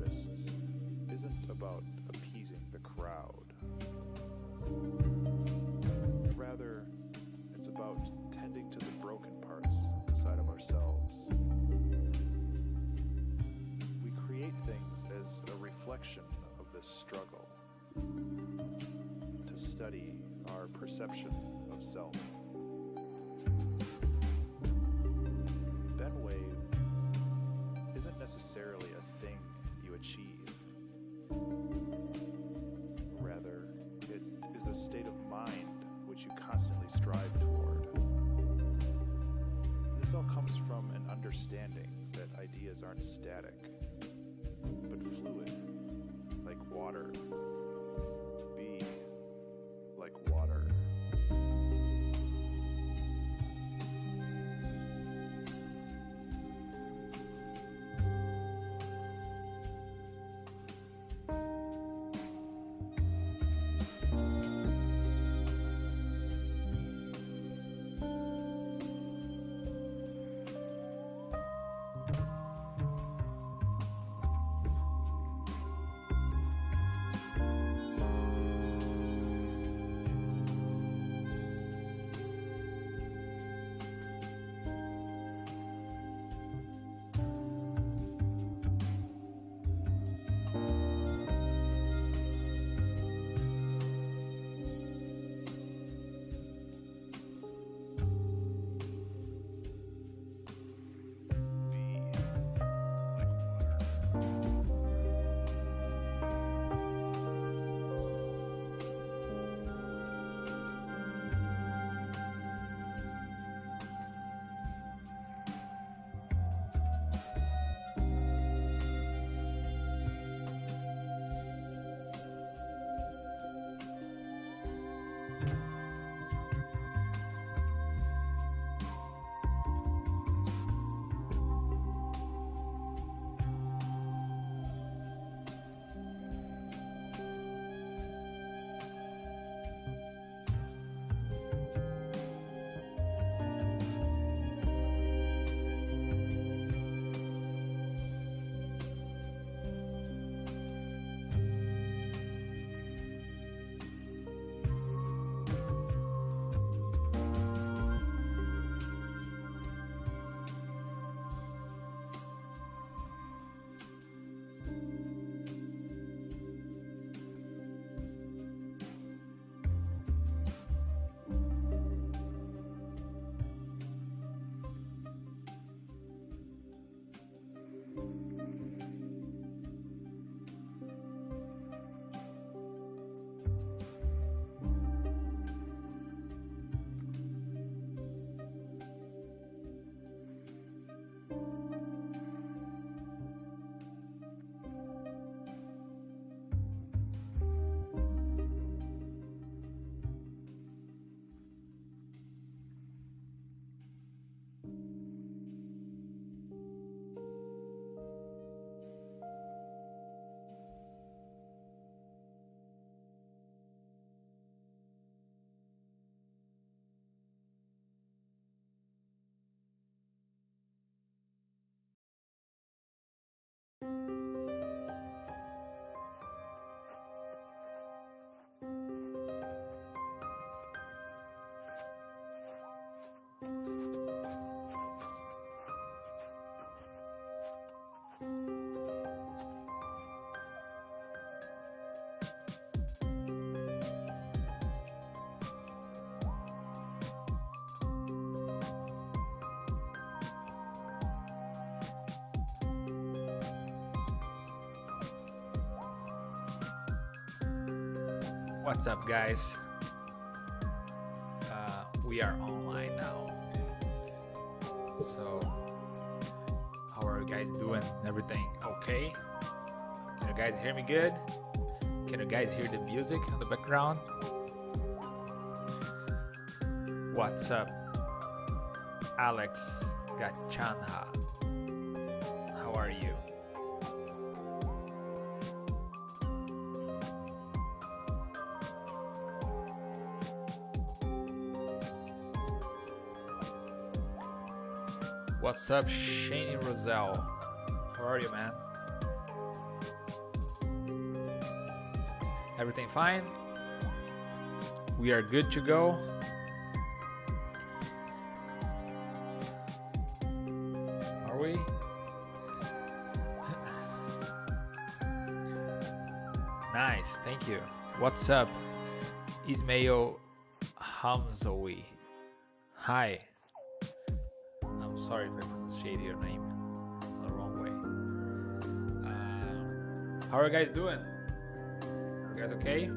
artists isn't about appeasing the crowd. Rather, it's about tending to the broken parts inside of ourselves. We create things as a reflection of this struggle, to study our perception of self. Ben Wave isn't necessarily a thing you achieve. Rather, it is a state of mind which you constantly strive toward. This all comes from an understanding that ideas aren't static, but fluid, like water. Be like water. What's up, guys? We are online now. So, how are you guys doing? Everything okay? Can you guys hear me good? Can you guys hear the music in the background? What's up, Alex Gachanha? How are you? What's up, Shani Roselle? How are you, man? Everything fine? We are good to go. Are we? Nice, thank you. What's up? Ismail Hamzoui. Hi. I'm sorry if I pronounced your name the wrong way. How are you guys doing? Are you guys okay?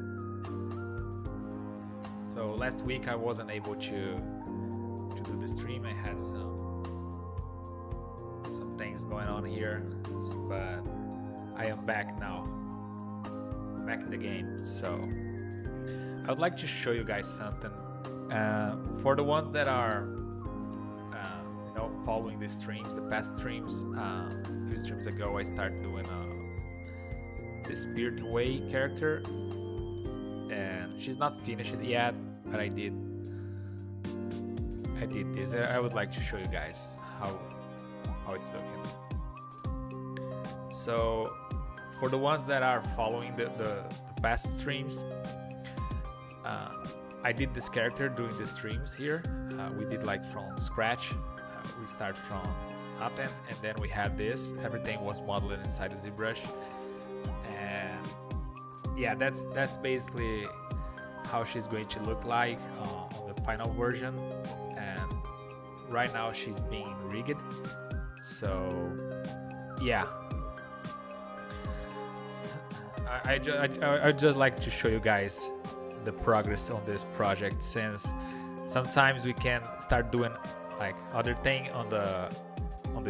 So last week I wasn't able to do the stream. I had some things going on here, but I am back now. Back in the game. So I would like to show you guys something. For the ones that are following the streams, the past streams, a few streams ago I started doing the Spirit Away character, and she's not finished yet, but I did this. I would like to show you guys how it's looking. So for the ones that are following the past streams, I did this character during the streams here. We did like from scratch. We start from nothing, and then we had this. Everything was modeled inside of ZBrush, and yeah, that's basically how she's going to look like on the final version. And right now she's being rigged. So yeah, I just like to show you guys the progress on this project, since sometimes we can start doing like other thing on the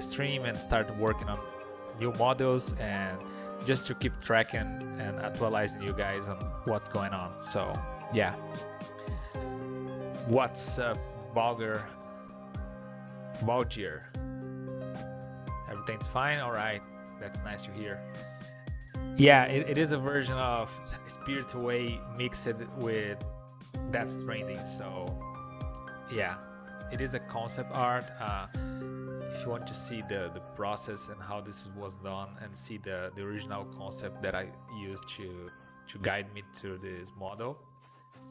stream and start working on new models, and just to keep tracking and actualizing you guys on what's going on. So yeah, what's up, Balger? Everything's fine? All right, that's nice to hear. Yeah, it is a version of Spirit Away mixed with Death Stranding. So yeah, it is a concept art. If you want to see the process and how this was done, and see the original concept that I used to guide me to this model,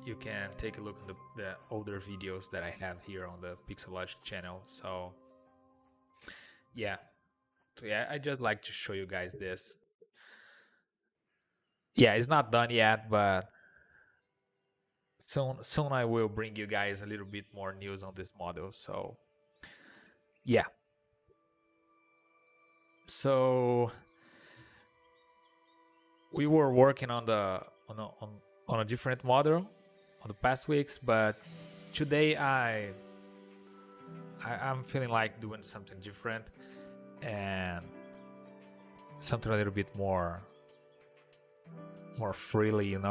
you can take a look at the older videos that I have here on the Pixologic channel. So yeah, I just like to show you guys this. Yeah, it's not done yet, but soon I will bring you guys a little bit more news on this model. So yeah, so we were working on a different model on the past weeks, but today I'm feeling like doing something different and something a little bit more freely, and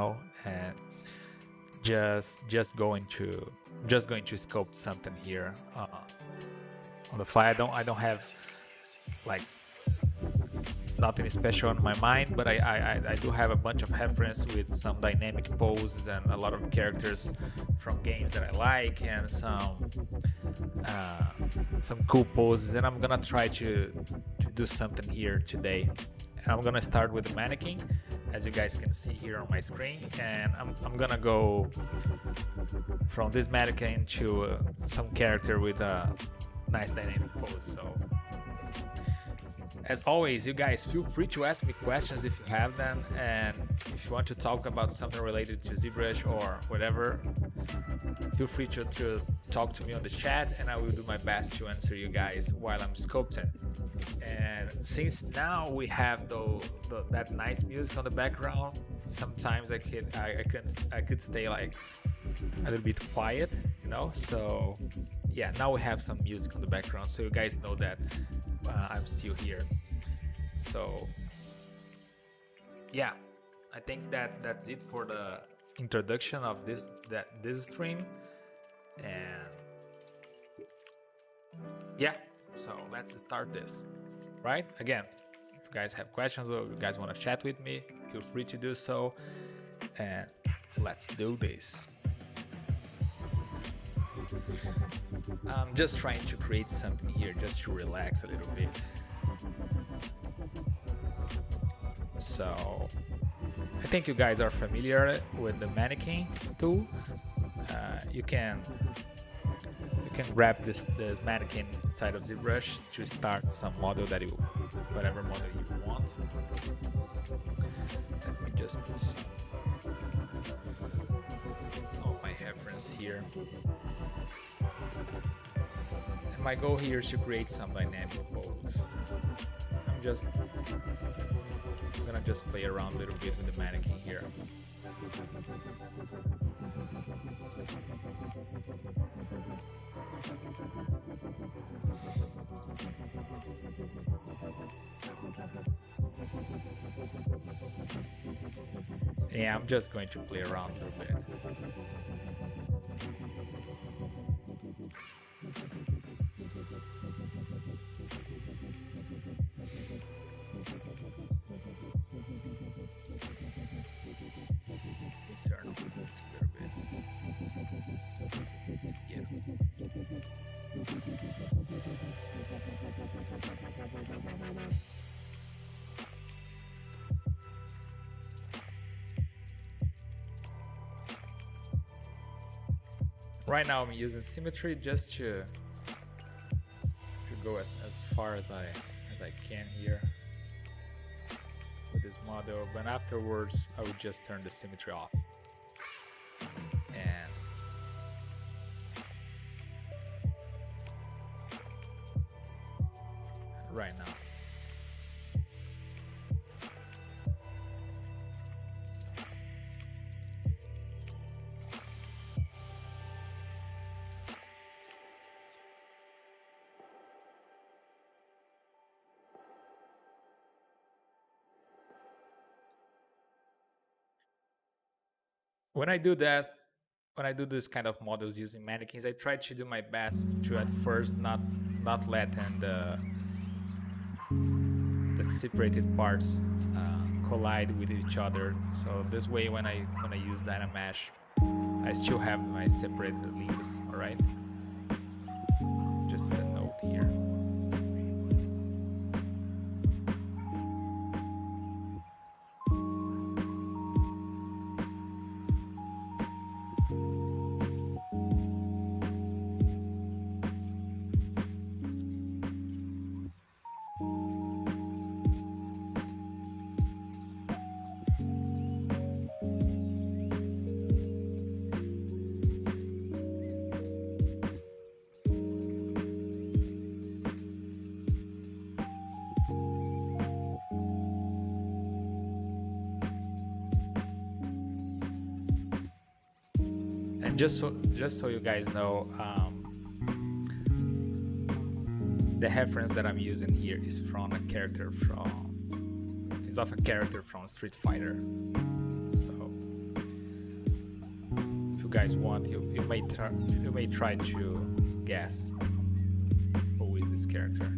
just going to sculpt something here on the fly. I don't have like nothing special on my mind, but I do have a bunch of reference with some dynamic poses and a lot of characters from games that I like, and some cool poses, and I'm gonna try to do something here today. And I'm gonna start with the mannequin, as you guys can see here on my screen, and I'm gonna go from this mannequin to some character with a nice dynamic pose. So as always, you guys feel free to ask me questions if you have them, and if you want to talk about something related to ZBrush or whatever, feel free to talk to me on the chat, and I will do my best to answer you guys while I'm sculpting. And since now we have that nice music on the background, sometimes I could stay like a little bit quiet, so yeah, now we have some music on the background, so you guys know that I'm still here. So yeah, I think that's it for the introduction of this stream. And yeah, so let's start this. Right, again, if you guys have questions or you guys want to chat with me, feel free to do so, and let's do this. I'm just trying to create something here just to relax a little bit. So I think you guys are familiar with the mannequin tool. You can grab this mannequin inside of ZBrush to start some model that whatever model you want. Let me just put some of my reference here. And my goal here is to create some dynamic pose. I'm gonna just play around a little bit with the mannequin here. Yeah, I'm just going to play around a little bit. Turn this a little bit. Yeah. Right now I'm using symmetry just to go as far as I can here with this model, but afterwards I would just turn the symmetry off. And right now. When I do this kind of models using mannequins, I try to do my best to at first not letting the separated parts collide with each other. So this way, when I use Dynamesh, I still have my separated leaves. All right, just as a note here. Just so you guys know, the reference that I'm using here is from a character from Street Fighter. So if you guys want, you may try to guess who is this character.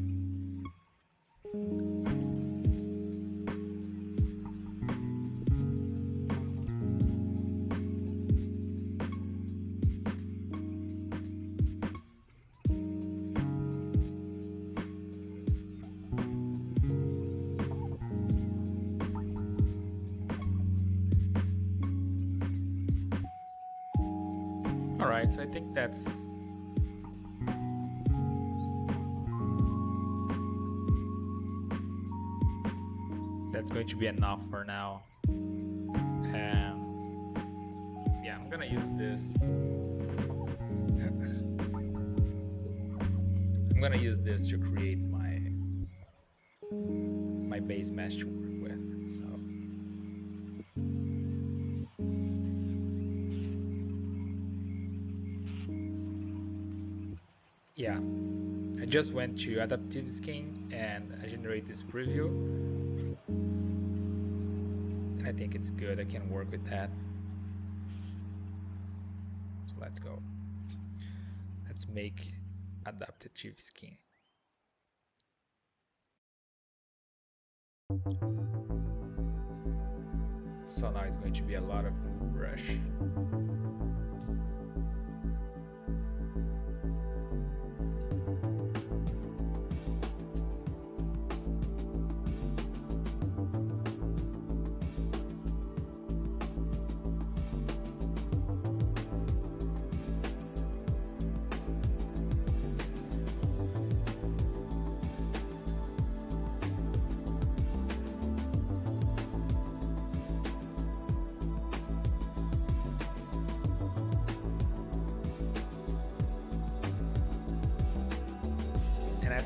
Alright, so I think that's going to be enough for now. And yeah, I'm gonna use this. I'm gonna use this to create my base mesh to work with. So yeah, I just went to adaptive skin and I generate this preview, and I think it's good. I can work with that. So let's go. Let's make adaptive skin. So now it's going to be a lot of brush.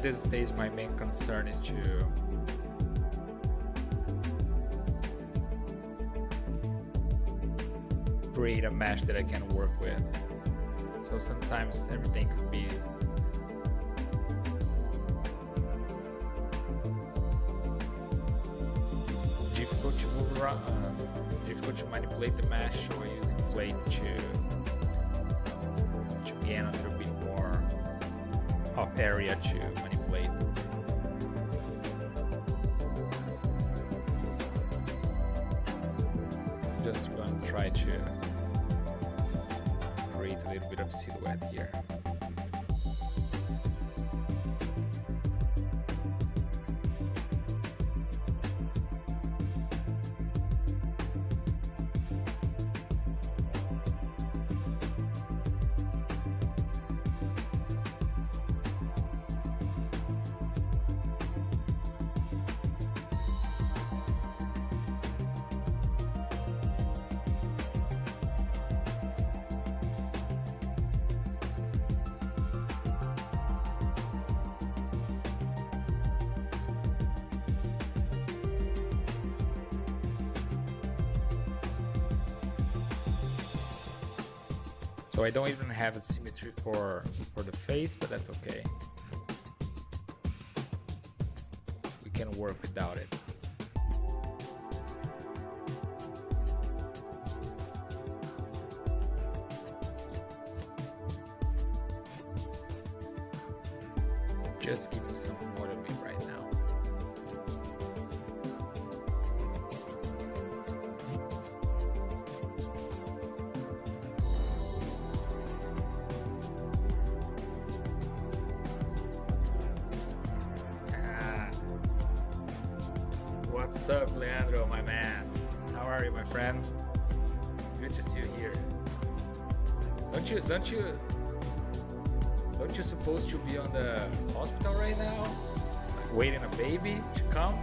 this stage, my main concern is to create a mesh that I can work with. So sometimes everything could be difficult to move around, difficult to manipulate the mesh, so I use inflate to gain a little bit more of area to manipulate. Just going to try to create a little bit of silhouette here. So I don't even have a symmetry for the face, but that's okay. We can work without it. Just give me some more of it right now. What's up, Leandro, my man? How are you, my friend? Good to see you here. Don't you supposed to be on the hospital right now? Like waiting a baby to come?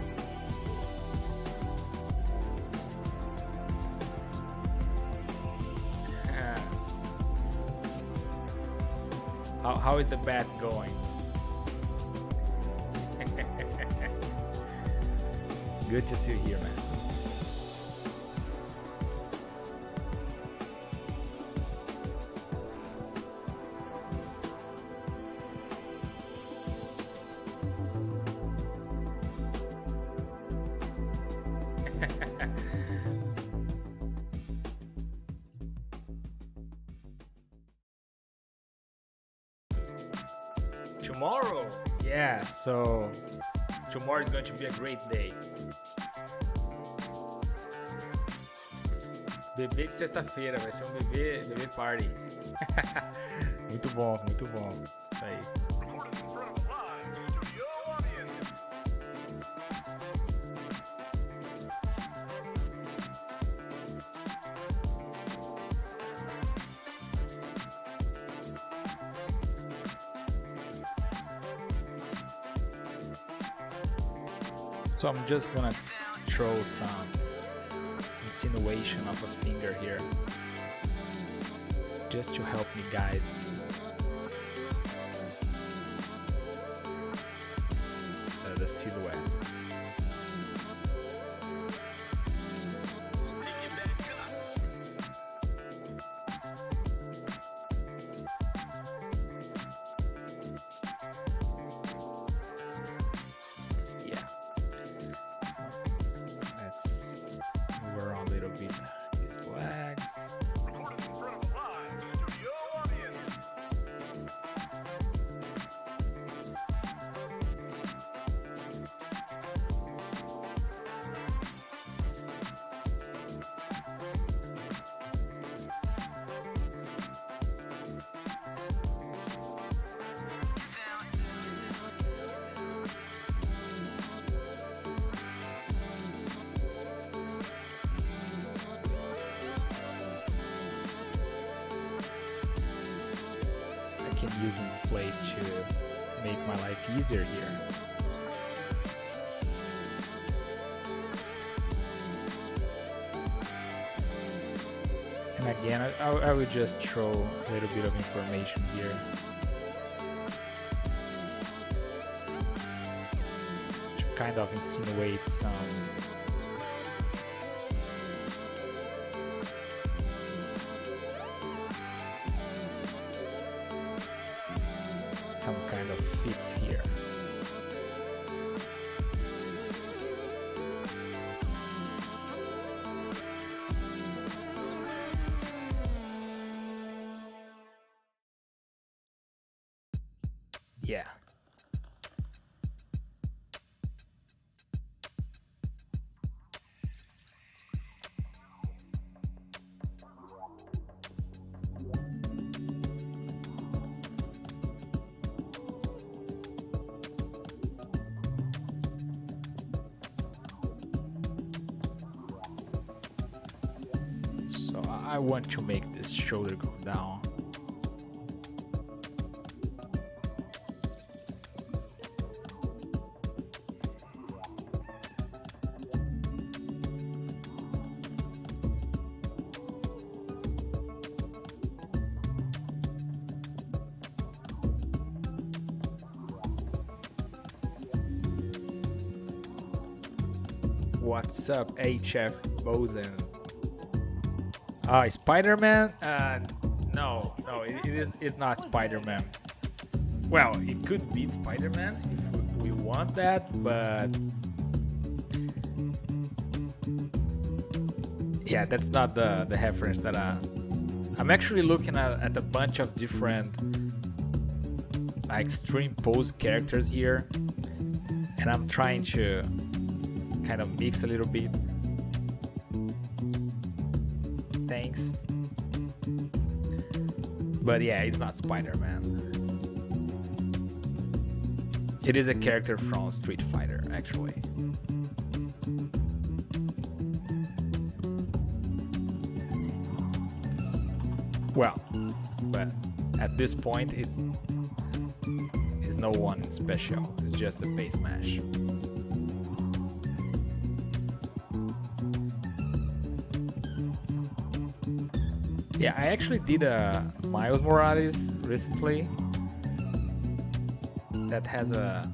How is the bath going? Good to see you here, man. Tomorrow? Yeah, so tomorrow is going to be a great day. Bebê de sexta-feira, vai ser um bebê party. Muito bom, muito bom. Isso aí. So I'm just gonna throw some insinuation of a finger here, just to help me guide the silhouette. Use inflate to make my life easier here. And again, I would just throw a little bit of information here. kind of insinuate some kind of fit here. Yeah. So I want to make this shoulder go down. What's up, HF Bozen? Spider-Man? No, it's not Spider-Man. Well, it could be Spider-Man if we want that, but yeah, that's not the reference that I'm actually looking at a bunch of different like extreme pose characters here, and I'm trying to kind of mix a little bit. Thanks. But yeah, it's not Spider-Man. It is a character from Street Fighter, actually. Well, but at this point, it's no one special. It's just a base mash. Yeah, I actually did a Miles Morales recently that has a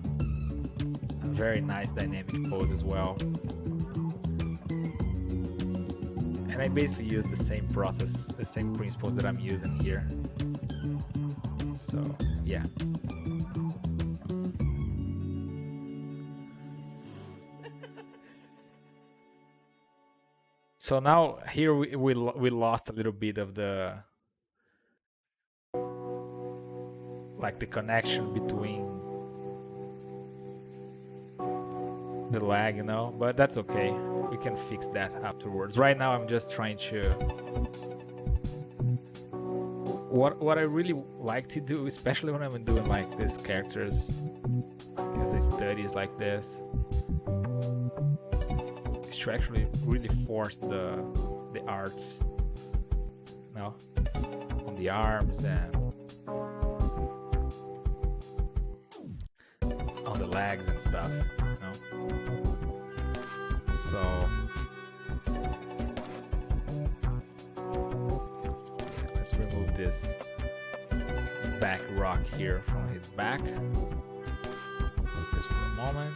very nice dynamic pose as well. And I basically use the same process, the same principles that I'm using here. So, yeah. So now here we lost a little bit of the like the connection between the lag, you know, but that's okay. We can fix that afterwards. Right now I'm just trying to what I really like to do, especially when I'm doing like these characters as I studies like this, to actually really force the arts, you know, on the arms and on the legs and stuff, you know. So let's remove this back rock here from his back just for a moment.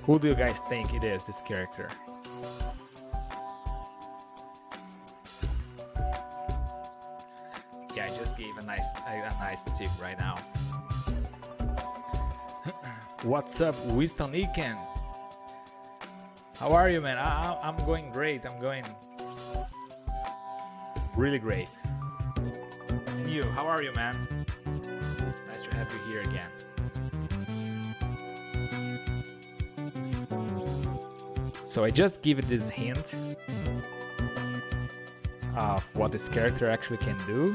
Who do you guys think it is, this character? Yeah, I just gave a nice tip right now. What's up, Winston Eakin? How are you, man? I'm going great. I'm going really great. And you, how are you, man? Nice to have you here again. So I just give it this hint of what this character actually can do.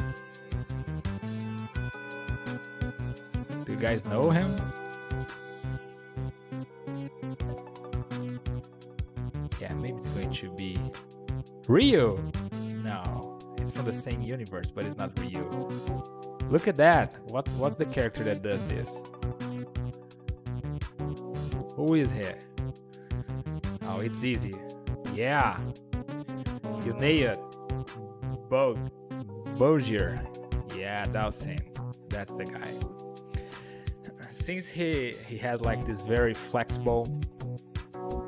Do you guys know him? to be Ryu. No, it's from the same universe, but it's not Ryu. Look at that. What's the character that does this? Who is here? Oh, it's easy. Yeah, you nailed it. Bozier. Yeah, Dhalsim. That's the guy. Since he has like this very flexible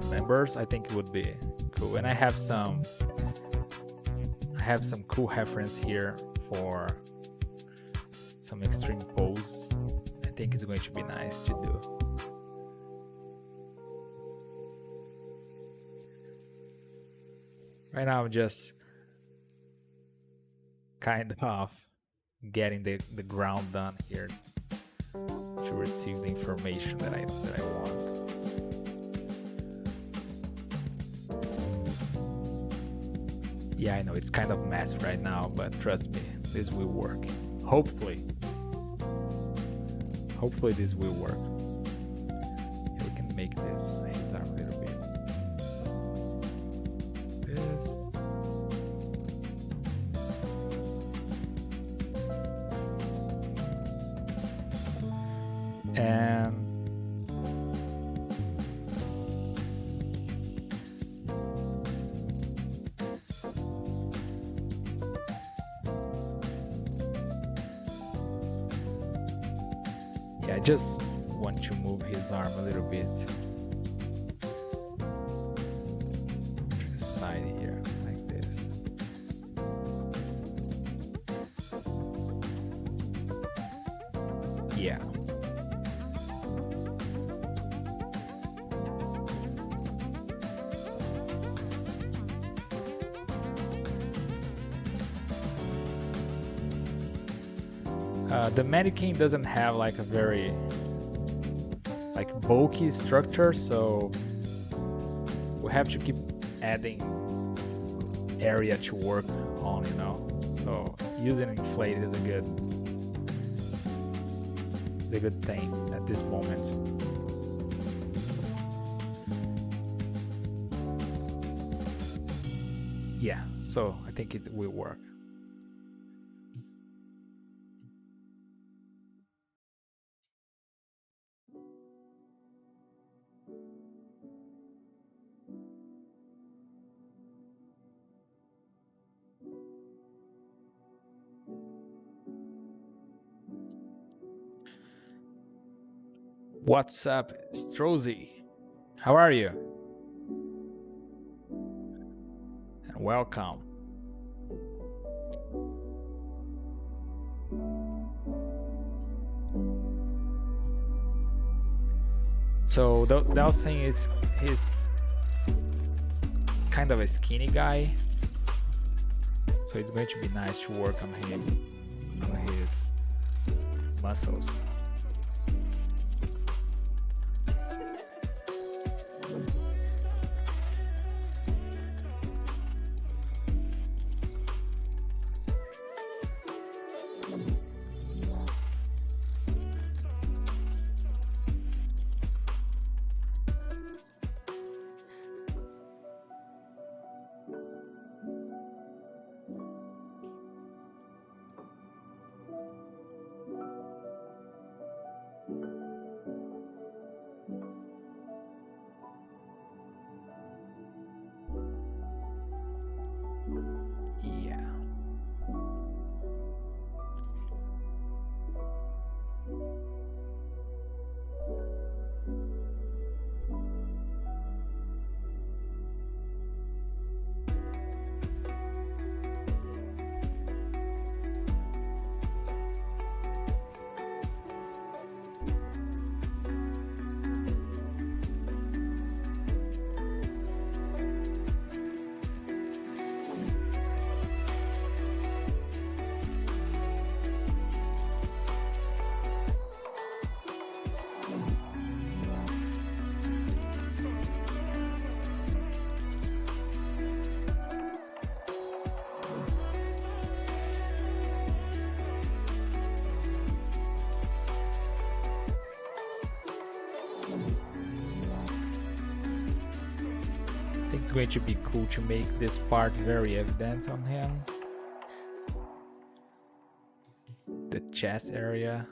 members, I think it would be cool. And I have some cool reference here for some extreme pose. I think it's going to be nice to do. Right now I'm just kind of getting the ground done here to receive the information that I want. Yeah, I know it's kind of messy right now, but trust me, this will work. Hopefully this will work. We can make this his arm a little bit. This. And yeah, I just want to move his arm a little bit to the side here, like this. Yeah. The mannequin doesn't have like a very like bulky structure, so we have to keep adding area to work on, you know. So using inflate is a good thing at this moment. Yeah, so I think it will work. What's up, Strozy? How are you? And welcome. So Dhalsim he's kind of a skinny guy, so it's going to be nice to work on him, on his muscles. it's going to be cool to make this part very evident on him. The chest area.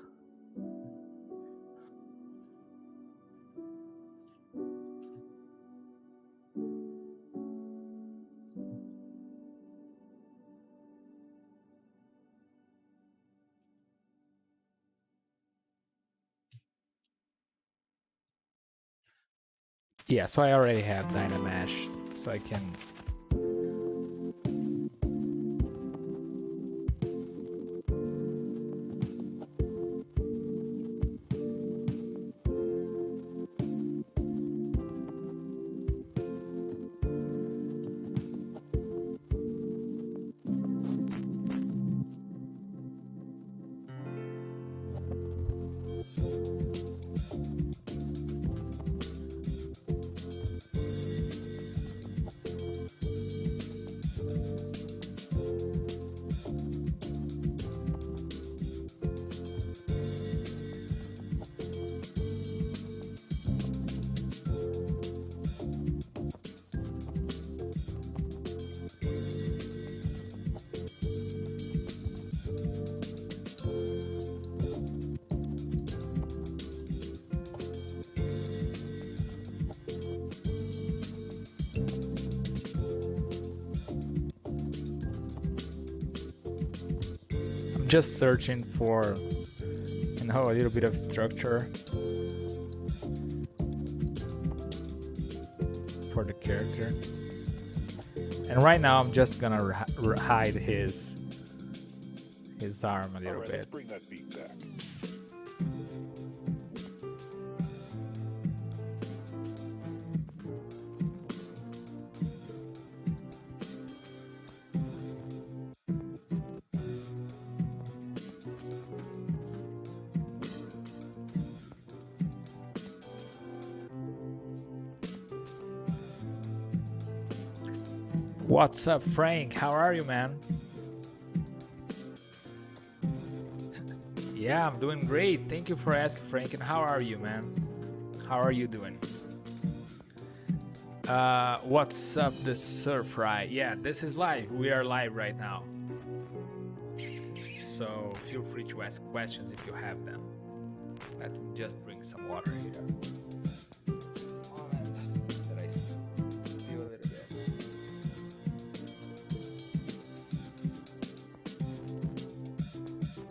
Yeah, so I already have Dynamesh, so I can just searching for, you know, a little bit of structure for the character. And right now I'm just gonna hide his arm a little bit. Let's bring that beat back. What's up, Frank? How are you, man? Yeah, I'm doing great. Thank you for asking, Frank. And how are you, man? How are you doing? What's up, the surf ride? Yeah, this is live. We are live right now. So feel free to ask questions if you have them. Let me just drink some water here.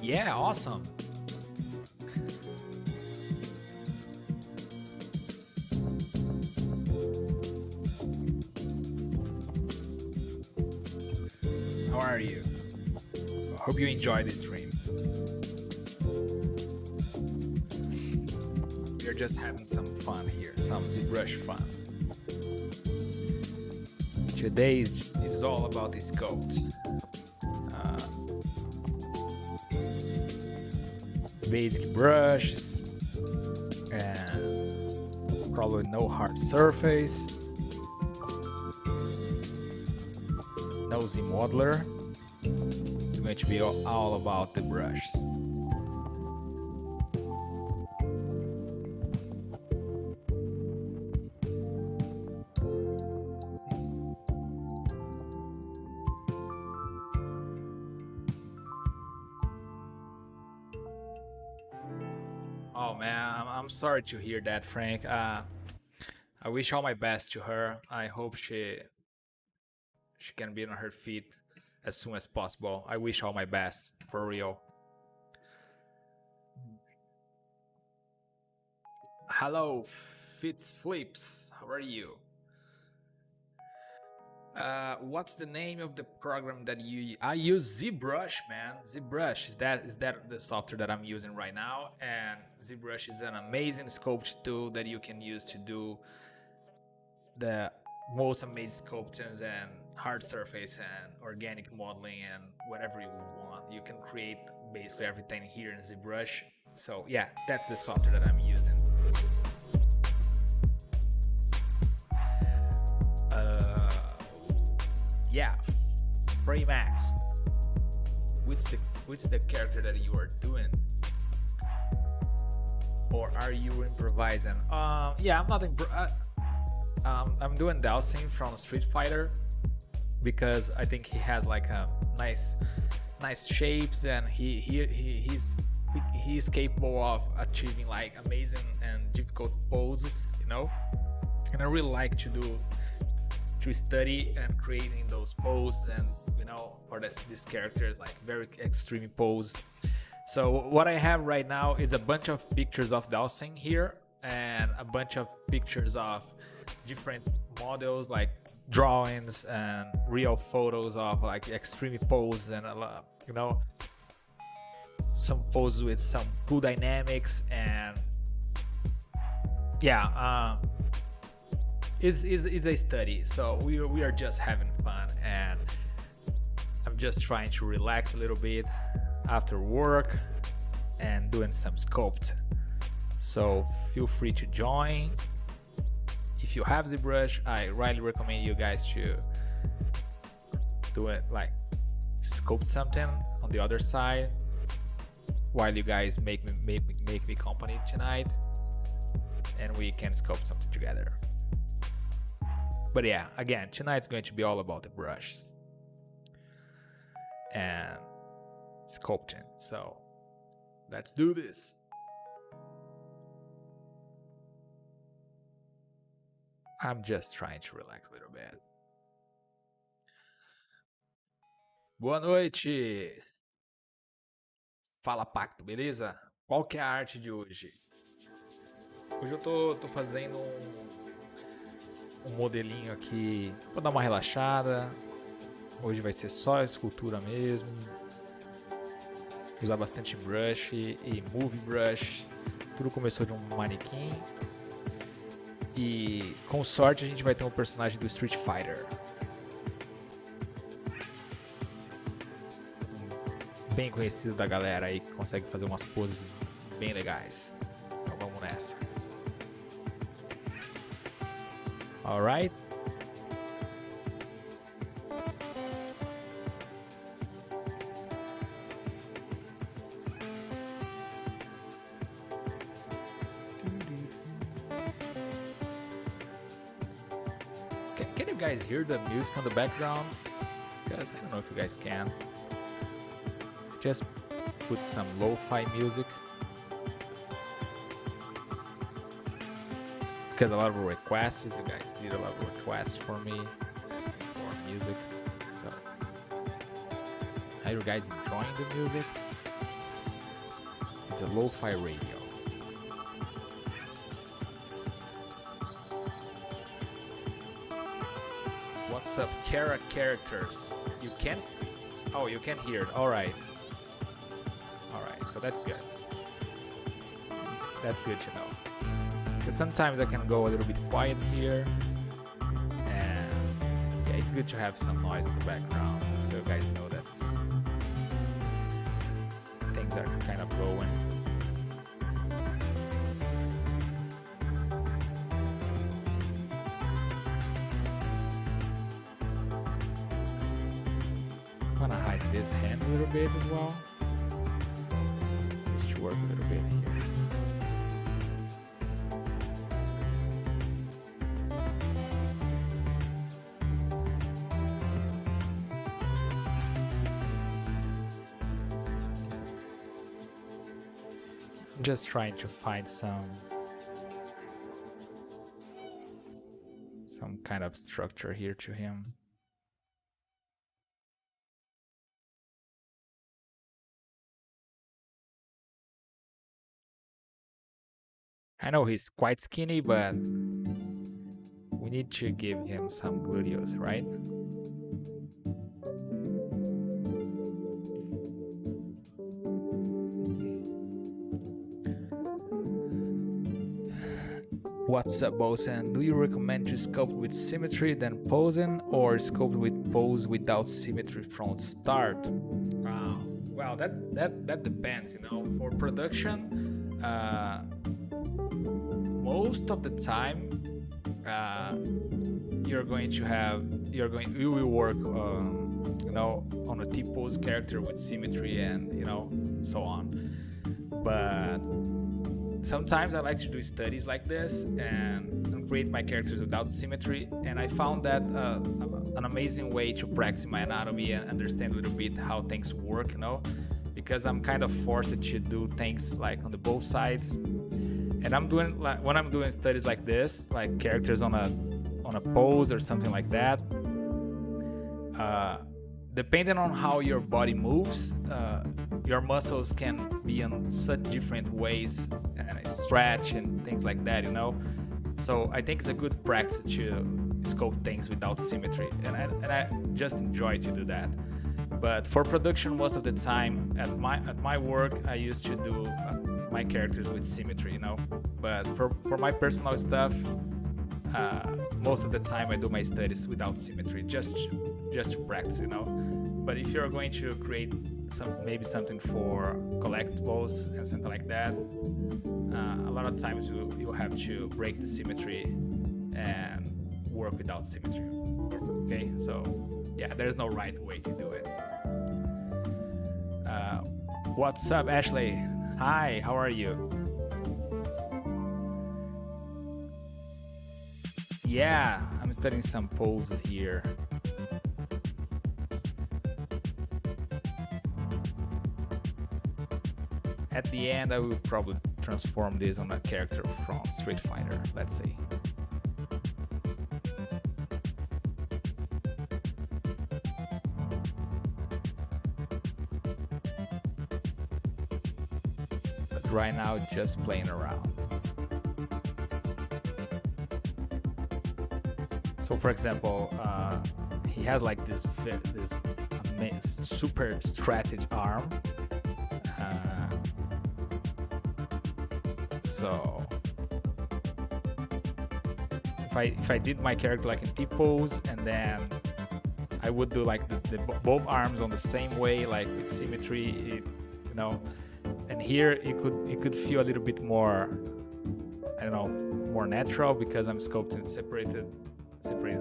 Yeah, awesome. How are you? I hope you enjoy this stream. We're just having some fun here, some ZBrush fun. Today is all about the sculpt. Basic brushes and probably no hard surface, no Z modeler. It's going to be all about the brushes. Oh man, I'm sorry to hear that, Frank. I wish all my best to her. I hope she can be on her feet as soon as possible. I wish all my best, for real. Hello, Fitz Flips. How are you? What's the name of the program that you? I use ZBrush, man. ZBrush is that the software that I'm using right now, and ZBrush is an amazing sculpt tool that you can use to do the most amazing sculptures and hard surface and organic modeling and whatever you want. You can create basically everything here in ZBrush. So yeah, that's the software that I'm using. Yeah, Max. Which the character that you are doing, or are you improvising? Yeah, I'm not. I'm doing Dhalsim from Street Fighter because I think he has like a nice shapes, and he's capable of achieving like amazing and difficult poses, you know. And I really like to study and creating those poses, and you know, for this character is like very extreme pose. So what I have right now is a bunch of pictures of Dhalsim here, and a bunch of pictures of different models, like drawings and real photos of like extreme poses, and a lot, you know, some poses with some cool dynamics. And yeah, it's a study, so we are just having fun, and I'm just trying to relax a little bit after work and doing some sculpt. So feel free to join. If you have ZBrush, I highly recommend you guys to do it, like sculpt something on the other side while you guys make me company tonight, and we can sculpt something together. But yeah, again, tonight's going to be all about the brushes and sculpting. So let's do this. I'm just trying to relax a little bit. Boa noite! Fala, Pacto, beleza? Qual que é a arte de hoje? Hoje eu tô fazendo um modelinho aqui pra dar uma relaxada. Hoje vai ser só escultura mesmo. Usar bastante brush e movie brush. Tudo começou de um manequim. E com sorte a gente vai ter um personagem do Street Fighter. Bem conhecido da galera aí, que consegue fazer umas poses bem legais. Então vamos nessa. Alright. Can you guys hear the music on the background? Because I don't know if you guys can. Just put some lo-fi music. Because a lot of requests, you guys did a lot of requests for me, asking for music. So, are you guys enjoying the music? It's a lo-fi radio. What's up, characters? You can? Oh, you can hear it. All right. So that's good. That's good to know. Because sometimes I can go a little bit quiet here, and yeah, it's good to have some noise in the background so you guys know that's things are kind of going. I'm gonna hide this hand a little bit as well. Just to work a little bit here. I'm just trying to find some kind of structure here to him. I know he's quite skinny, but we need to give him some gluteus, right? What's up, Bosen? Do you recommend to sculpt with symmetry then posing, or sculpt with pose without symmetry from start? Well, that depends, you know. For production, most of the time, you will work, you know, on a T-pose character with symmetry and, you know, so on. But sometimes I like to do studies like this and create my characters without symmetry, and I found that an amazing way to practice my anatomy and understand a little bit how things work, you know, because I'm kind of forced to do things like on the both sides. And I'm doing, like, when I'm doing studies like this, like characters on a pose or something like that, depending on how your body moves, your muscles can be in such different ways and stretch and things like that, you know. So I think it's a good practice to sculpt things without symmetry, and I just enjoy to do that. But for production, most of the time at my work, I used to do my characters with symmetry, you know. But for my personal stuff, most of the time I do my studies without symmetry, just to practice, you know. But if you're going to create maybe something for collectibles and something like that, a lot of times you have to break the symmetry and work without symmetry. Okay, so yeah, there's no right way to do it. What's up, Ashley? Hi, how are you? Yeah, I'm studying some poses here. At the end, I will probably transform this on a character from Street Fighter, let's see. But right now, just playing around. So for example, he has like this super stretched arm. So if I did my character like in T-pose, and then I would do like the both arms on the same way, like with symmetry, you know. And here it could feel a little bit more, I don't know, more natural, because I'm sculpting separated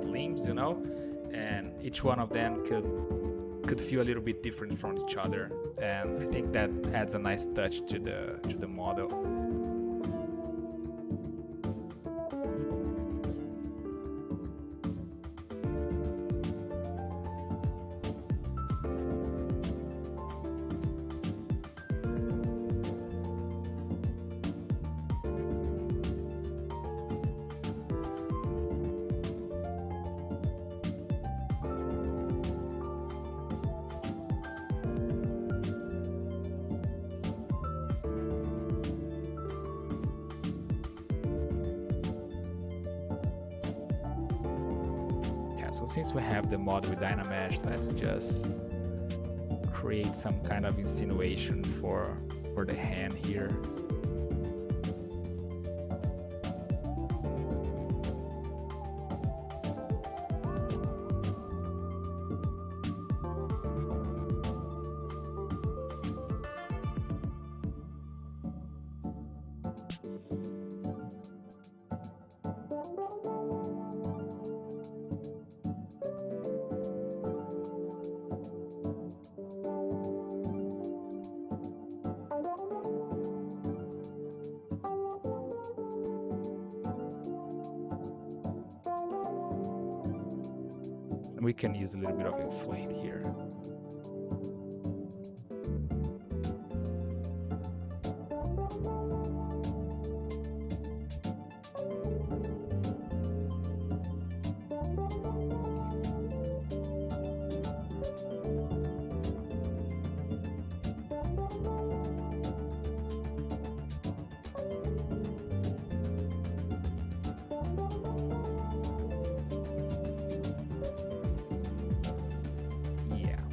limbs, you know, and each one of them could feel a little bit different from each other, and I think that adds a nice touch to the model. So since we have the mod with Dynamesh, let's just create some kind of insinuation for the hand here. We can use a little bit of inflate here. Yeah.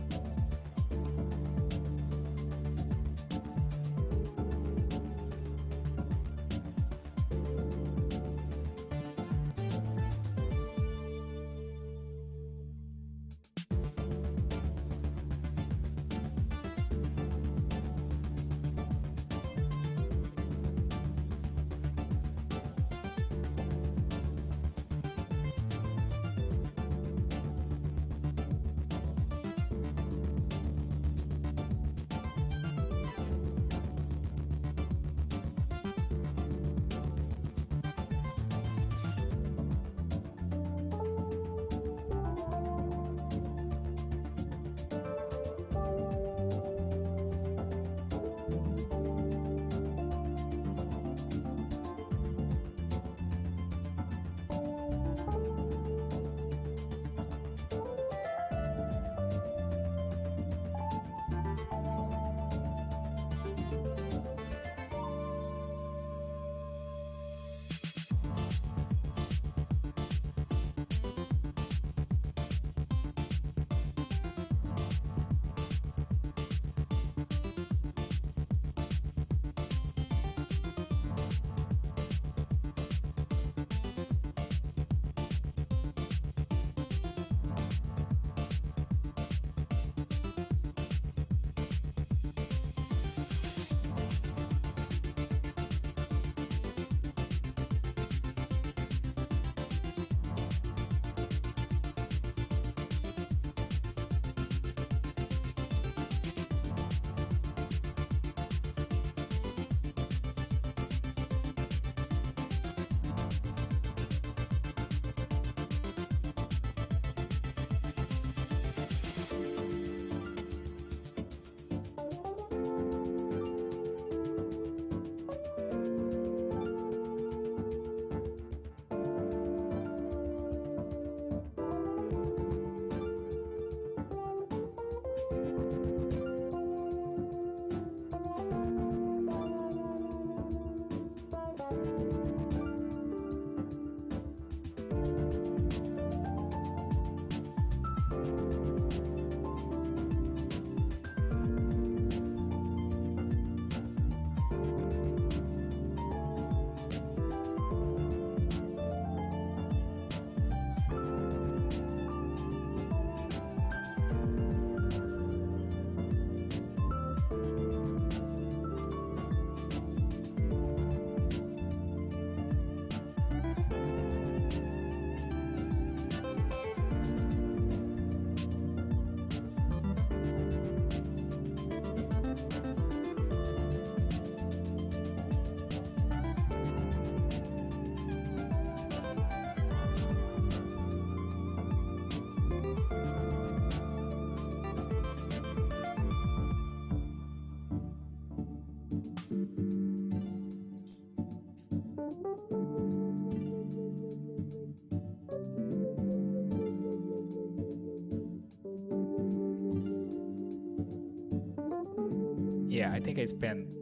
Yeah, I think I spent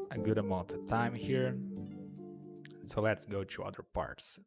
a good amount of time here. So let's go to other parts.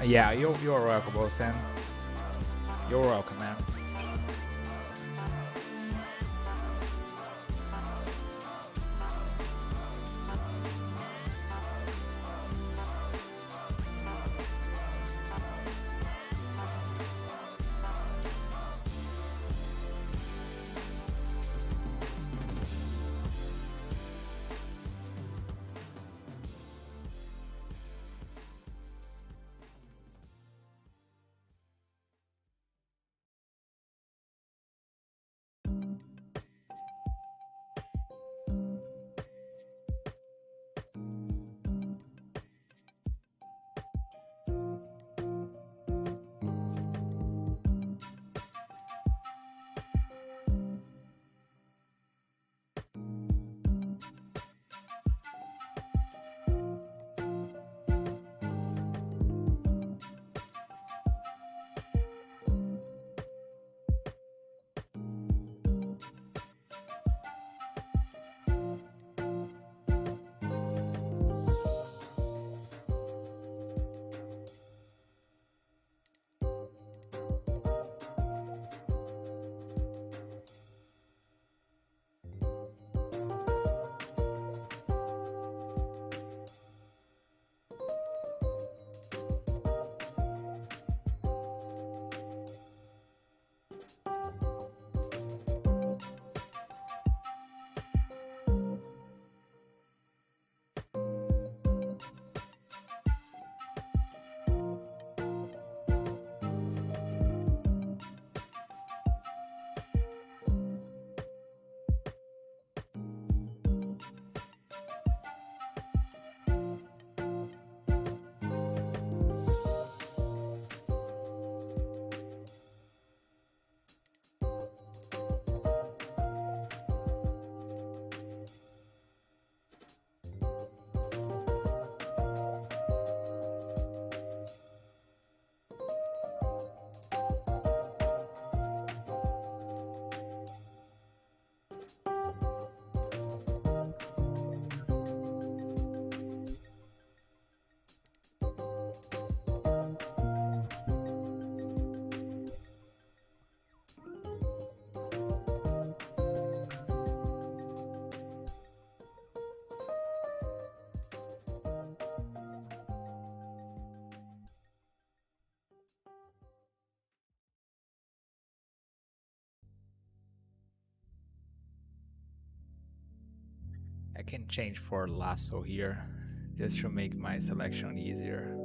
Yeah, you're welcome, Dhalsim. You're welcome, man. I can change for lasso here just to make my selection easier.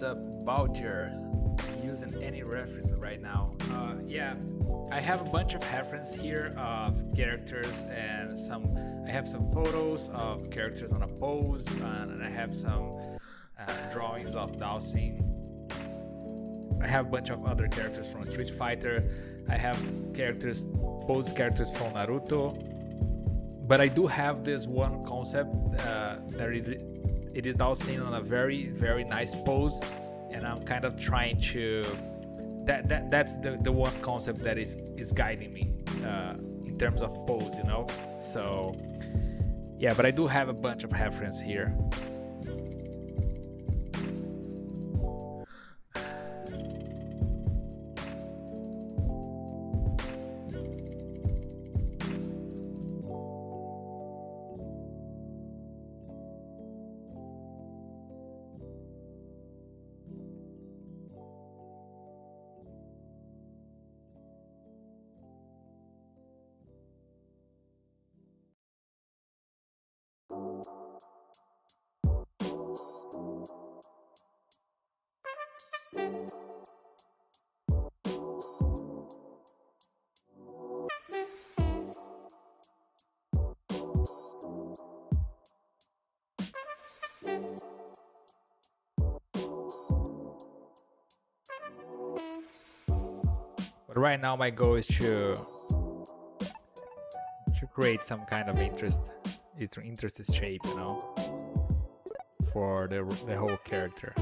what's up, Boucher? Using any reference right now? Yeah, I have a bunch of references here of characters and I have some photos of characters on a pose, and I have some drawings of Dhalsim. I have a bunch of other characters from Street Fighter. I have pose characters from Naruto. But I do have this one concept that it is Dhalsim on a very, very nice pose, and I'm kind of trying to. That's the one concept that is guiding me in terms of pose, you know. So yeah, but I do have a bunch of reference here. But right now my goal is to create some kind of interesting shape, you know, for the whole character.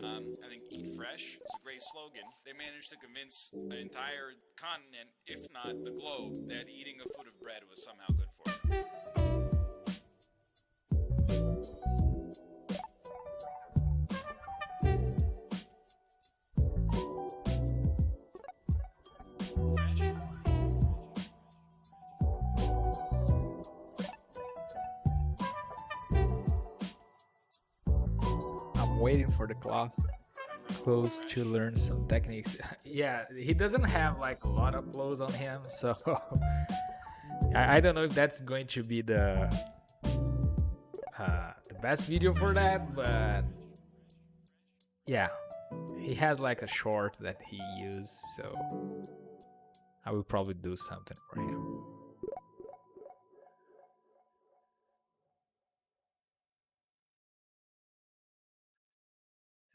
I think Eat Fresh is a great slogan. They managed to convince an entire continent, if not the globe, that eating a foot of bread was somehow good for you. Waiting for the clothes to learn some techniques. Yeah, he doesn't have like a lot of clothes on him, so I don't know if that's going to be the best video for that, but yeah, he has like a short that he used, so I will probably do something for him.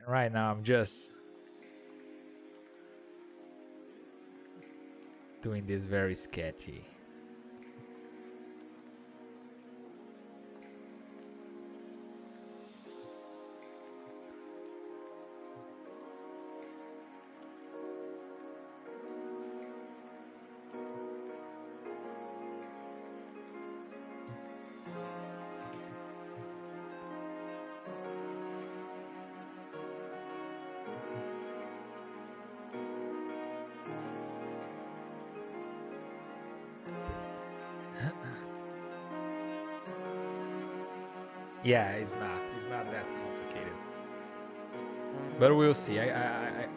Right now I'm just doing this very sketchy. Yeah, it's not that complicated, but we'll see. I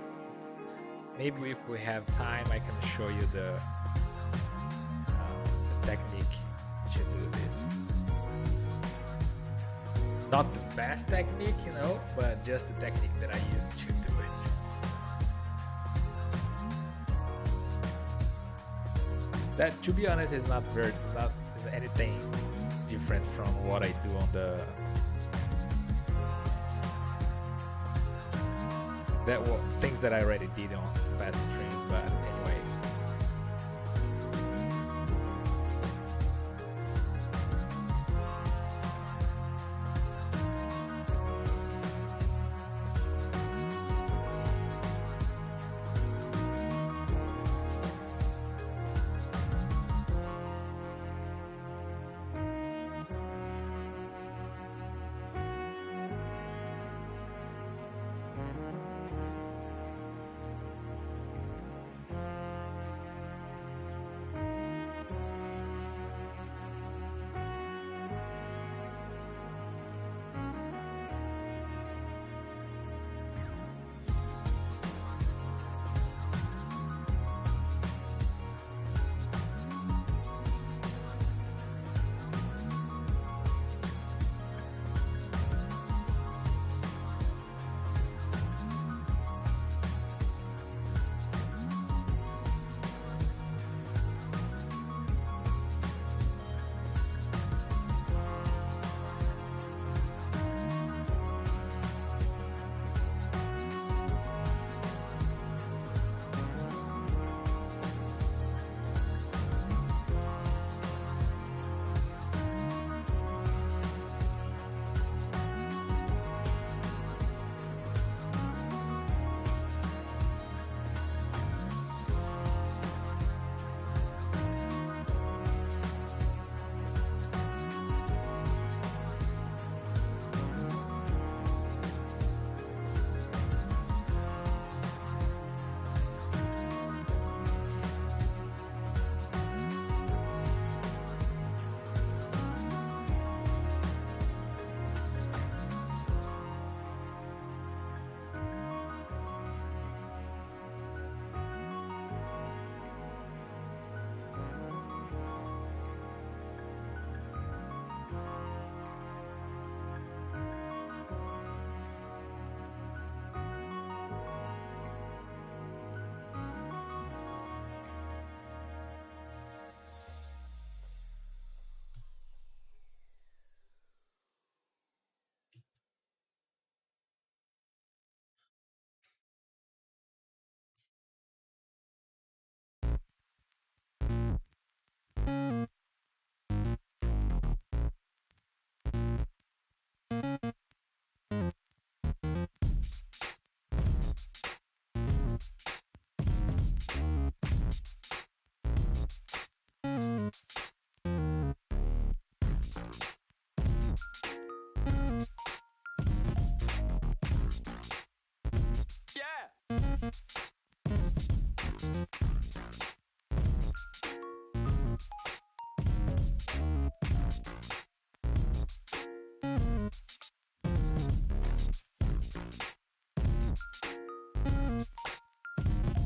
maybe if we have time, I can show you the technique to do this. Not the best technique, you know, but just the technique that I use to do it. That, to be honest, is not anything different from what I do on the that were things that I already did on past streams, but anyways.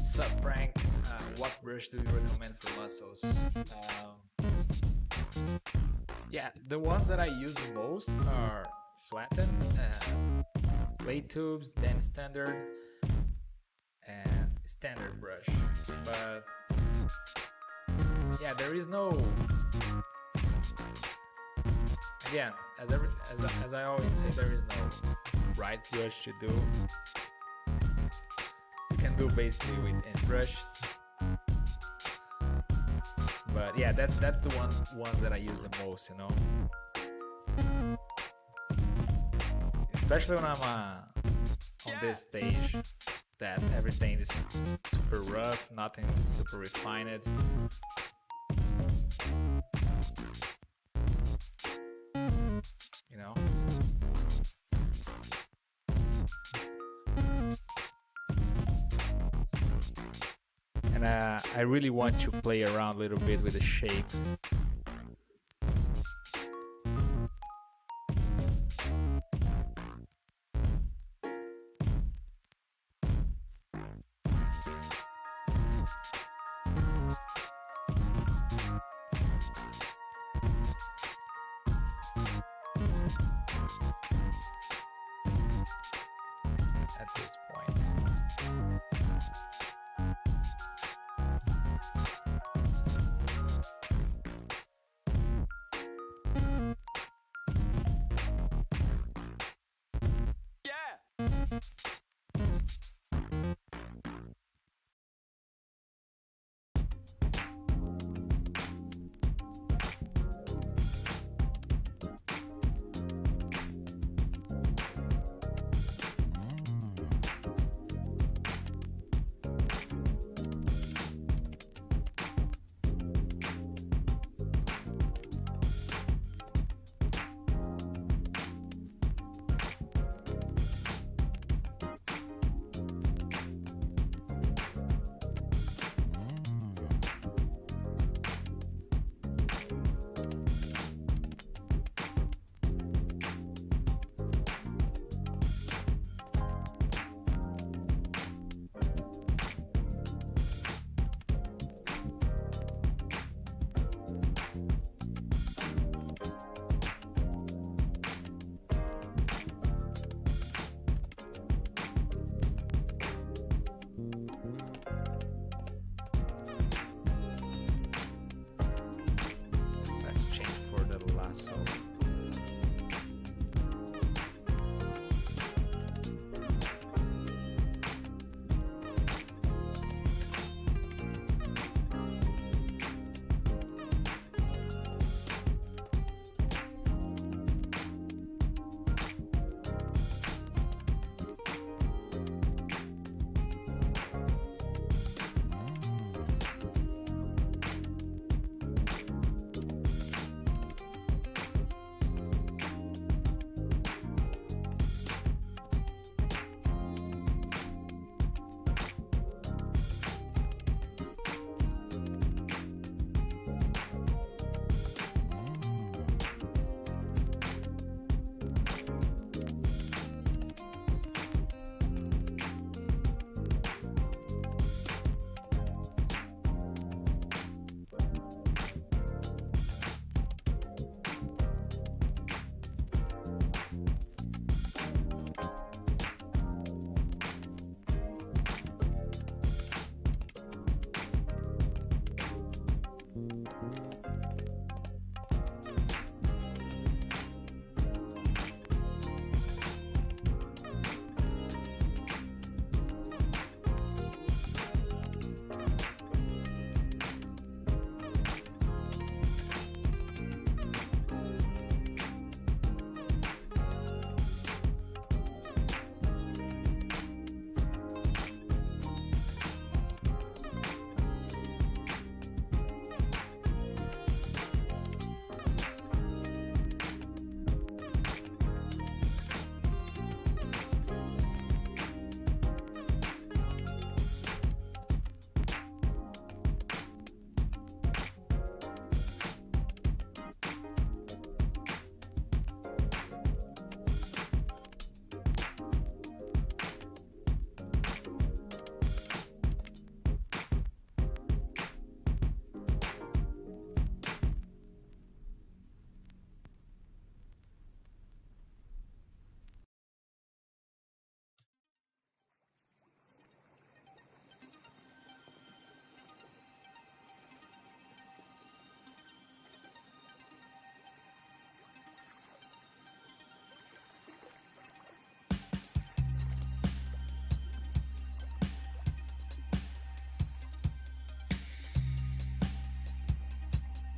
Sup, Frank? What brush do you recommend for muscles? Yeah, the ones that I use the most are flatten, clay tubes, then standard, and standard brush. But yeah, there is no. Again, as I always say, there is no right brush to do. You can do basically with any brush, but yeah, that's the one that I use the most, you know, especially when I'm on this stage that everything is super rough, nothing is super refined. You know. And I really want to play around a little bit with the shape. At this point.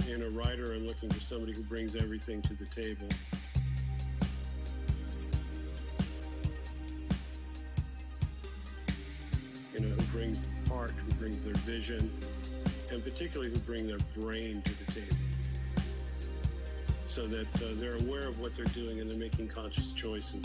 in a writer, I'm looking for somebody who brings everything to the table. You know, who brings the heart, who brings their vision, and particularly who bring their brain to the table, so that they're aware of what they're doing and they're making conscious choices.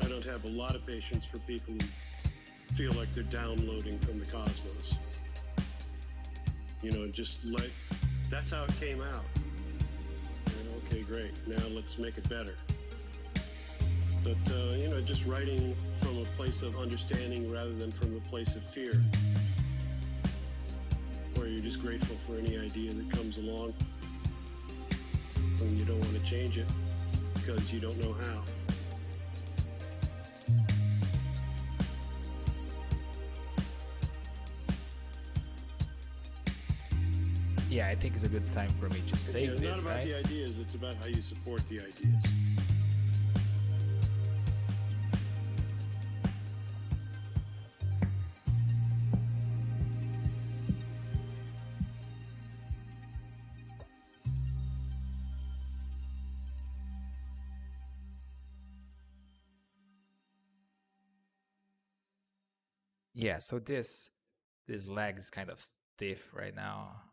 I don't have a lot of patience for people who feel like they're downloading from the cosmos. You know, just like, that's how it came out. And okay, great, now let's make it better. But, you know, just writing from a place of understanding rather than from a place of fear, where you're just grateful for any idea that comes along and you don't want to change it because you don't know how. Yeah, I think it's a good time for me to say It's this, not about right? the ideas, it's about how you support the ideas. Yeah, so this leg is kind of stiff right now.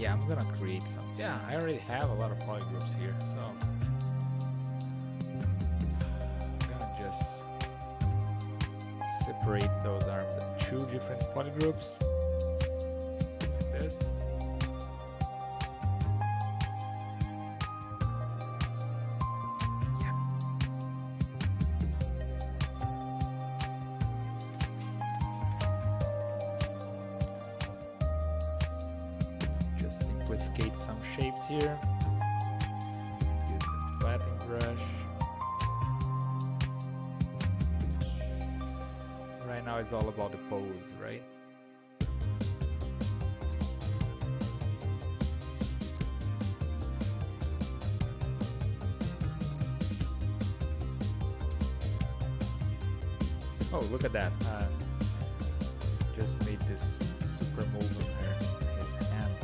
Yeah, I'm gonna create some. Yeah, I already have a lot of polygroups here, so I'm gonna just separate those arms in 2 different polygroups. Like this. Yeah. Just simplificate some shapes here. Use the flattening brush. Right now it's all about the pose, right? Oh, look at that. Just made this super move of his hand.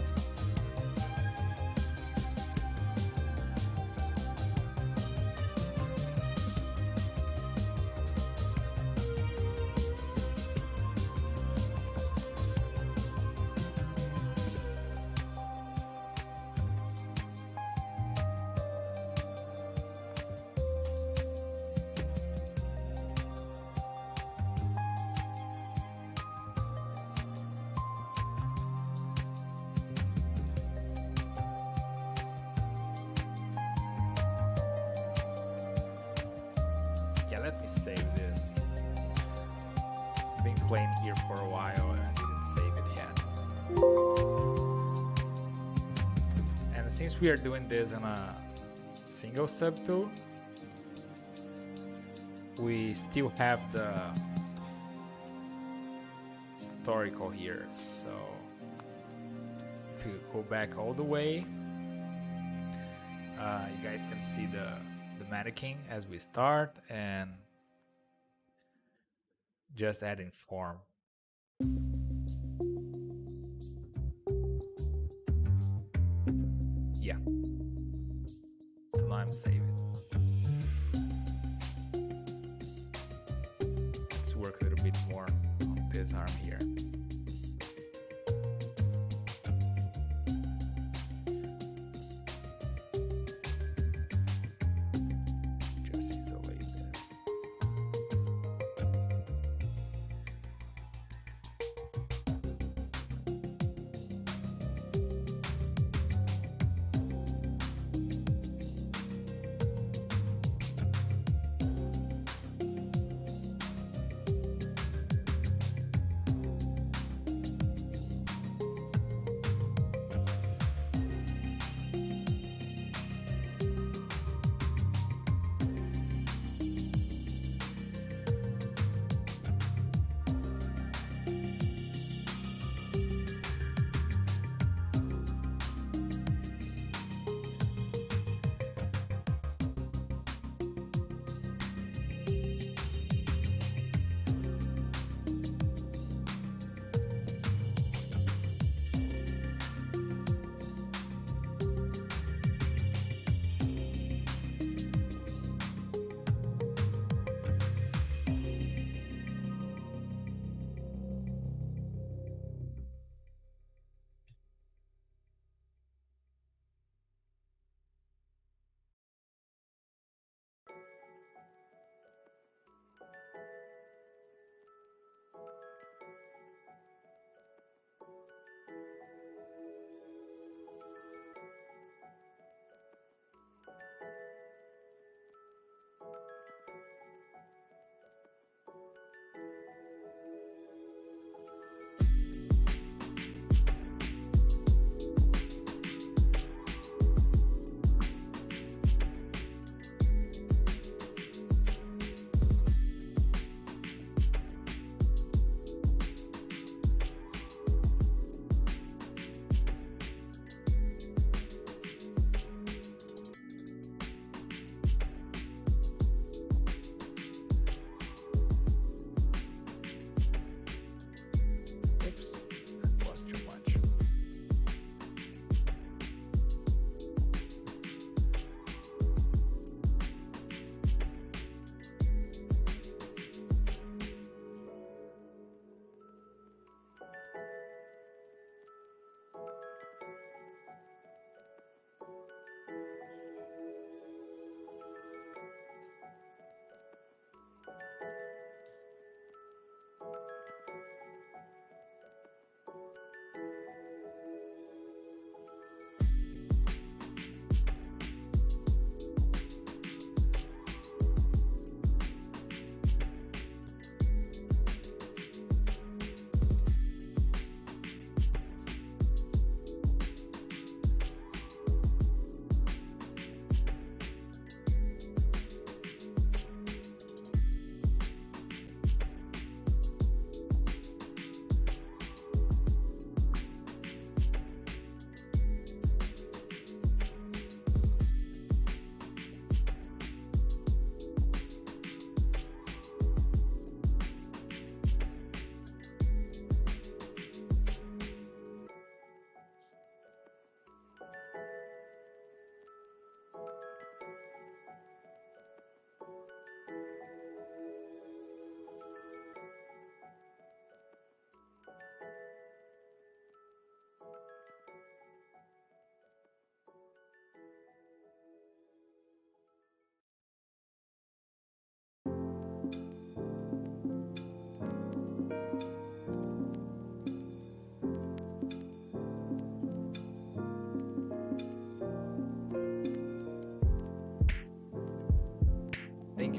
Let me save this. I've been playing here for a while and I didn't save it yet. And since we are doing this on a single subtool, we still have the historical here. So if you go back all the way, you guys can see the mannequin as we start and just adding form. Yeah. So now I'm saving. Let's work a little bit more on this arm here.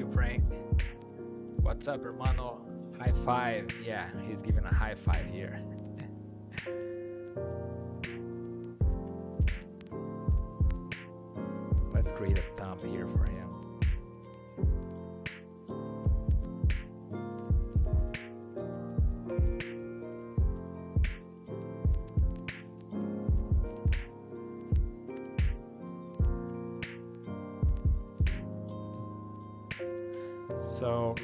you, Frank. What's up, hermano? High five. Yeah, he's giving a high five here. Let's create a thumb here for him. So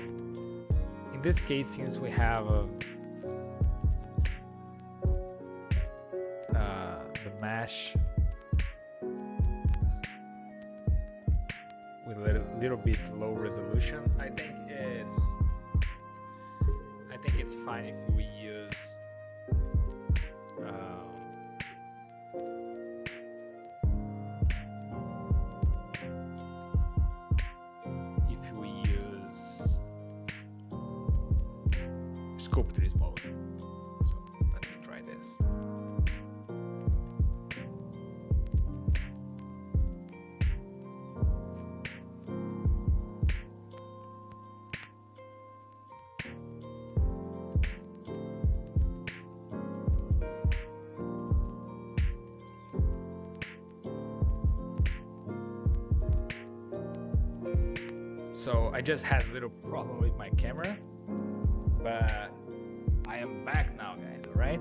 in this case, since we have the mesh with a little bit low resolution, I think it's fine if we use sculptures mode. So let me try this. So I just had a little problem with my camera, but I am back now, guys, all right?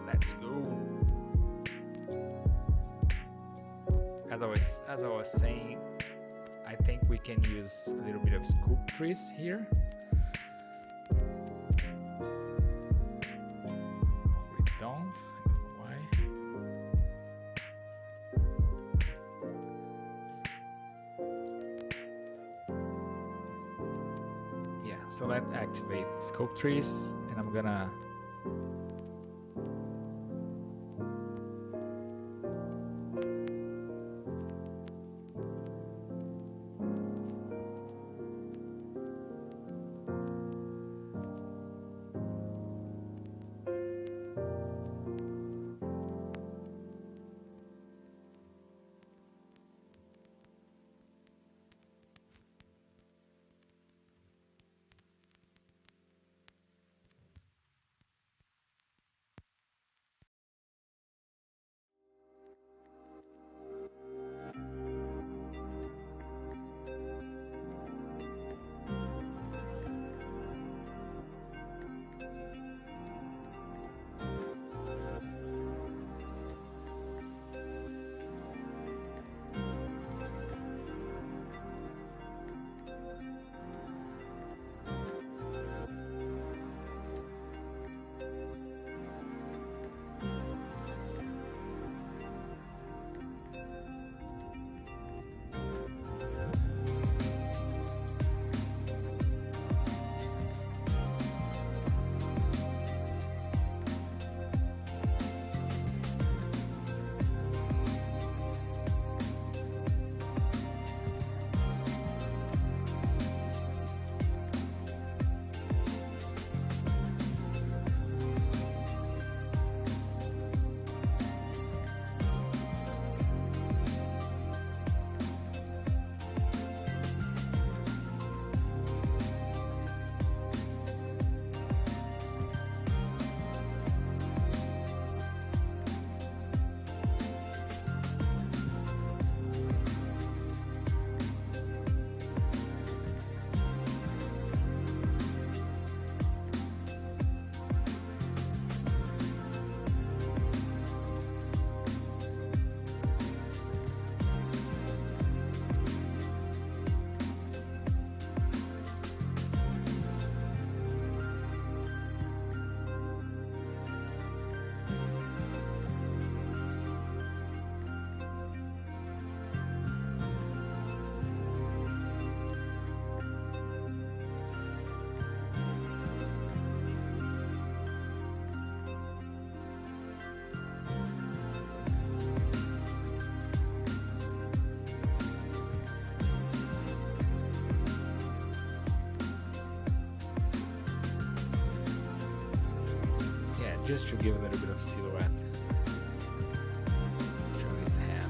Let's go. As I was saying, I think we can use a little bit of sculptures here. We don't. Why? So let's activate scope trees, and I'm gonna just to give a little bit of silhouette. Show his hand.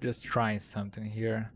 Just trying something here.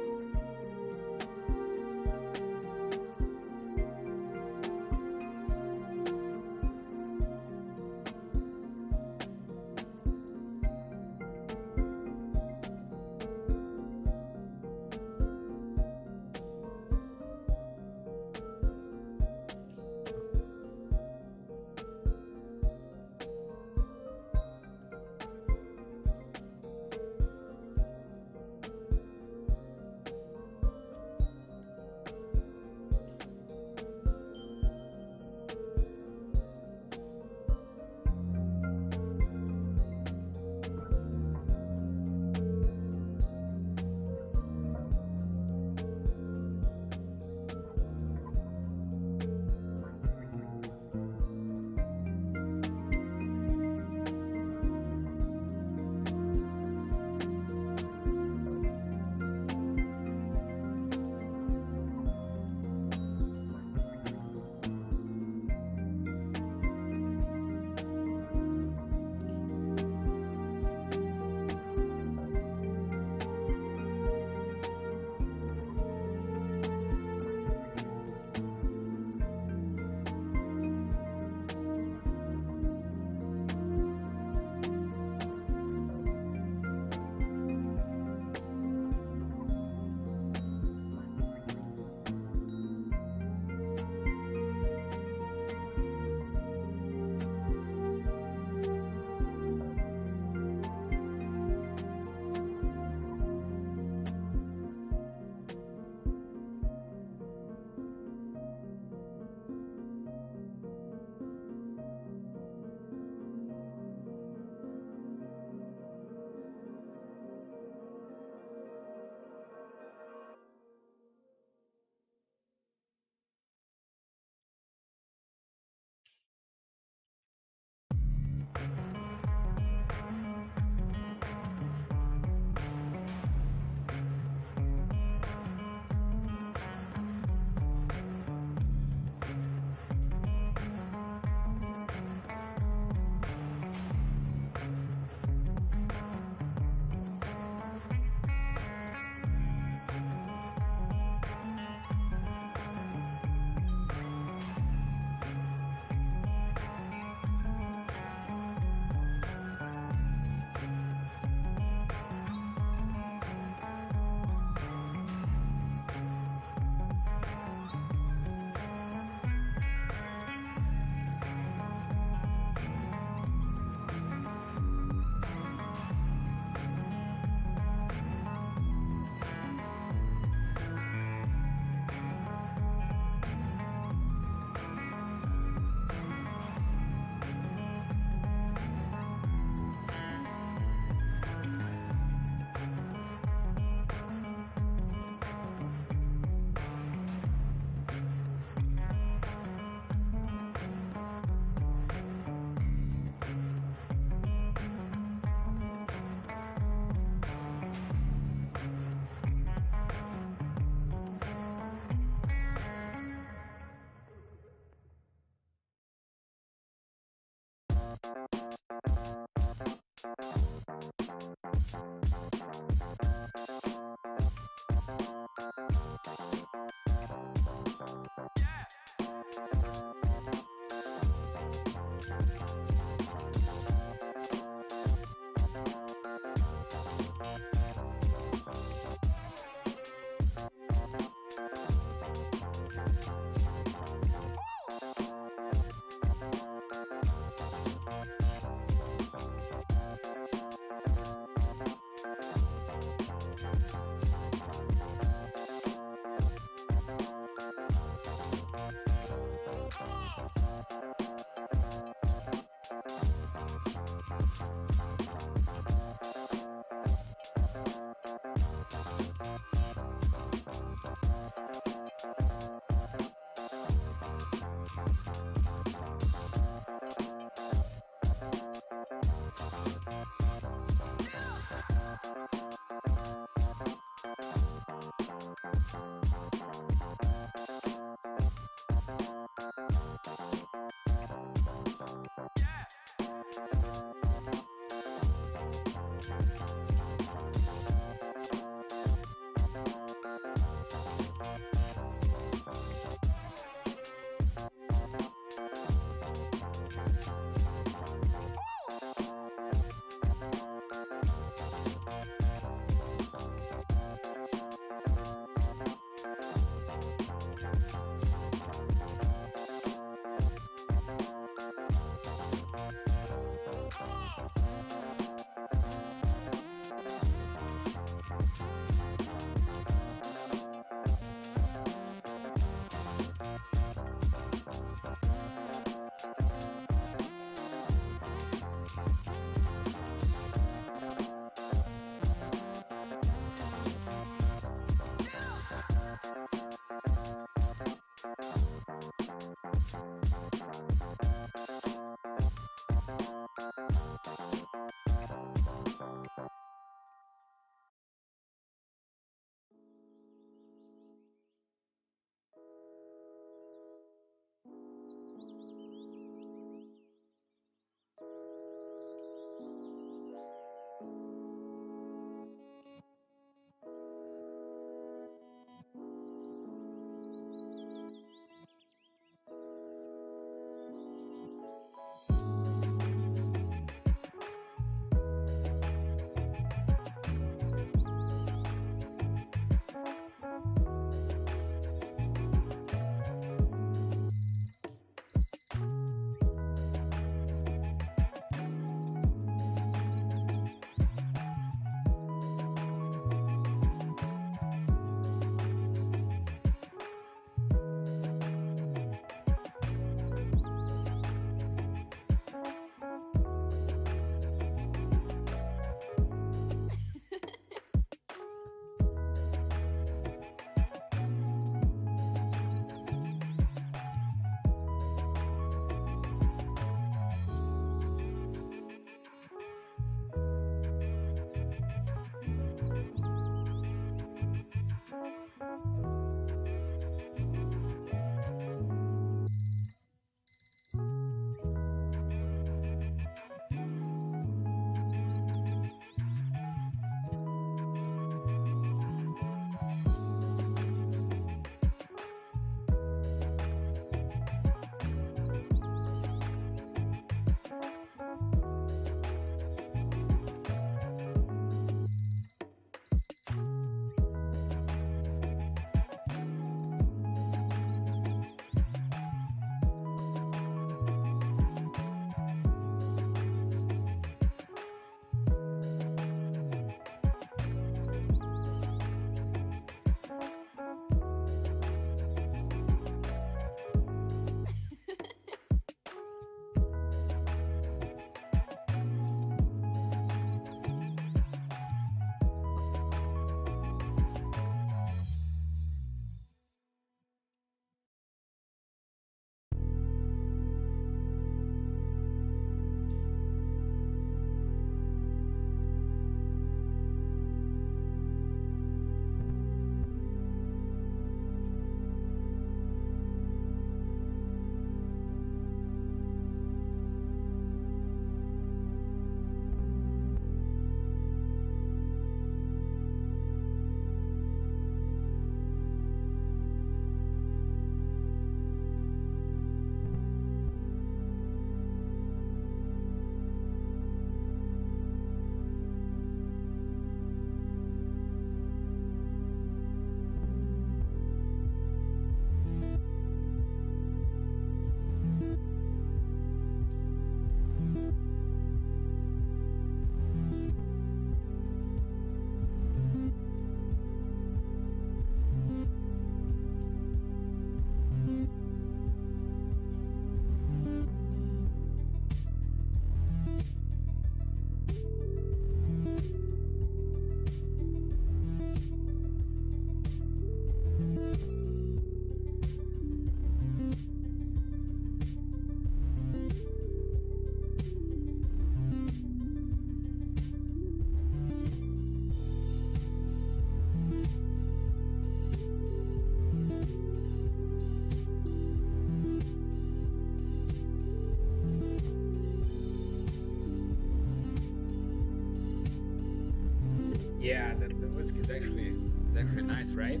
right?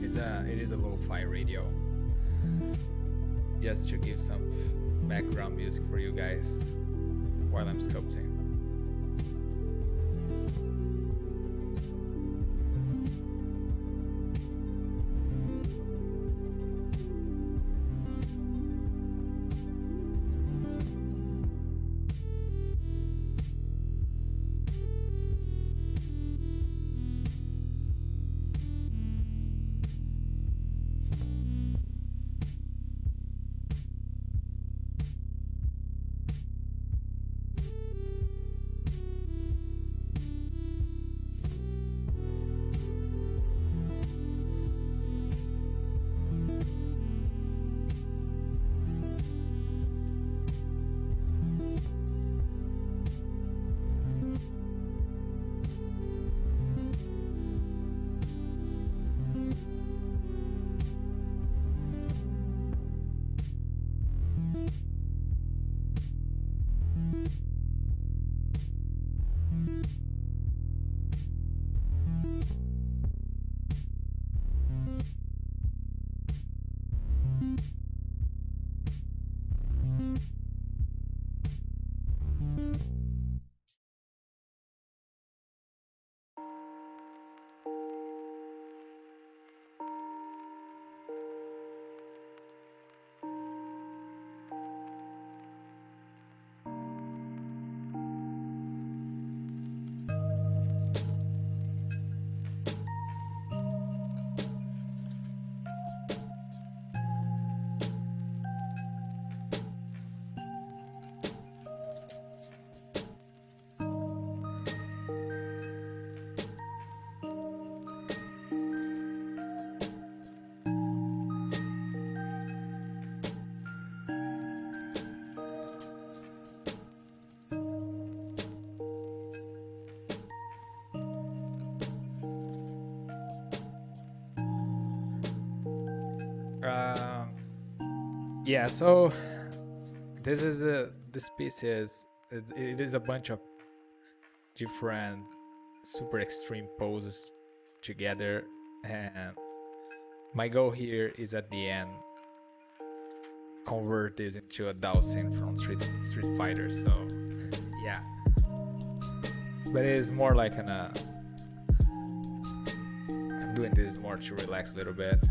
It is a lo-fi radio. Just to give some background music for you guys while I'm sculpting. Yeah, so this piece is it is a bunch of different super extreme poses together, and my goal here is at the end convert this into a Dhalsim from Street Fighter. So yeah, but it is more like I'm doing this more to relax a little bit.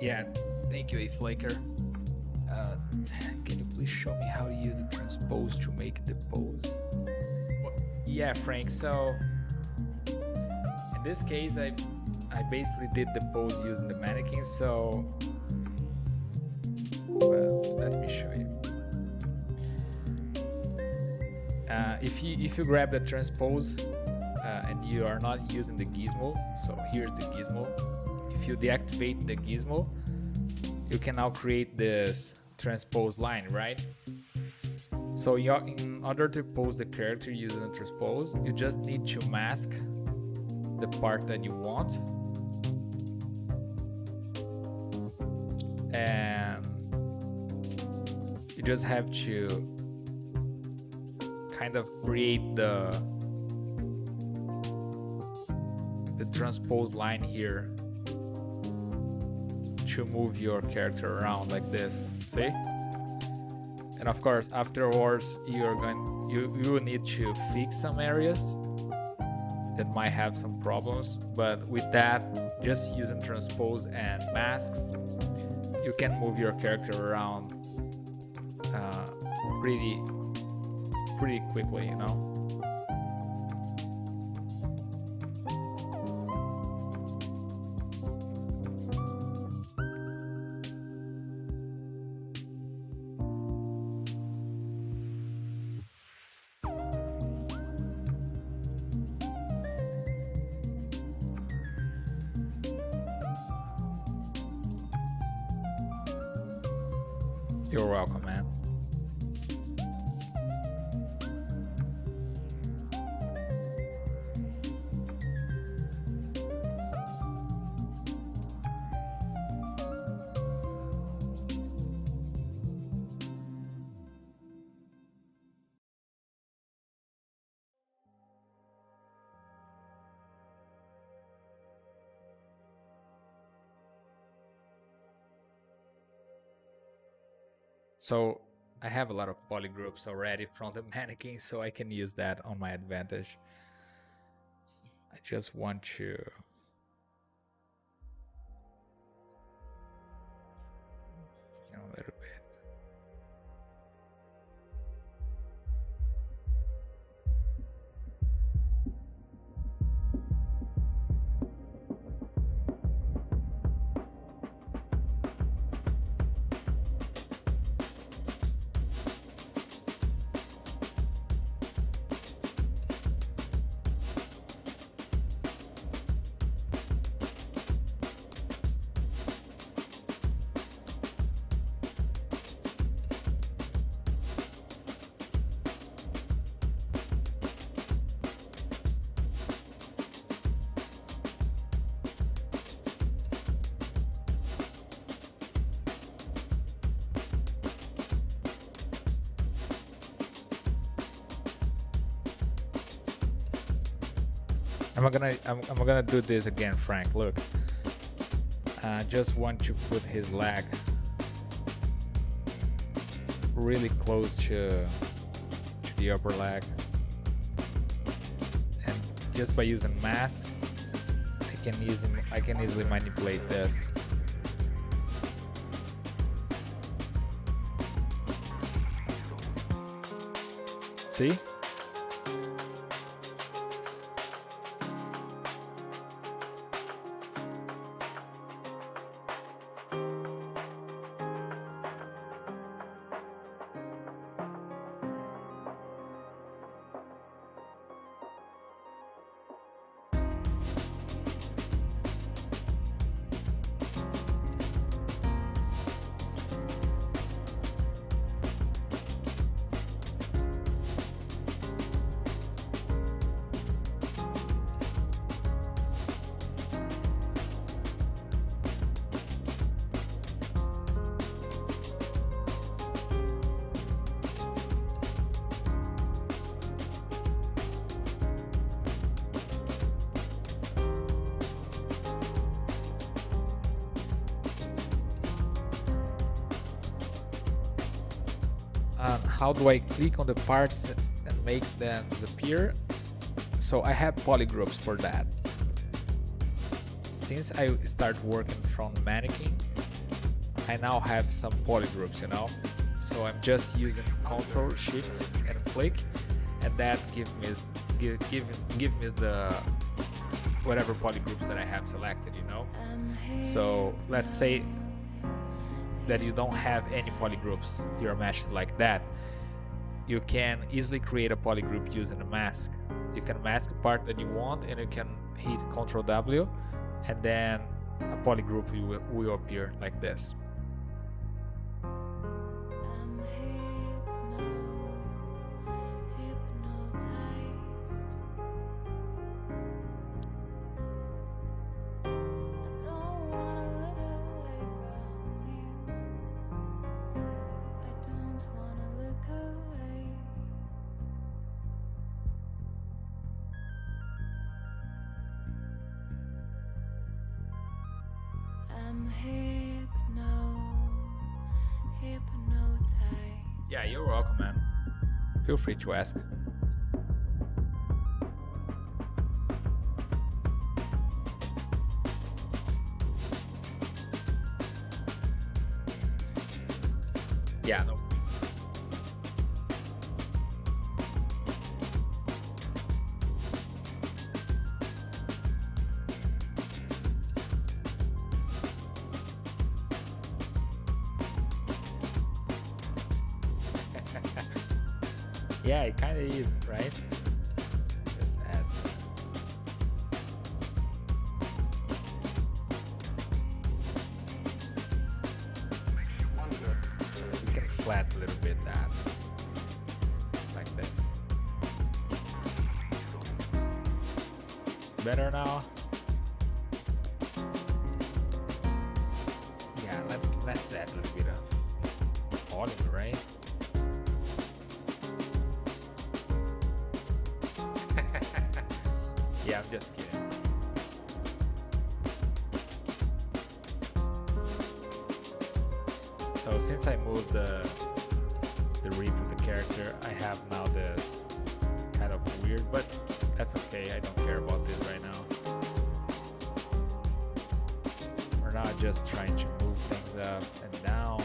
Yeah, thank you, A Flaker. Can you please show me how to use the transpose to make the pose? Yeah, Frank. So in this case, I basically did the pose using the mannequin. So let me show you. If you grab the transpose and you are not using the gizmo, so here's the gizmo. If you deactivate the gizmo, you can now create this transpose line, right? So in order to pose the character using the transpose, you just need to mask the part that you want, and you just have to kind of create the transpose line here to move your character around like this, see? And of course, afterwards, you will need to fix some areas that might have some problems. But with that, just using transpose and masks, you can move your character around pretty quickly, you know. You're welcome, man. So I have a lot of polygroups already from the mannequin, so I can use that on my advantage. I just want to a little bit. I'm gonna do this again, Frank. Look, I just want to put his leg really close to the upper leg, and just by using masks, I can easily manipulate this. See? How do I click on the parts and make them disappear? So I have polygroups for that. Since I start working from mannequin, I now have some polygroups, you know. So I'm just using Control Shift and click, and that give me the whatever polygroups that I have selected, you know. So let's say that you don't have any polygroups, you're meshing like that. You can easily create a polygroup using a mask. You can mask a part that you want, and you can hit Ctrl W, and then a polygroup will appear like this. Yeah, you're welcome, man. Feel free to ask. Yeah, no. Yeah, it kind of is, right? Just add. We can flat a little bit that, like this. Better now. Yeah, let's add a little bit of volume, right? Yeah, I'm just kidding. So since I moved the rip of the character, I have now this kind of weird, but that's okay. I don't care about this right now. We're not just trying to move things up and down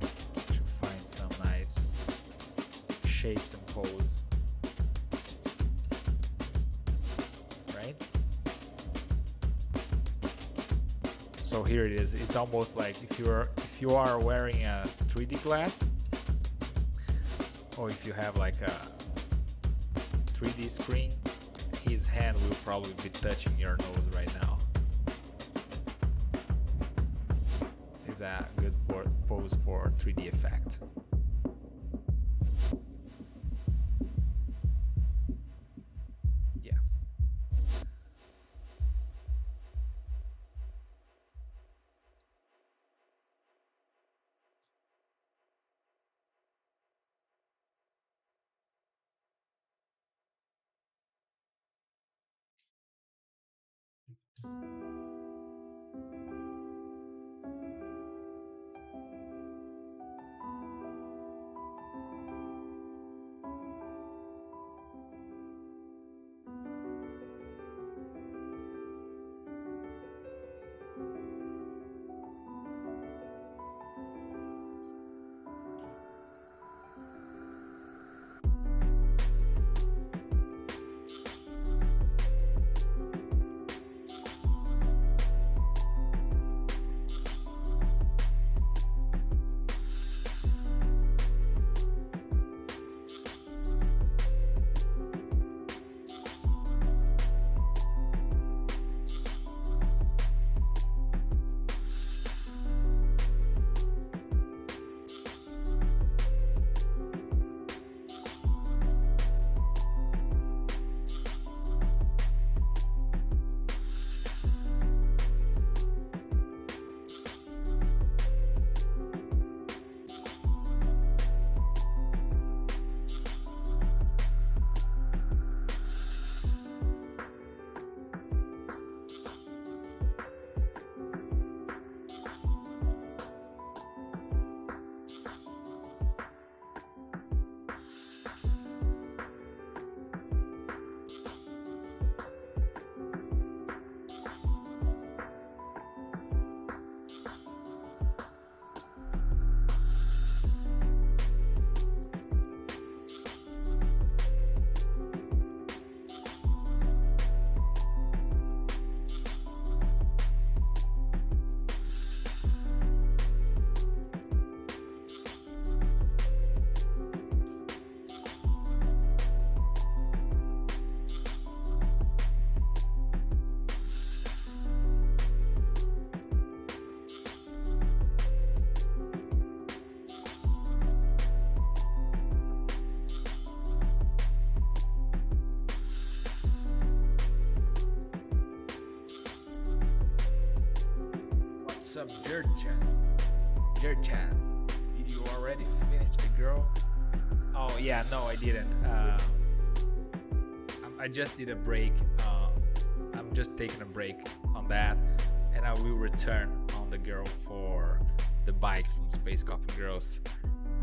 to find some nice shapes and pose. So here it is. It's almost like if you are wearing a 3D glass, or if you have like a 3D screen, his hand will probably be touching your nose right now. It's a good pose for 3D effect. up, Jerchan? Did you already finish the girl? Oh yeah, no, I didn't. I just did a break. I'm just taking a break on that, and I will return on the girl for the bike from Space Coffin Girls.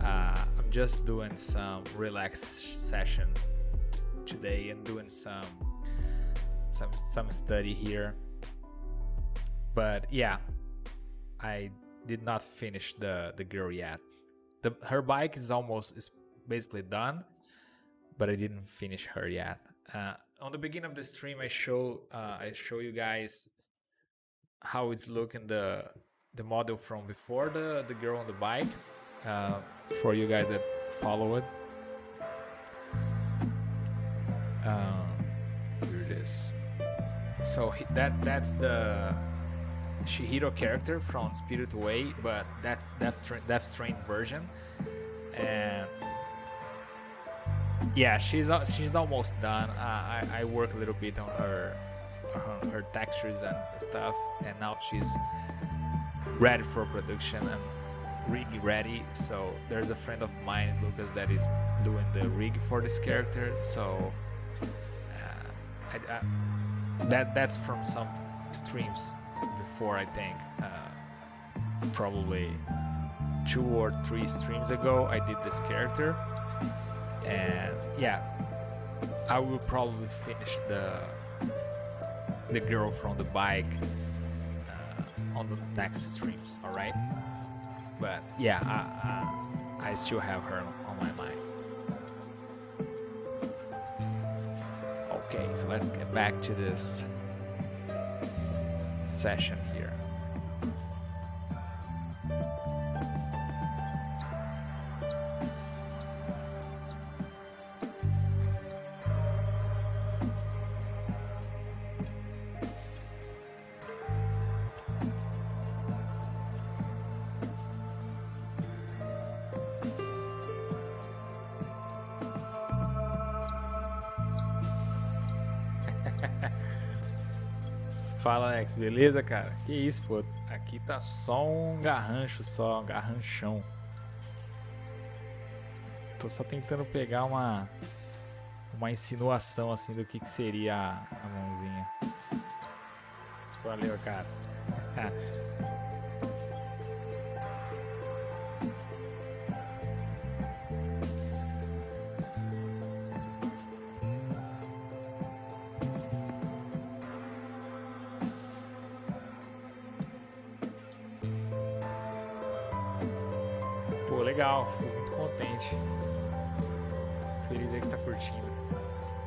I'm just doing some relax session today and doing some study here. But yeah, I did not finish the girl yet. Her bike is basically done, but I didn't finish her yet. On the beginning of the stream, I show you guys how it's looking, the model from before the girl on the bike. For you guys that follow it, here it is. So that's the Chihiro character from Spirited Away, but that's Death Strain version. And yeah, she's almost done. I work a little bit on her textures and stuff, and now she's ready for production and rig ready. So there's a friend of mine, Lucas, that is doing the rig for this character. So that's from some streams before, I think. Probably 2 or 3 streams ago, I did this character, and yeah, I will probably finish the girl from the bike on the next streams. All right, but yeah, I still have her on my mind. Okay, so let's get back to this session here. Fala, Alex, beleza, cara? Que isso, pô? Aqui tá só um garrancho, um garranchão. Tô só tentando pegar uma insinuação, assim, do que seria a mãozinha. Valeu, cara. Legal, fico muito contente. Feliz aí que tá curtindo.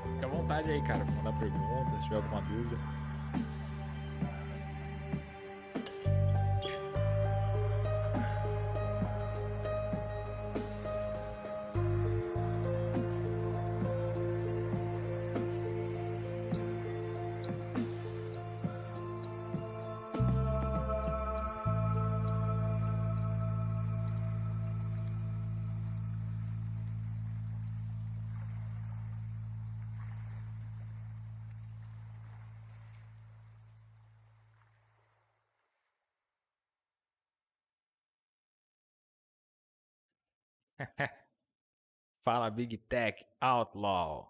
Fica à vontade aí, cara, pra mandar perguntas, se tiver alguma dúvida. Fala, Big Tech Outlaw.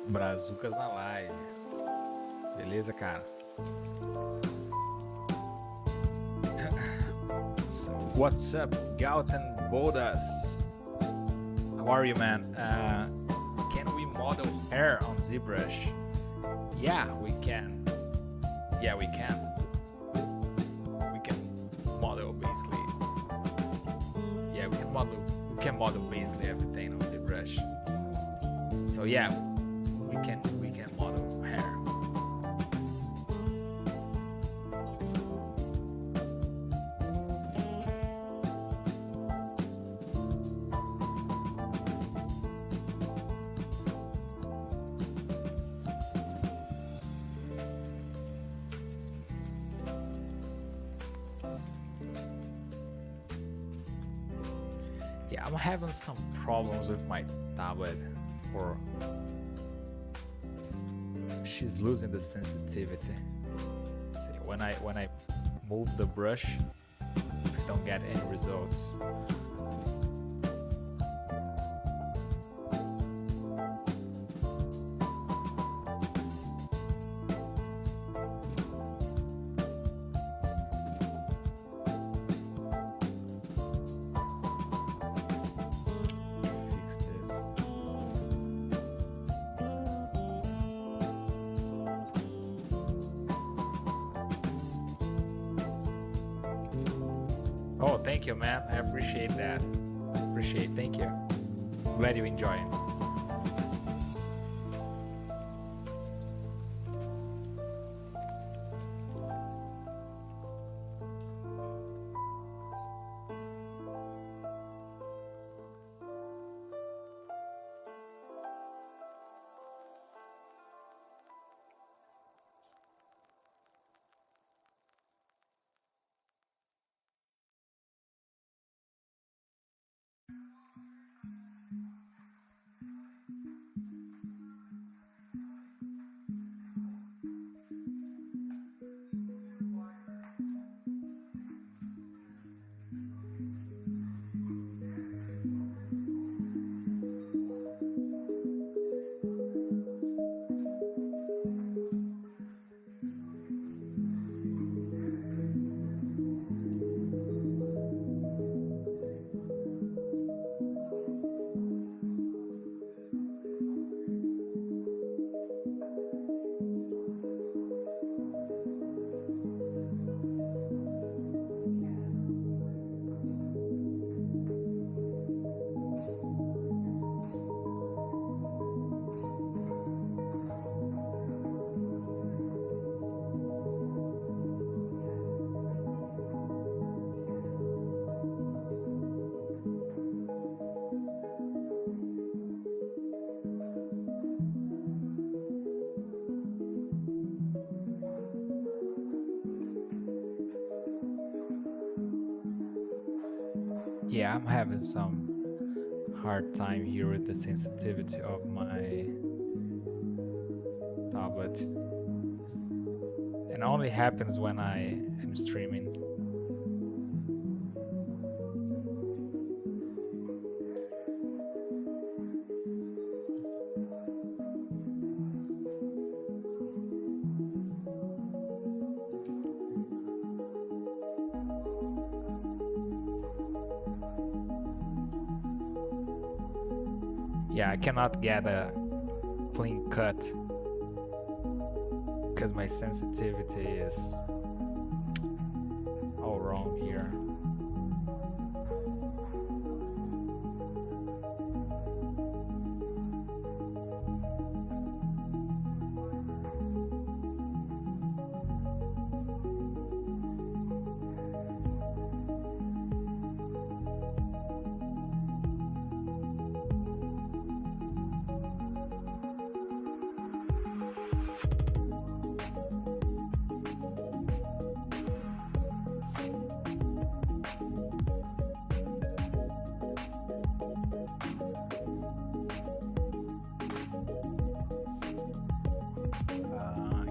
Brazucas na live. Beleza, cara? What's up, Galton Bodas? How are you, man? Can we model hair on ZBrush? Yeah, we can. Yeah, we can. Model basically. Yeah, we can model basically everything on ZBrush. So yeah, we can model hair. Yeah, I'm having some problems with my tablet, or she's losing the sensitivity. when I move the brush, I don't get any results. Fix this. Oh, thank you, man. I appreciate that. Thank you. Glad you enjoy it. Yeah, I'm having some hard time here with the sensitivity of my tablet. It only happens when I am streaming. Yeah, I cannot get a clean cut because my sensitivity is all wrong here.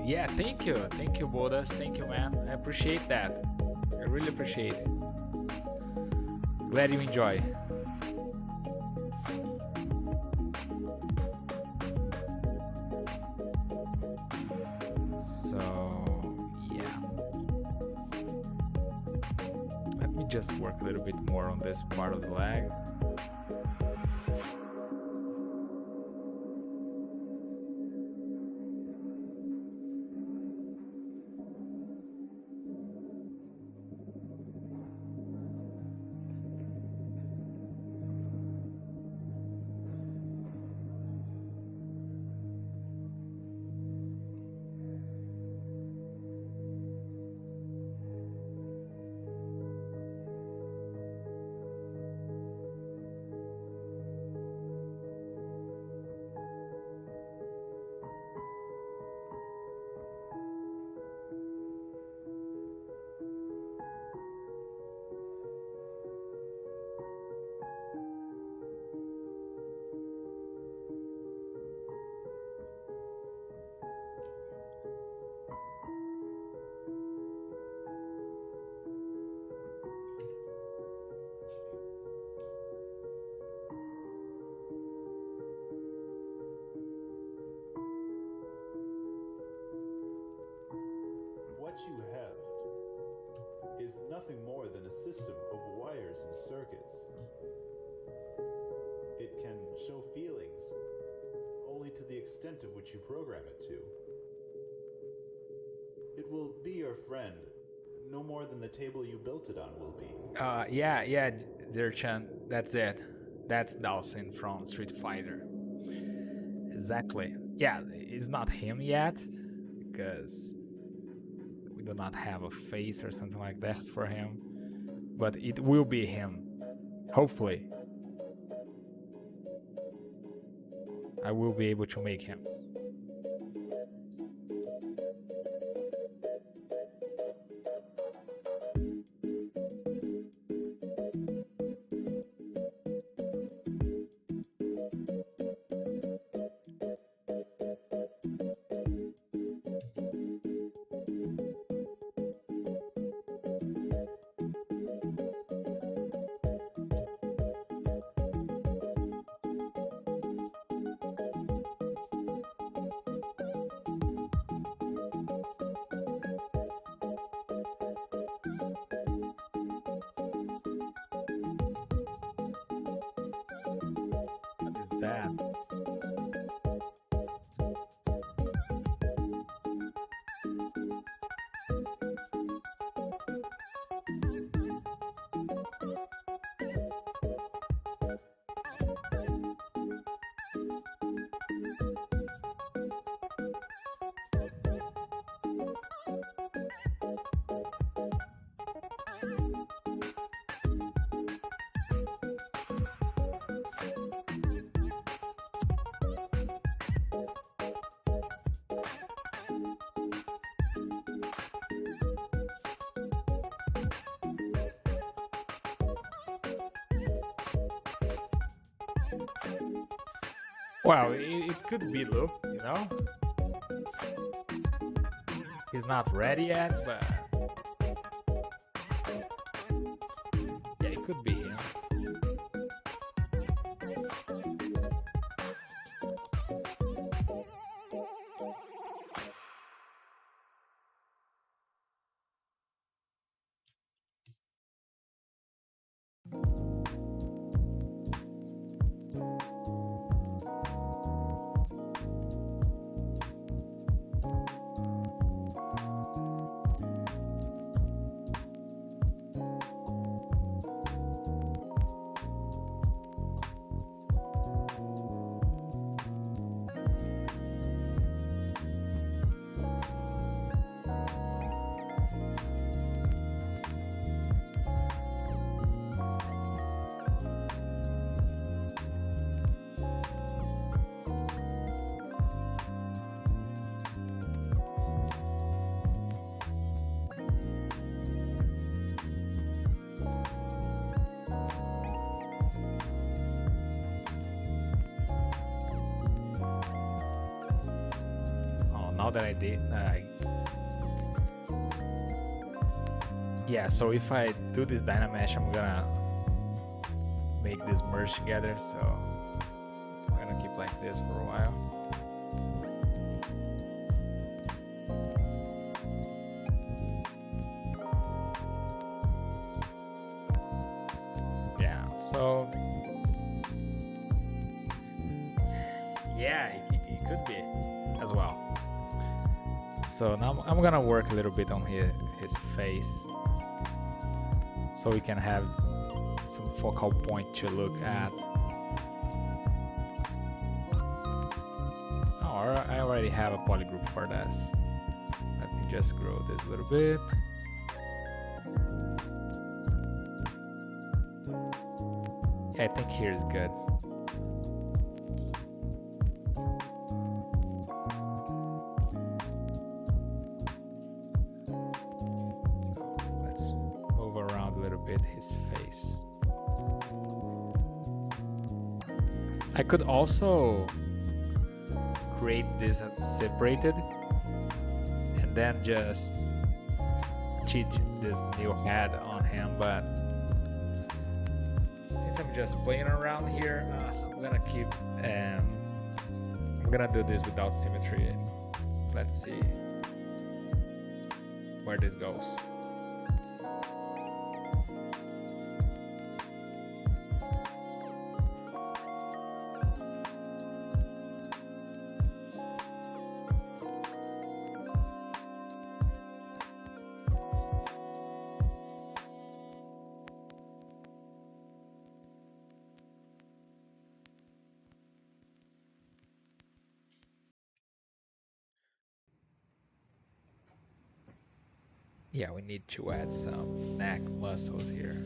Yeah, thank you, Bodas. Thank you, man. I appreciate that. I really appreciate it. Glad you enjoy. So, yeah. Let me just work a little bit more on this part of the leg. nothing more than a system of wires and circuits. It can show feelings only to the extent of which you program it to. It will be your friend, no more than the table you built it on will be. Yeah, Zerchan, that's it. That's Dhalsim from Street Fighter. Exactly. Yeah, it's not him yet, because we do not have a face or something like that for him. But it will be him. Hopefully. I will be able to make him. What is that? Well, it could be Luke, you know? He's not ready yet, but yeah, it could be him. Now that I did, yeah, so if I do this Dynamesh, I'm gonna make this merge together, so I'm gonna keep like this for a while. Yeah, so yeah, it could be as well. So now I'm gonna work a little bit on his face, so we can have some focal point to look at. Oh, I already have a polygroup for this. Let me just grow this a little bit. Yeah, I think here is good. His face. I could also create this separated and then just cheat this new head on him, but since I'm just playing around here, I'm gonna keep I'm gonna do this without symmetry. Let's see where this goes. Yeah, we need to add some neck muscles here.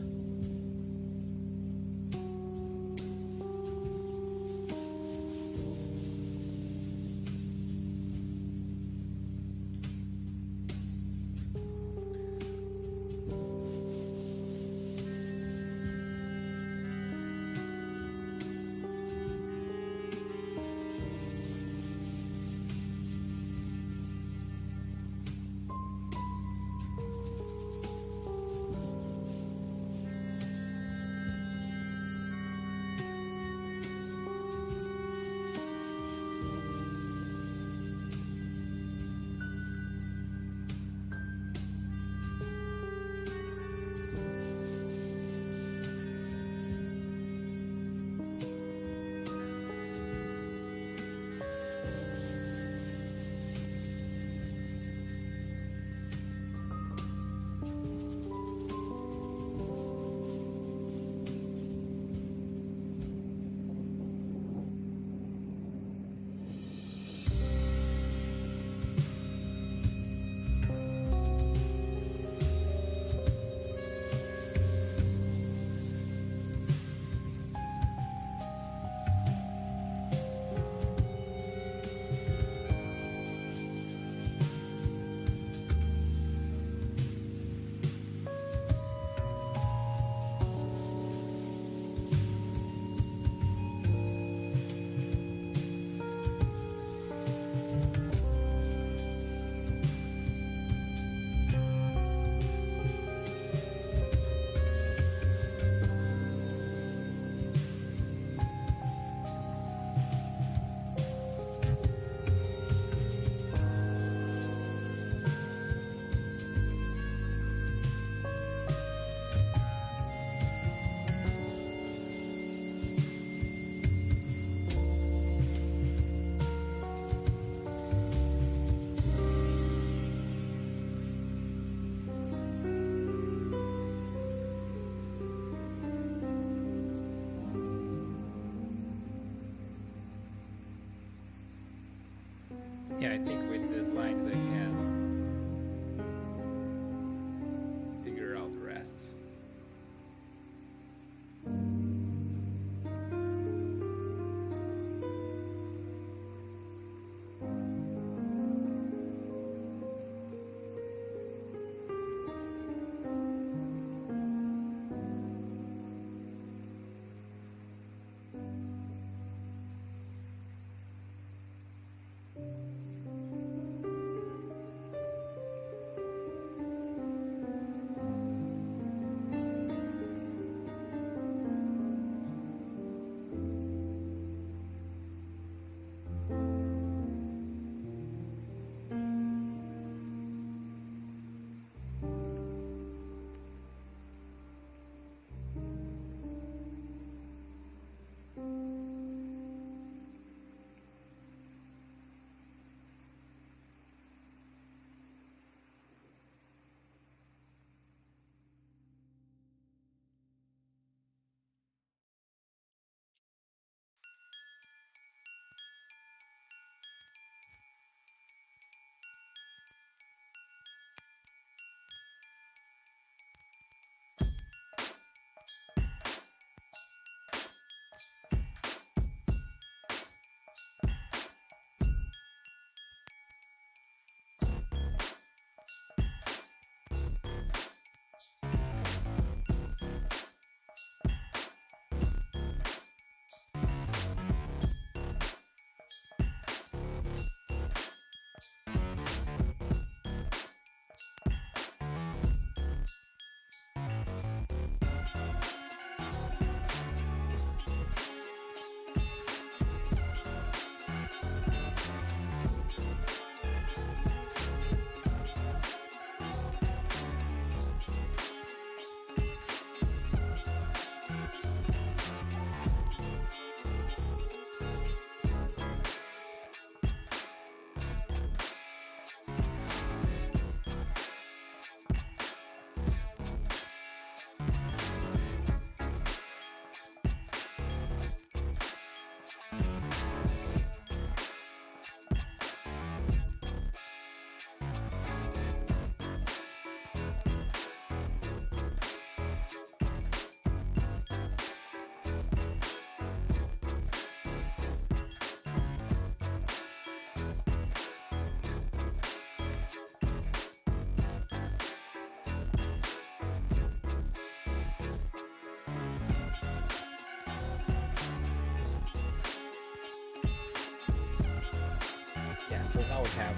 So now we have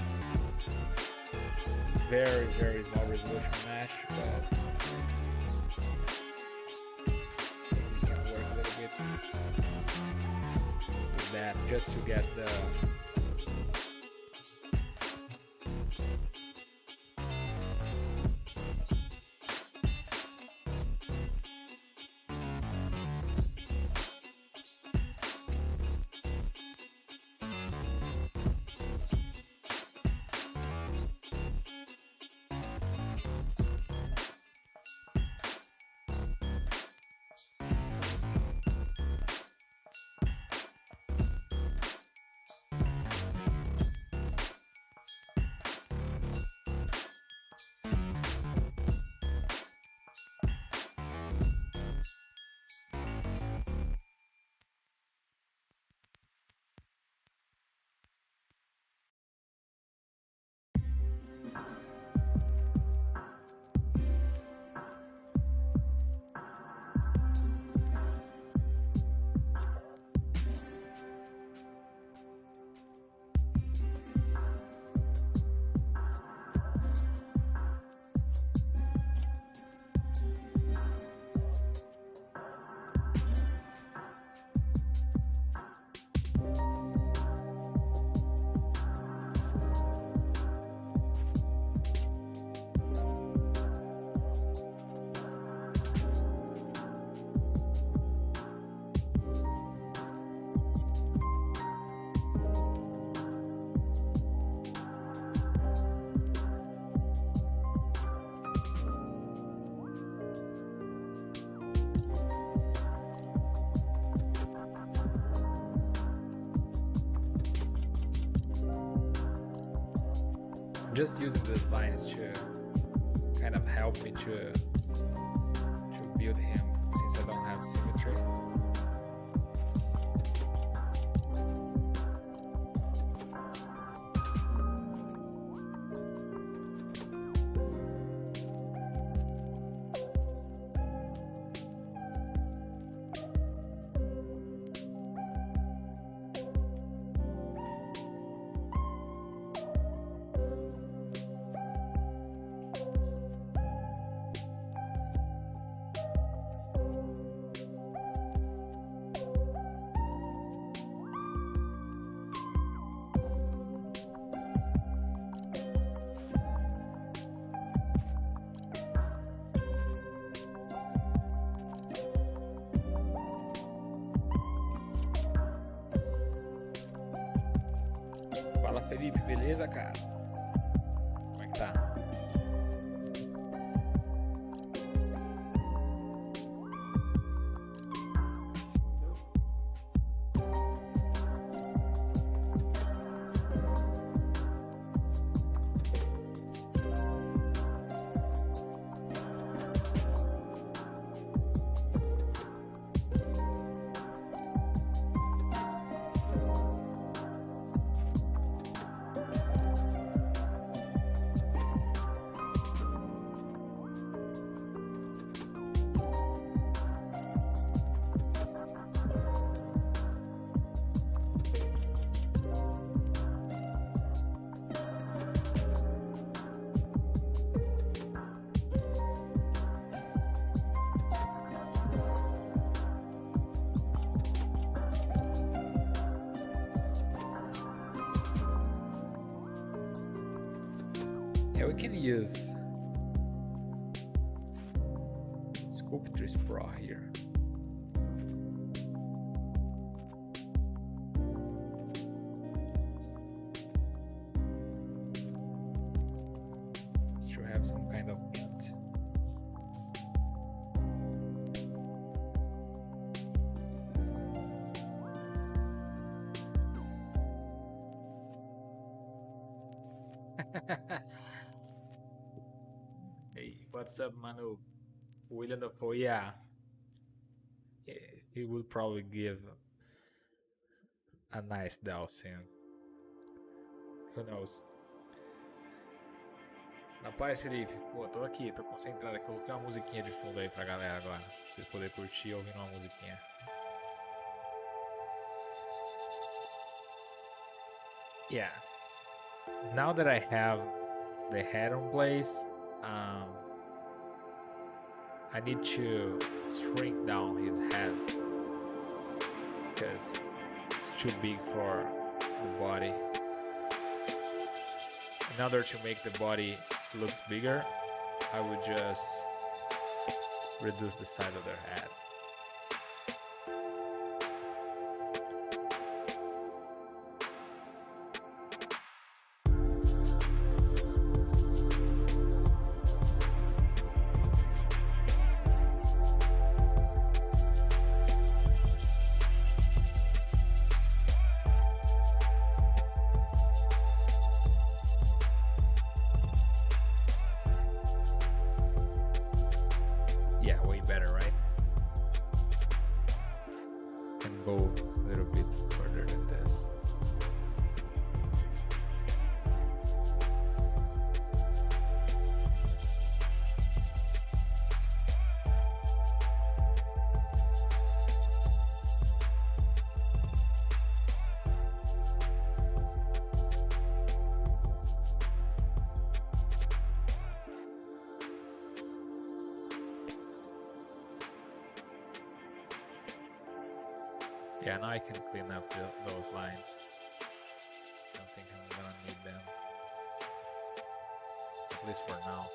very small resolution mesh, but we can work a little bit with that just to get the just using these lines to kind of help me to build him since I don't have symmetry. Fala, Felipe, beleza, cara? Como é que tá? Yeah, we can use Sculptris Pro here. Just to have some kind of hint. Hey, what's up, Manu? William Dafoe, yeah. He would probably give a nice Dhalsim. Who knows? Na paz, Felipe. Pô, tô aqui, tô concentrado aqui. Coloquei uma musiquinha de fundo aí pra galera agora. Pra vocês poderem curtir ouvindo uma musiquinha. Yeah. now that I have the head on place, I need to shrink down his head because it's too big for the body. In order to make the body looks bigger, I would just reduce the size of their head. Yeah, way better, right? Can go a little bit further than this. Yeah, now I can clean up those lines. I don't think I'm gonna need them. At least for now.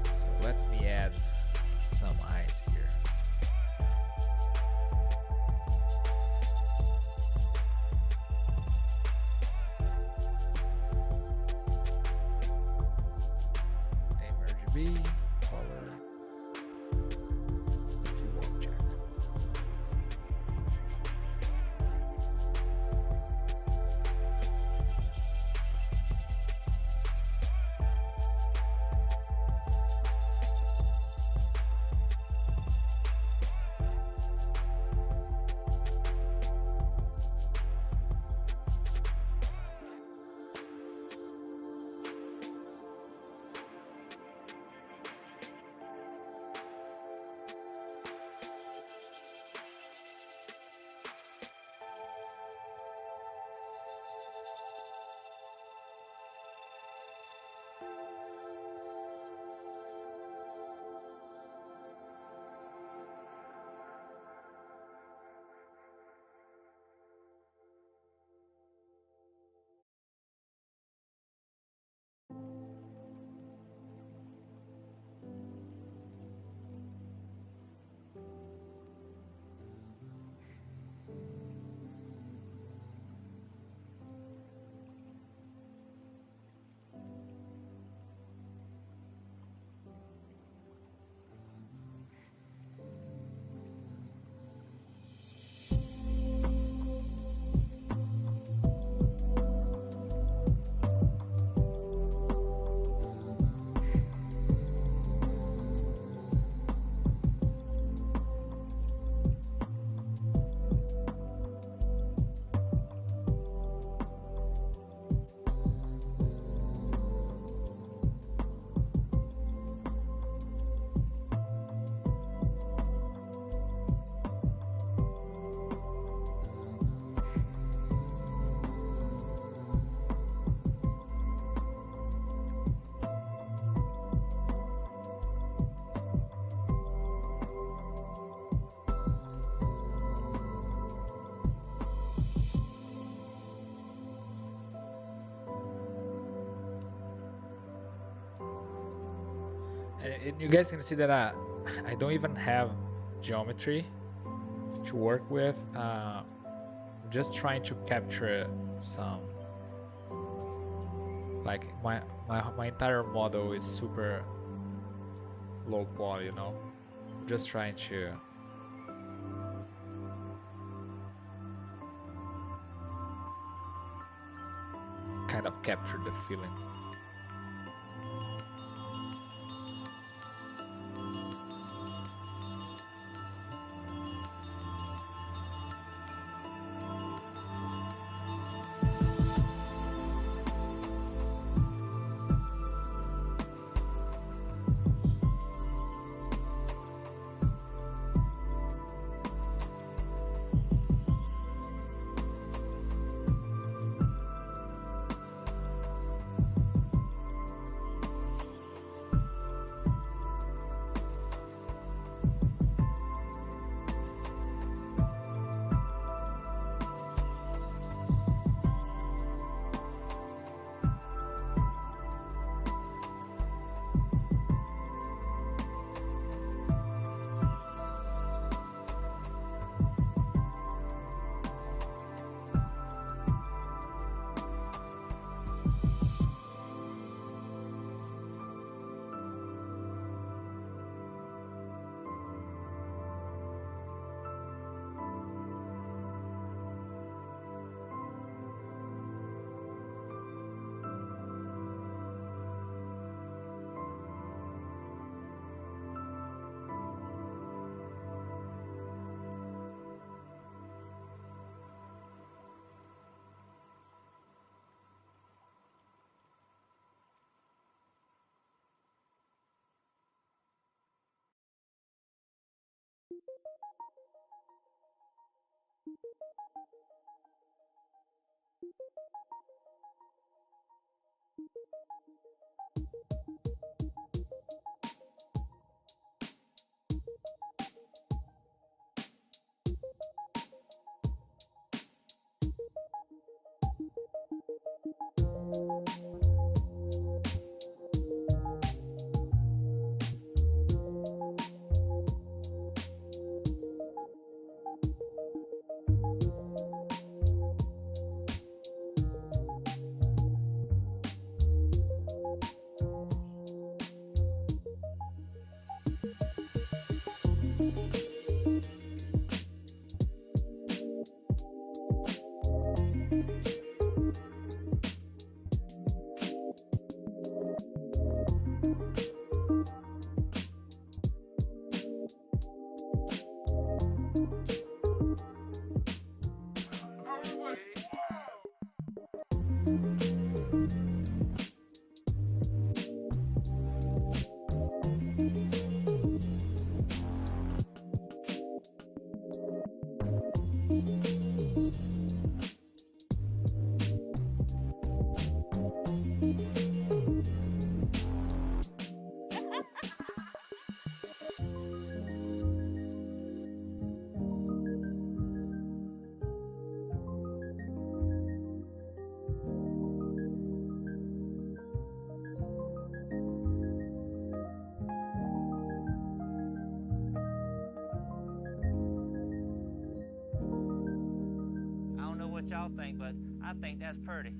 So let me add some eyes here. RGB, color, view object. And you guys can see that I don't even have geometry to work with. I'm just trying to capture some, like my entire model is super low quality, you know. I'm just trying to kind of capture the feeling. What y'all think, but I think that's pretty.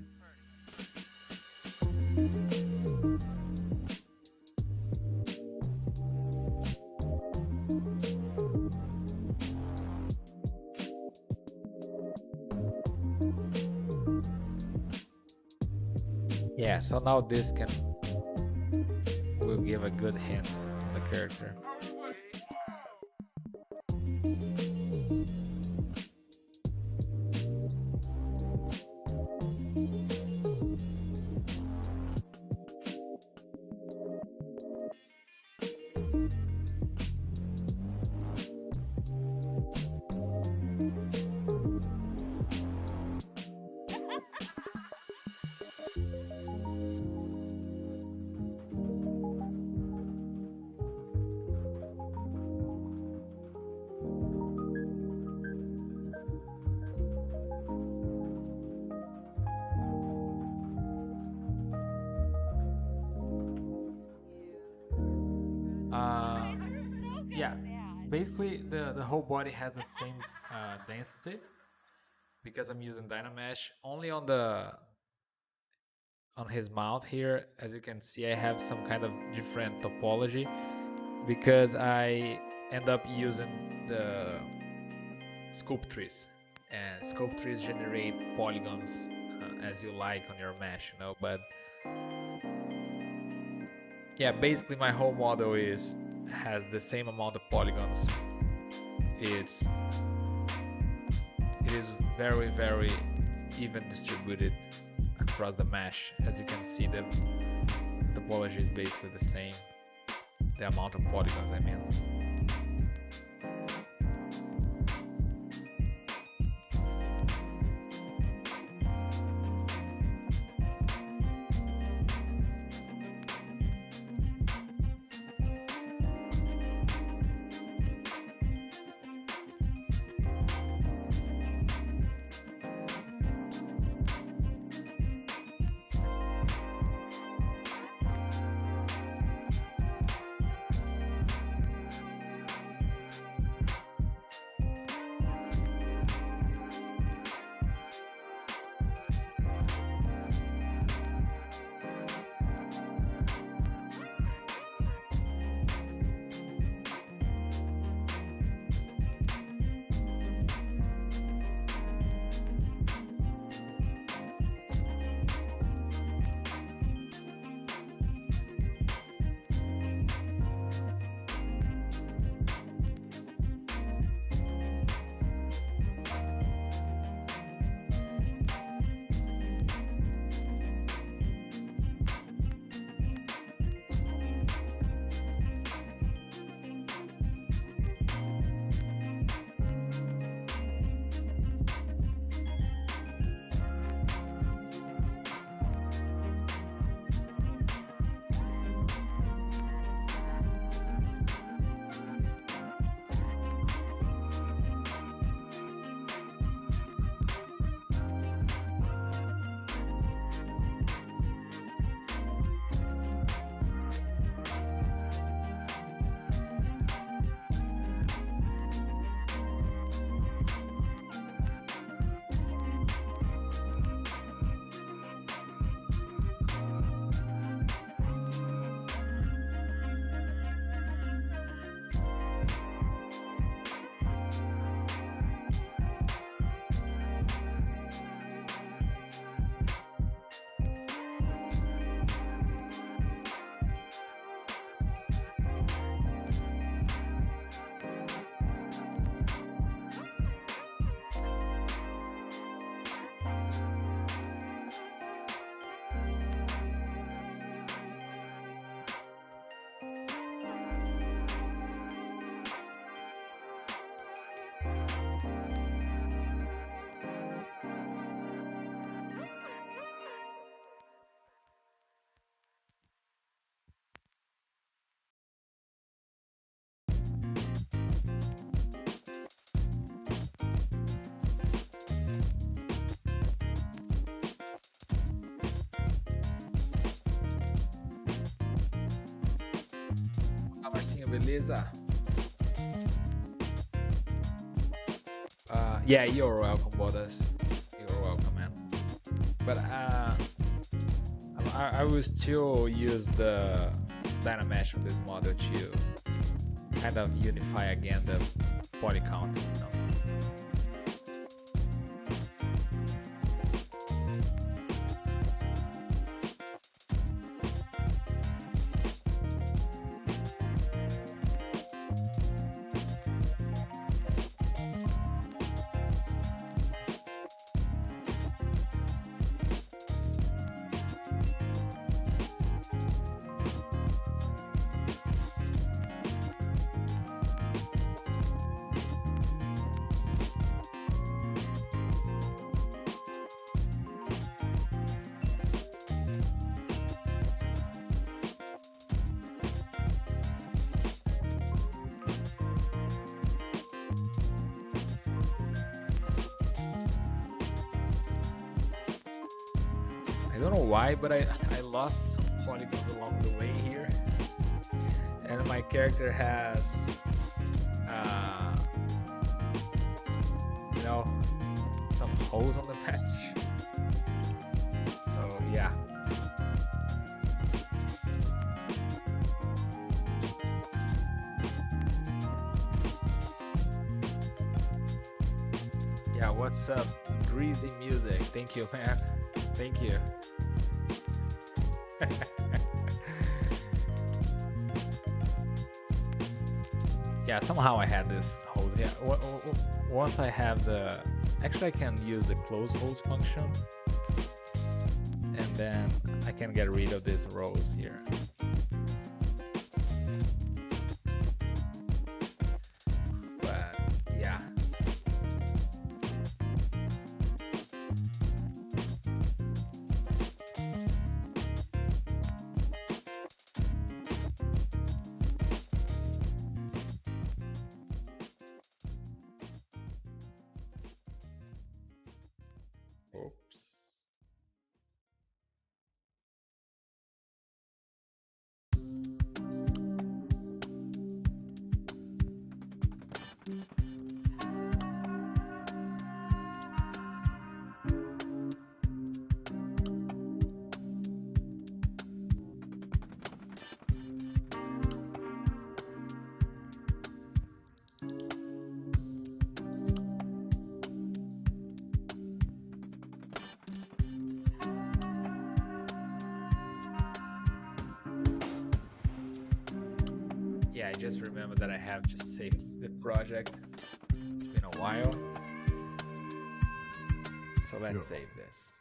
Yeah, so now this will give a good hint on the character. Yeah, basically the whole body has the same density because I'm using Dynamesh only on his mouth here. As you can see, I have some kind of different topology because I end up using the sculptures, and sculptures generate polygons as you like on your mesh, you know. But yeah, basically my whole model has the same amount of polygons. It is very, very even distributed across the mesh. As you can see, the topology is basically the same. The amount of polygons, I mean. beleza? Yeah, you're welcome, Bodas. You're welcome, man. But I will still use the Dynamesh of this model to kind of unify again the body count, you know. I don't know why, but I lost polygons along the way here, and my character has, you know, some holes on the patch. So yeah. Yeah, what's up, Greasy Music? Thank you, man. Thank you. Yeah, somehow I had this hose. Yeah, once I have the, actually I can use the close hose function, and then I can get rid of these rows here. But yeah. Oops. Yeah, I just remember that I have to save the project. It's been a while. So let's save this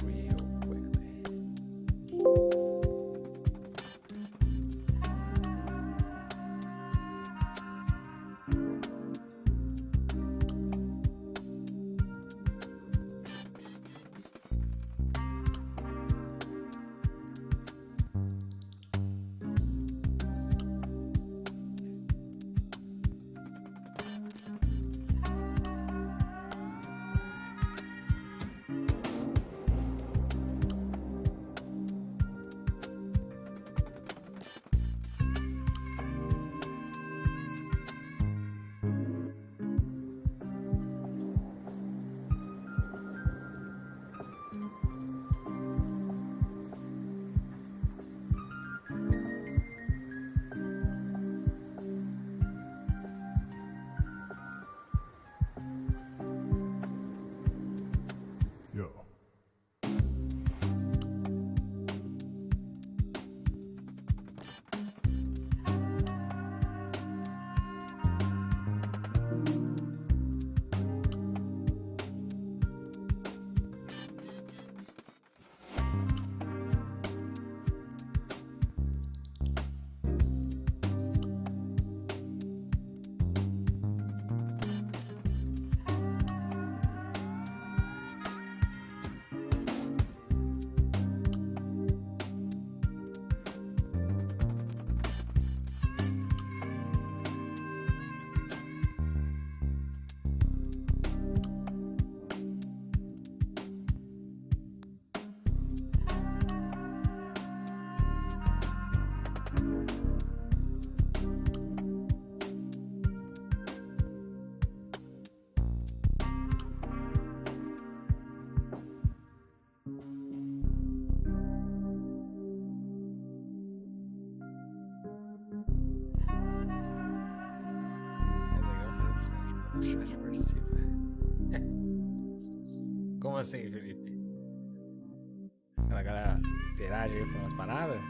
real quickly. Chat participa. Como assim, Felipe? A galera interage aí falando umas paradas?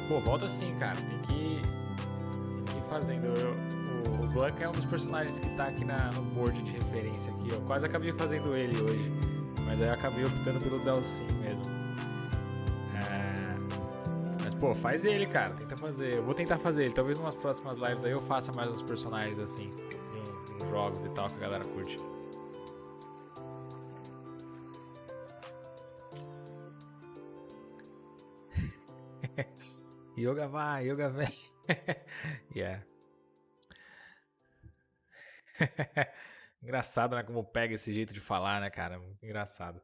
Pô, volta sim, cara. Tem que ir fazendo. O Blanca é um dos personagens que tá aqui no board de referência aqui. Eu quase acabei fazendo ele hoje. Mas aí eu acabei optando pelo Dhalsim mesmo. Mas, pô, faz ele, cara. Tenta fazer. Eu vou tentar fazer ele. Talvez umas próximas lives aí eu faça mais uns personagens assim. Em jogos e tal, que a galera curte. Yoga vai, yoga vem. Yeah. Engraçado, né? Como pega esse jeito de falar, né, cara? Muito engraçado.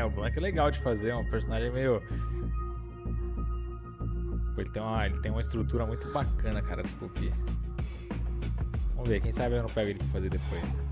O Blanca é legal de fazer, é um personagem meio... Ele tem uma estrutura muito bacana, cara, de esculpir. Vamos ver, quem sabe eu não pego ele pra fazer depois.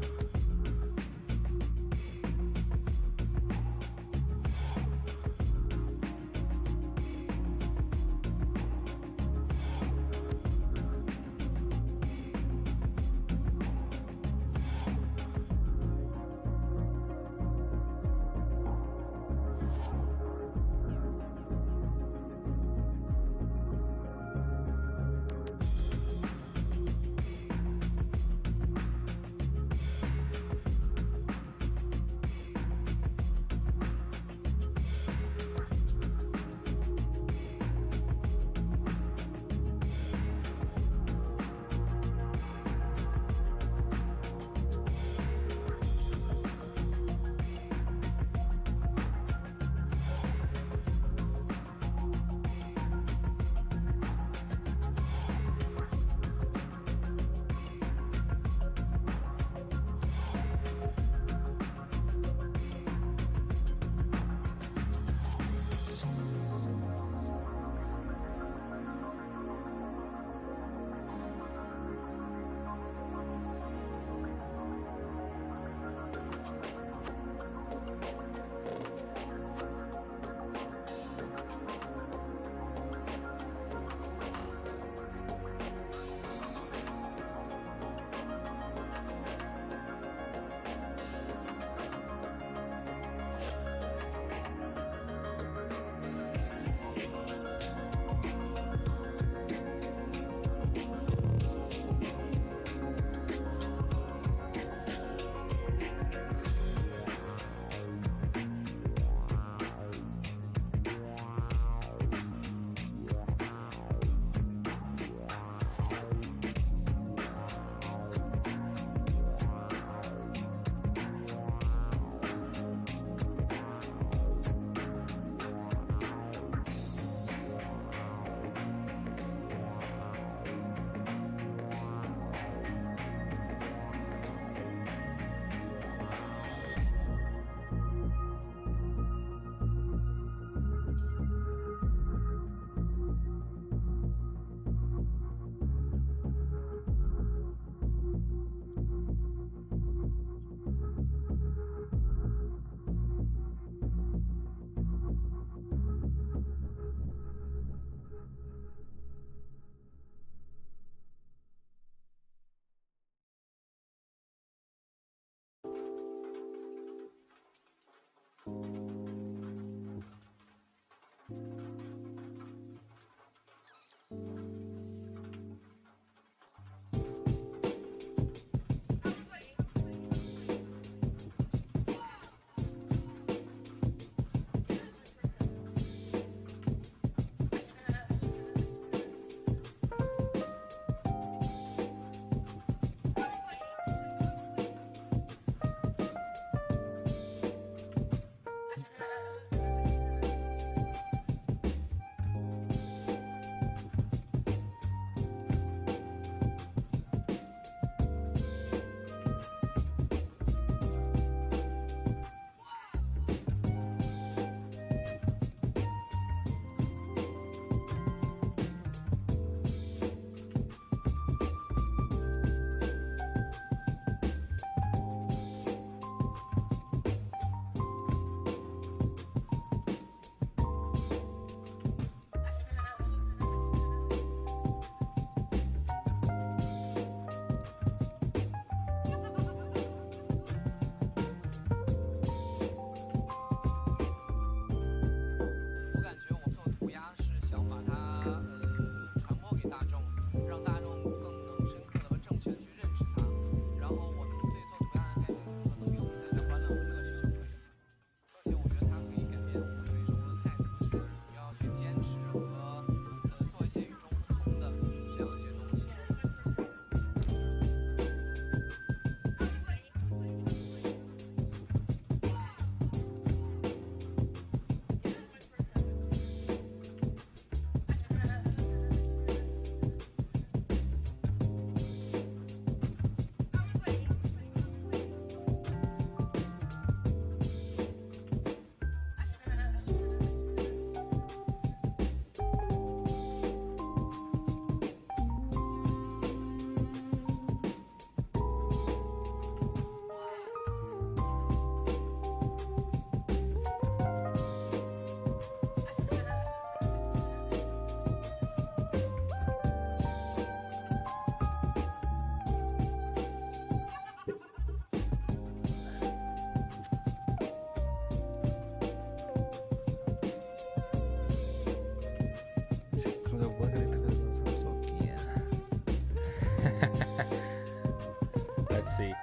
Let's see.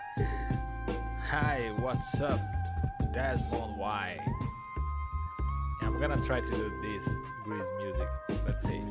Hi, what's up? Desmond Y. Yeah, I'm gonna try to do this Grease music. Let's see.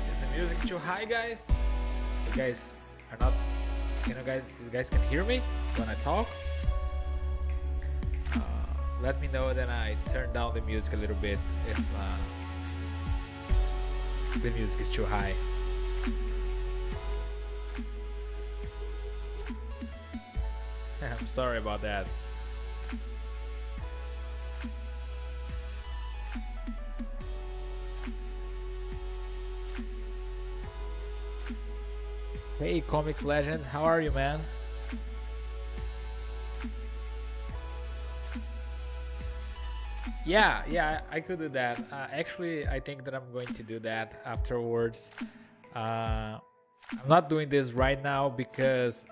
Is the music too high, guys? You guys are not, you guys can hear me when I talk? Let me know, then I turn down the music a little bit if the music is too high. I'm sorry about that. Hey, Comics Legend, how are you, man? Yeah, I could do that. Actually, I think that I'm going to do that afterwards. I'm not doing this right now because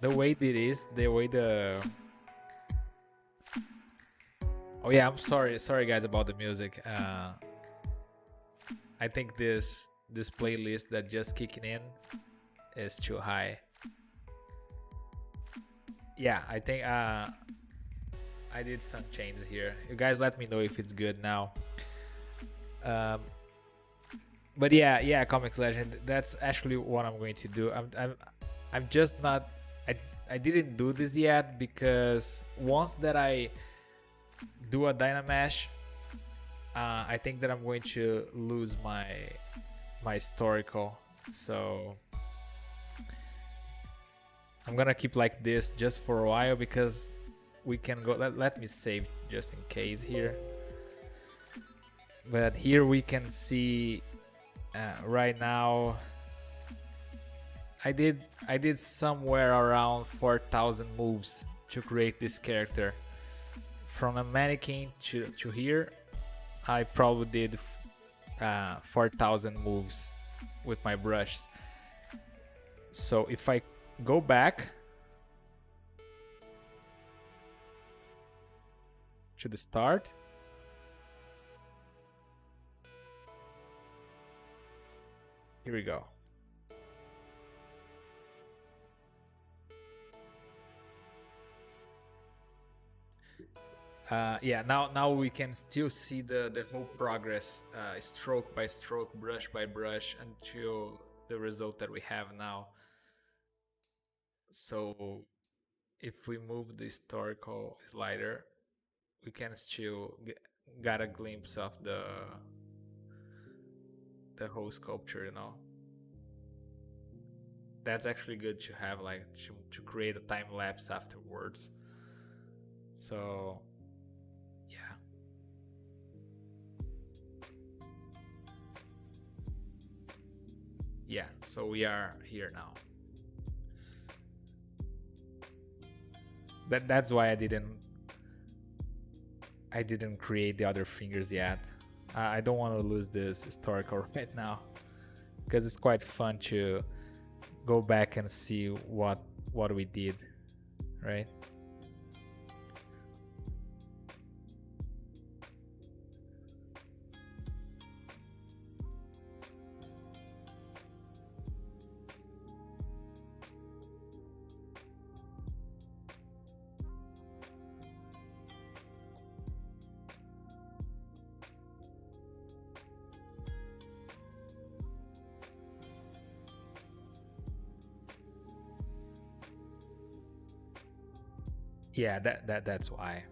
the way it is, the way the... Oh yeah, I'm sorry guys about the music. I think this playlist that just kicking in is too high. Yeah, I think I did some changes here. You guys let me know if it's good now. But yeah, Comics Legend. That's actually what I'm going to do. I'm just not. I didn't do this yet because once that I do a Dynamesh, I think that I'm going to lose my historical. So I'm gonna keep like this just for a while because we can go. Let me save just in case here. But here we can see right now I did somewhere around 4,000 moves to create this character. From a mannequin to here, I probably did 4,000 moves with my brushes. So if I go back to the start, here we go. Yeah, now we can still see the whole progress, stroke by stroke, brush by brush, until the result that we have now. So if we move the historical slider, we can still get a glimpse of the whole sculpture, you know. That's actually good to have, like to create a time lapse afterwards. So yeah, Yeah, so we are here now. That's why I didn't create the other fingers yet. I don't want to lose this historical right now, because it's quite fun to go back and see what we did, right? Yeah, that's why.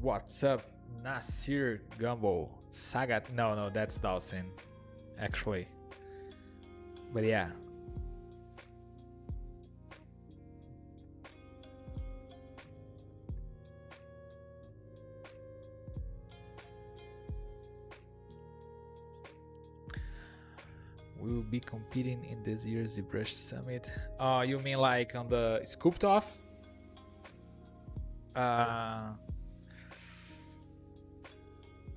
What's up, Nasir Gumbo? Sagat? No, that's Dhalsim, actually. But yeah. We will be competing in this year's ZBrush Summit. Oh, you mean like on the scooped off?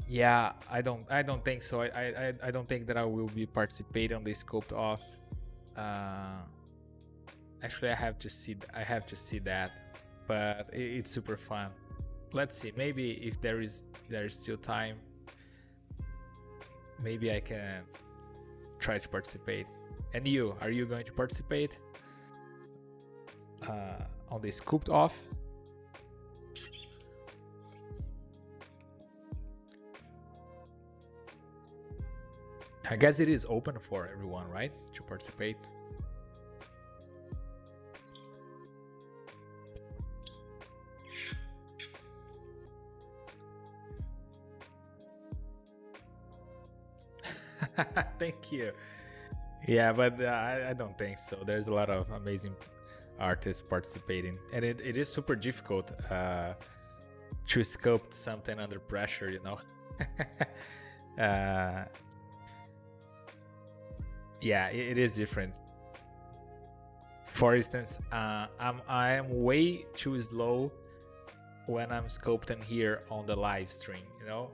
Yeah, I don't think so. I don't think that I will be participating on the scoped off. Actually, I have to see that, but it's super fun. Let's see. Maybe if there is still time, maybe I can try to participate. And you, are you going to participate on the scooped off? I guess it is open for everyone, right, to participate. Thank you. Yeah, but I don't think so. There's a lot of amazing artists participating, and it is super difficult to sculpt something under pressure, you know. Yeah, it is different. For instance, I am way too slow when I'm sculpting here on the live stream, you know,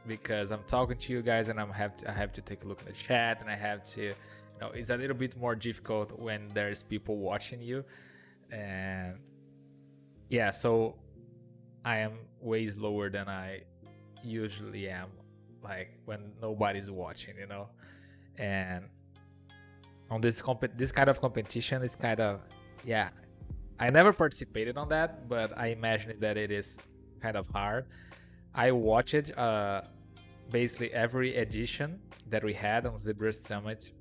because I'm talking to you guys and I have to take a look at the chat, and I have to, you know, it's a little bit more difficult when there's people watching you, and yeah, so I am way slower than I usually am, like when nobody's watching, you know. And on this kind of competition is kind of, yeah, I never participated on that, but I imagine that it is kind of hard. I watched basically every edition that we had on ZBrush Summit.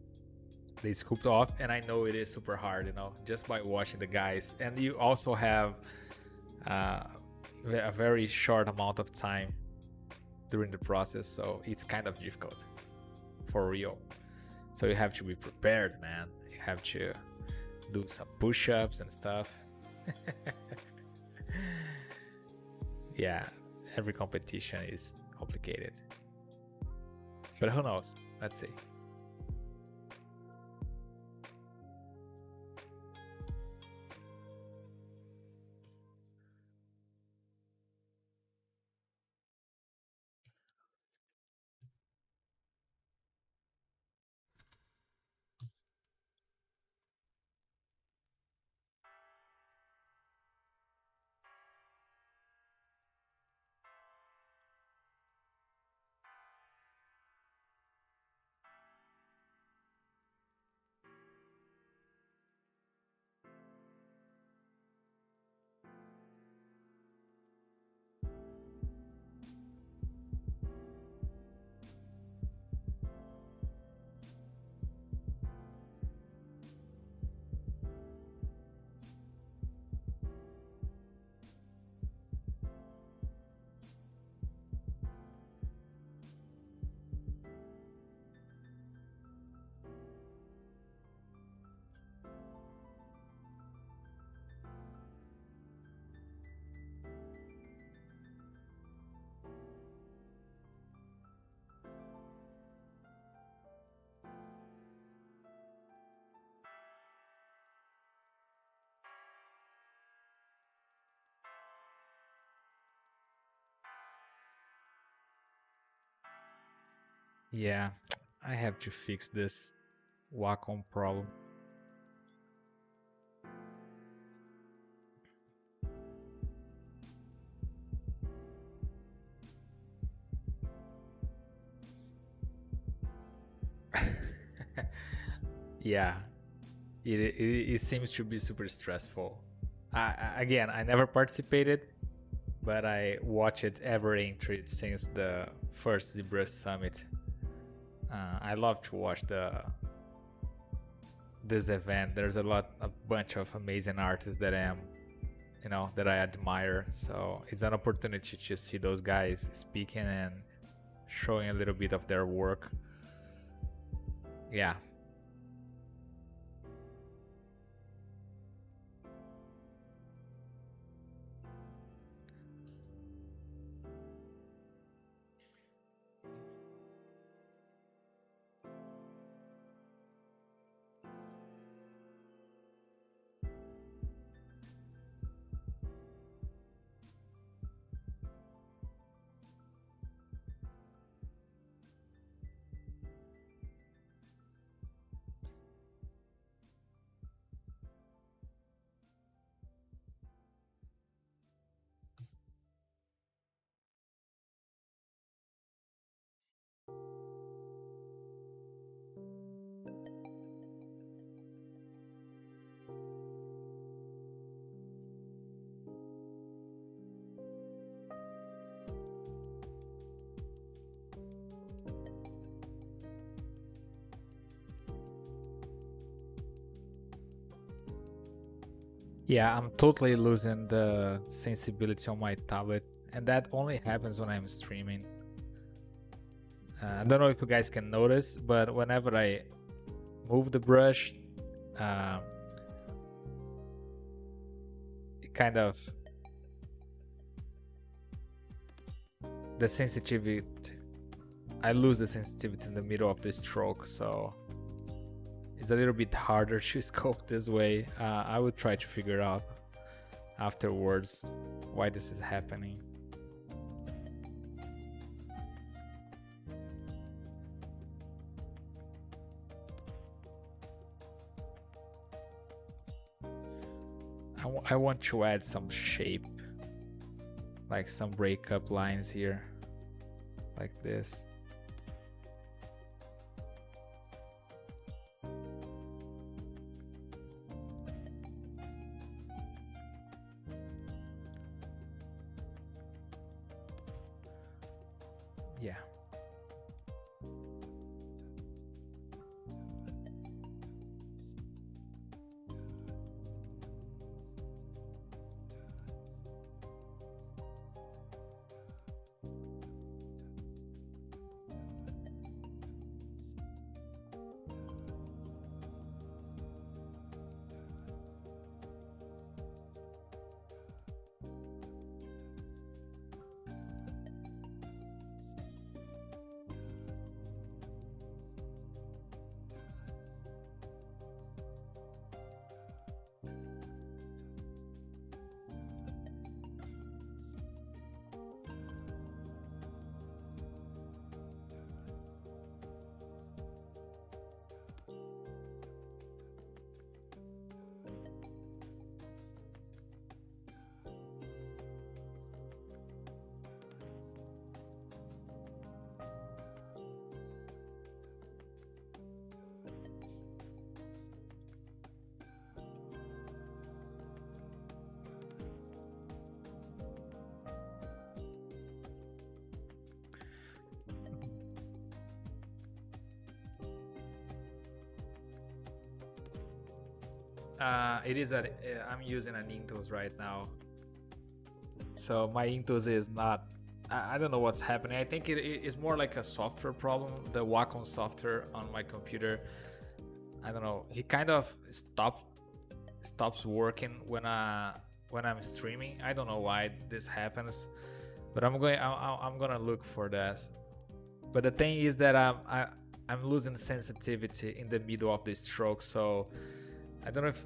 They scooped off, and I know it is super hard, you know, just by watching the guys. And you also have a very short amount of time during the process, so it's kind of difficult for real. So you have to be prepared, man. You have to do some push-ups and stuff. Yeah, every competition is complicated. But who knows? Let's see. Yeah, I have to fix this Wacom problem. Yeah, it seems to be super stressful. Again, I never participated, but I watch it every entry since the first ZBrush Summit. I love to watch this event. There's a bunch of amazing artists that that I admire. So it's an opportunity to see those guys speaking and showing a little bit of their work. Yeah. Yeah, I'm totally losing the sensibility on my tablet, and that only happens when I'm streaming. I don't know if you guys can notice, but whenever I move the brush, it kind of the sensitivity. I lose the sensitivity in the middle of the stroke, so it's a little bit harder to scope this way. I would try to figure out afterwards why this is happening. I want to add some shape, like some breakup lines here, like this. Yeah. It is that I'm using an Intuos right now, so my Intuos is not. I don't know what's happening. I think it is more like a software problem. The Wacom software on my computer, I don't know. It kind of stops working when I'm streaming. I don't know why this happens, but I'm gonna look for this. But the thing is that I'm losing sensitivity in the middle of the stroke, so I don't know if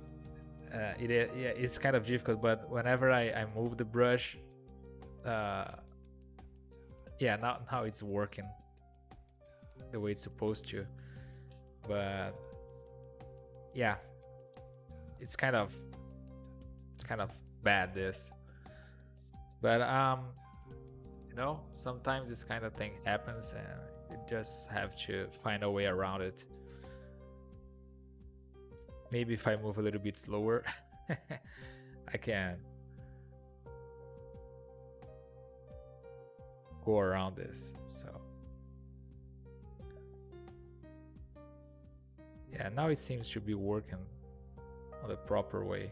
it's kind of difficult. But whenever I move the brush, yeah, now it's working. the way it's supposed to. But yeah, it's kind of bad, this. But you know, sometimes this kind of thing happens and you just have to find a way around it. Maybe if I move a little bit slower, I can go around this. So yeah, now it seems to be working on the proper way.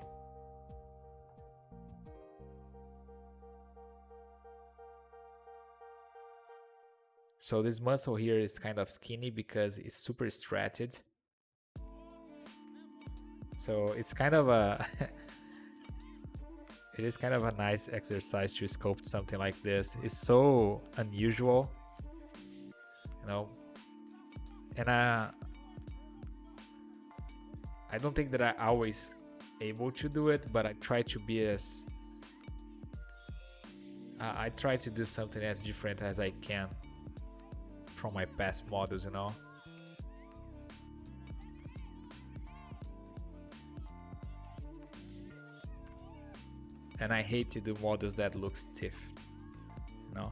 So this muscle here is kind of skinny because it's super striated. So it's kind of a it is kind of a nice exercise to sculpt something like this. It's so unusual, you know. And I don't think that I always able to do it, but I try to be as I try to do something as different as I can from my past models, you know. And I hate to do models that look stiff, you know.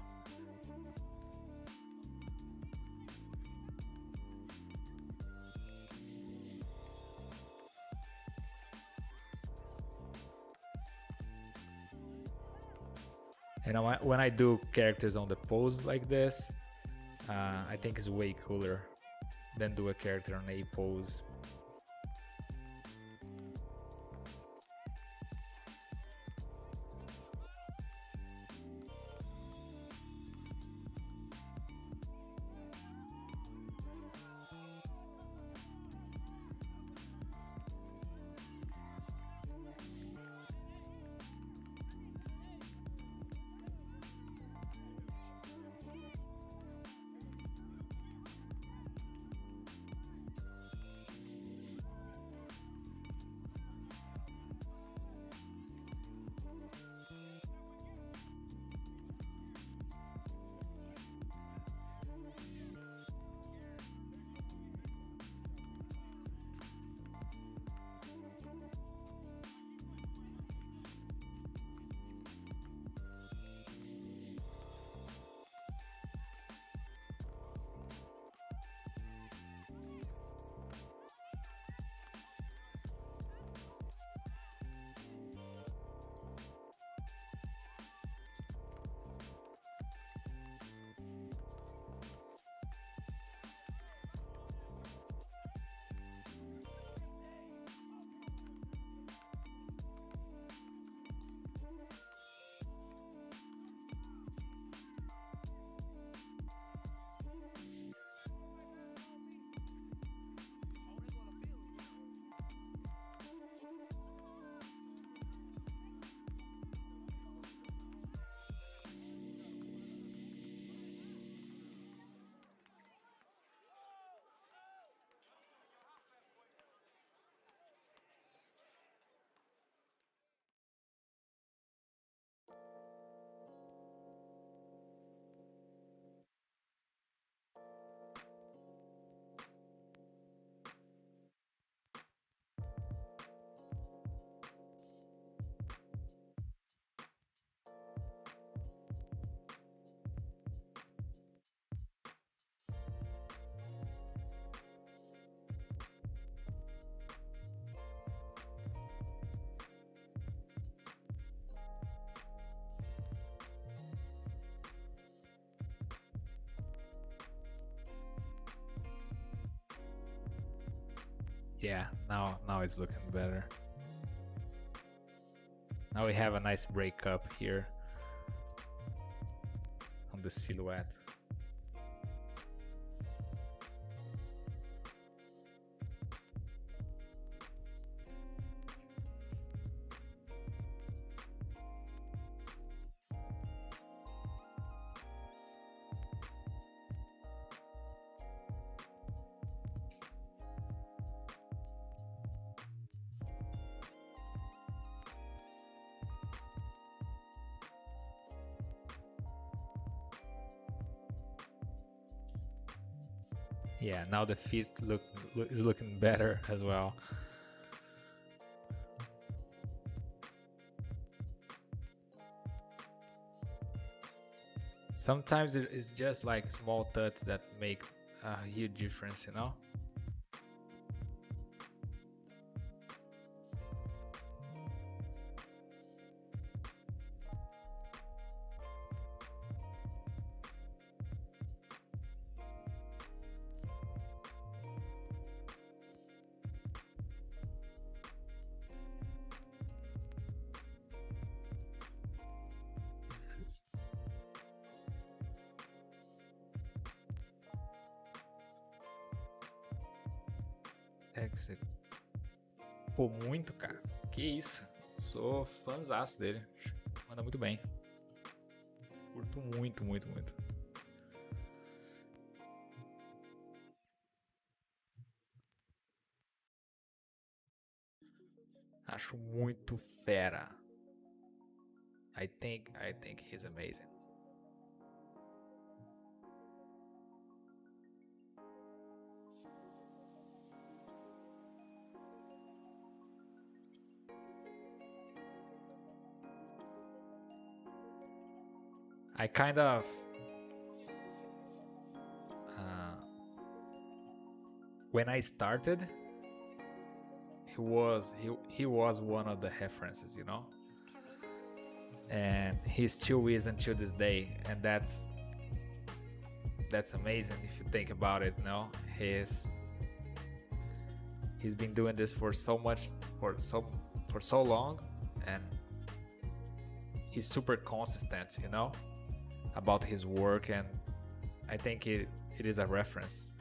And when I do characters on the pose like this, I think it's way cooler than do a character on a pose. Yeah, now it's looking better. Now we have a nice breakup here on the silhouette. Yeah, now the feet is looking better as well. Sometimes it's just like small touches that make a huge difference, you know? Exit. Pô, muito, cara. Que isso. Sou fãzaço dele. Manda muito bem. Curto muito, muito, muito. Acho muito fera. I think he's amazing. I kind of when I started, he was one of the references, you know, and he still is until this day, and that's amazing if you think about it. You know, he's been doing this for so long, and he's super consistent, you know, about his work, and I think it is a reference.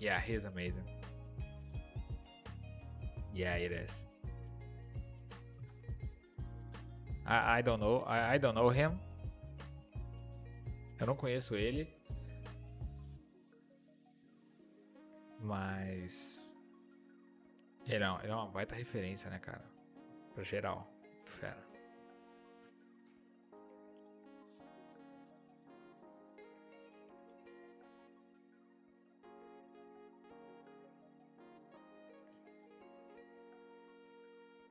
Yeah, he's amazing. Yeah, it is. I don't know. I don't know him. Eu não conheço ele. Mas ele é uma baita referência, né, cara? Pra geral. Muito fera.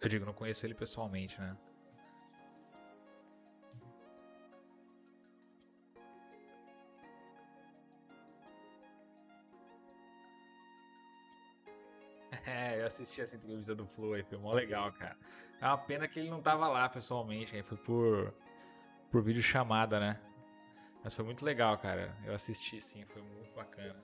Eu digo, não conheço ele pessoalmente, né? É, eu assisti essa entrevista do Flow aí, foi mó legal, cara. É uma pena que ele não tava lá pessoalmente, aí foi por vídeo chamada, né? Mas foi muito legal, cara. Eu assisti sim, foi muito bacana.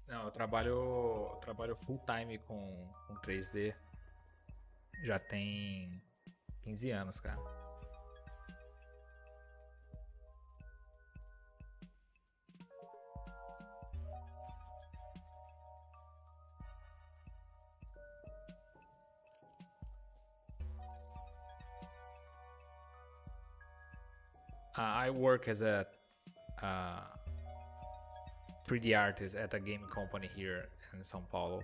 Não, eu trabalho full time com 3D. Já tem 15 anos, cara. I work as a 3D artist at a game company here in São Paulo.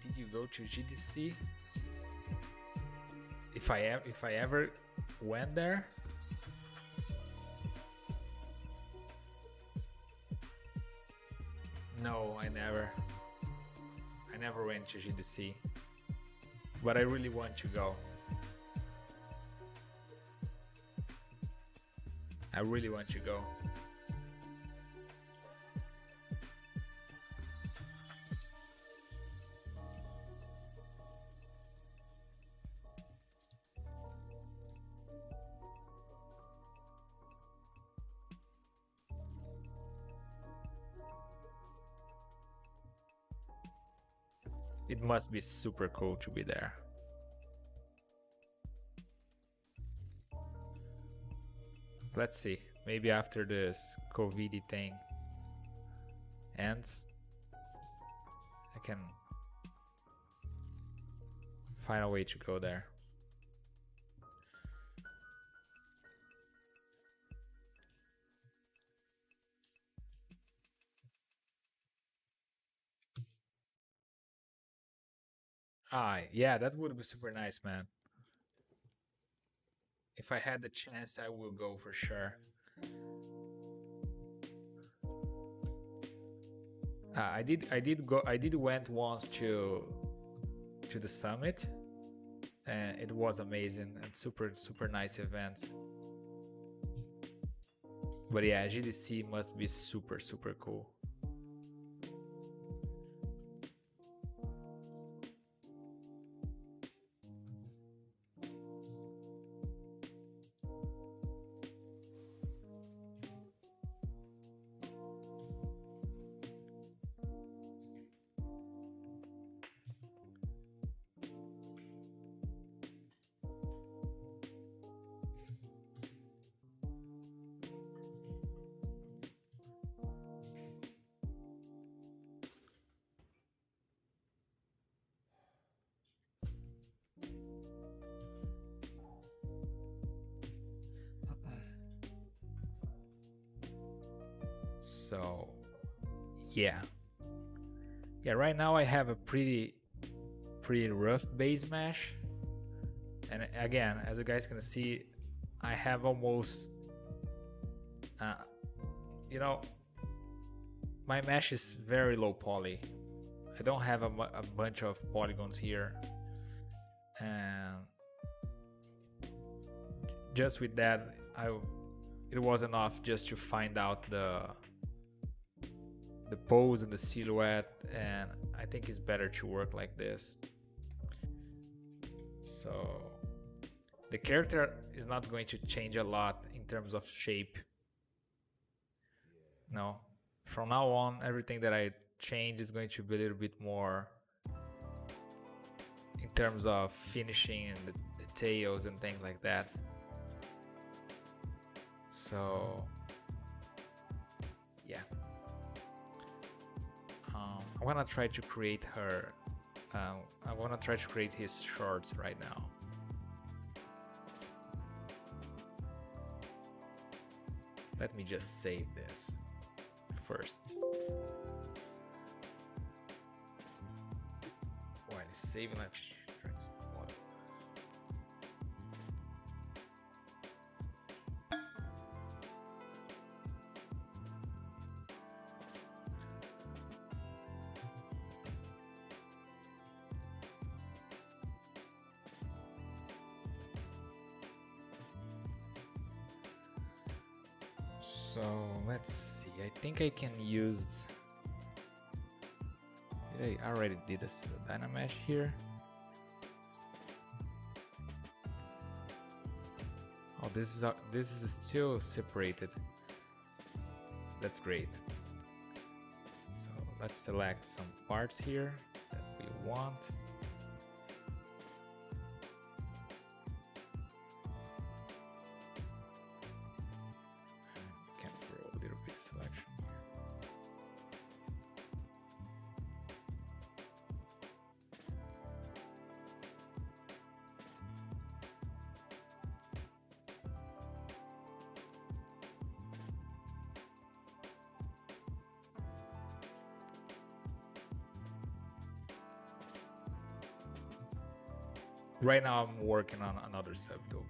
Did you go to GDC? If I ever went there? No, I never went to GDC, but I really want to go. I really want to go. It must be super cool to be there. Let's see. Maybe after this COVID thing ends, I can find a way to go there. Yeah, that would be super nice, man. If I had the chance, I will go for sure. I did went once to the summit, and it was amazing and super nice event. But yeah, GDC must be super cool. So yeah, right now I have a pretty rough base mesh, and again, as you guys can see, I have almost my mesh is very low poly. I don't have a bunch of polygons here, and just with that it was enough just to find out the pose and the silhouette, and I think it's better to work like this. So the character is not going to change a lot in terms of shape. No, from now on everything that I change is going to be a little bit more in terms of finishing and the details and things like that. So yeah. I want to try to create her. I want to try to create his shorts right now. Let me just save this first. While it's saving, let's try this one. So let's see. I think I can use. I already did this Dynamesh here. Oh, this is still separated. That's great. So let's select some parts here that we want. Can throw a little bit of selection here. Right now I'm working on another subtool.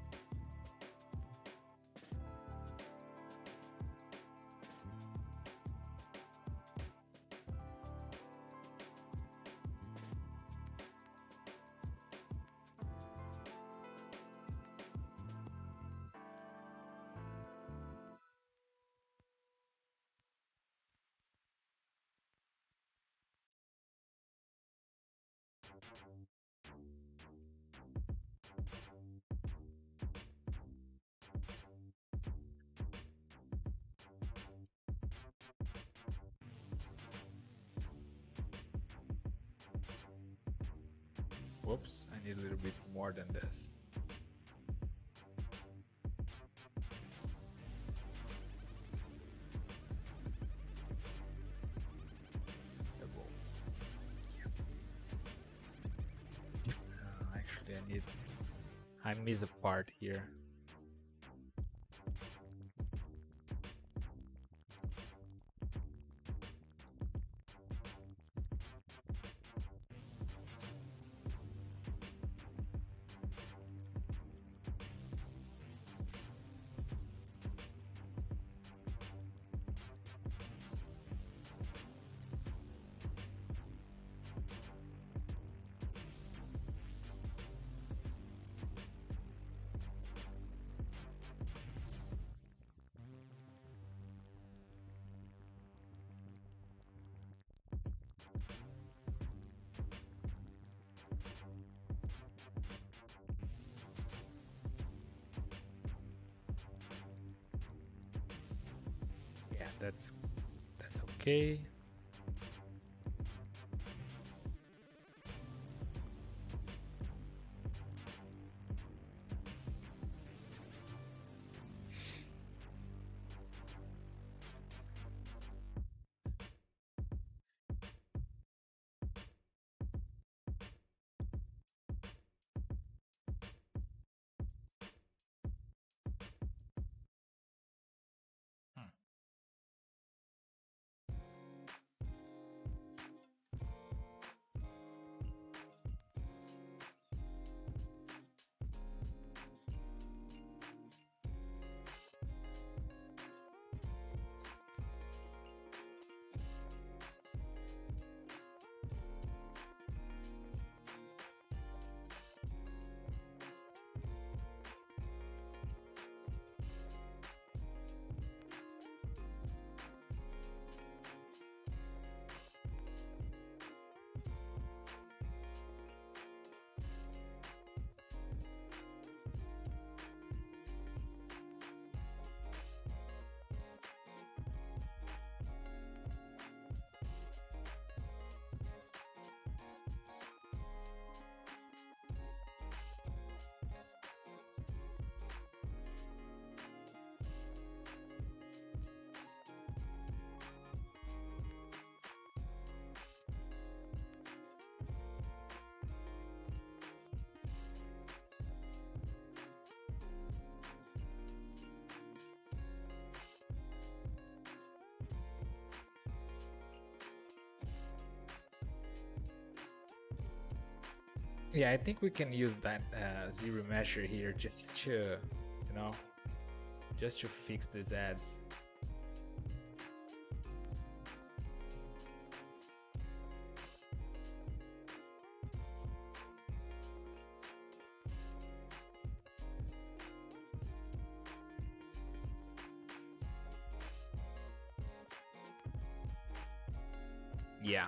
Whoops, I need a little bit more than this. Actually, I miss a part here. Yeah, that's okay. Yeah, I think we can use that ZRemesher here just to, you know, just to fix these ads. Yeah.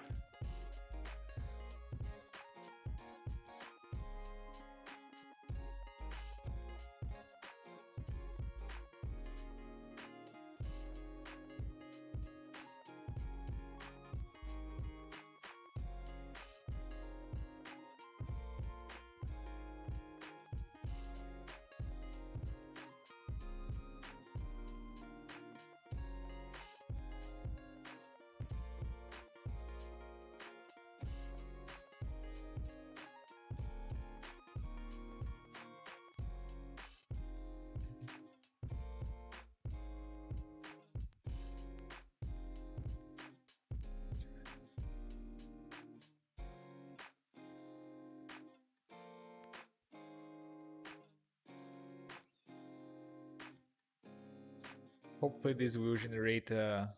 Hopefully this will generate a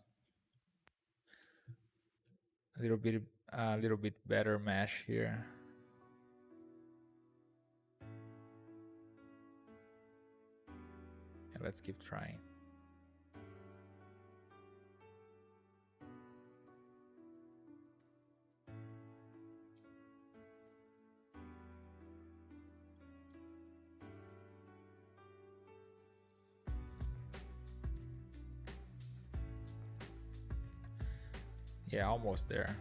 little bit better mesh here. And let's keep trying. Yeah, almost there.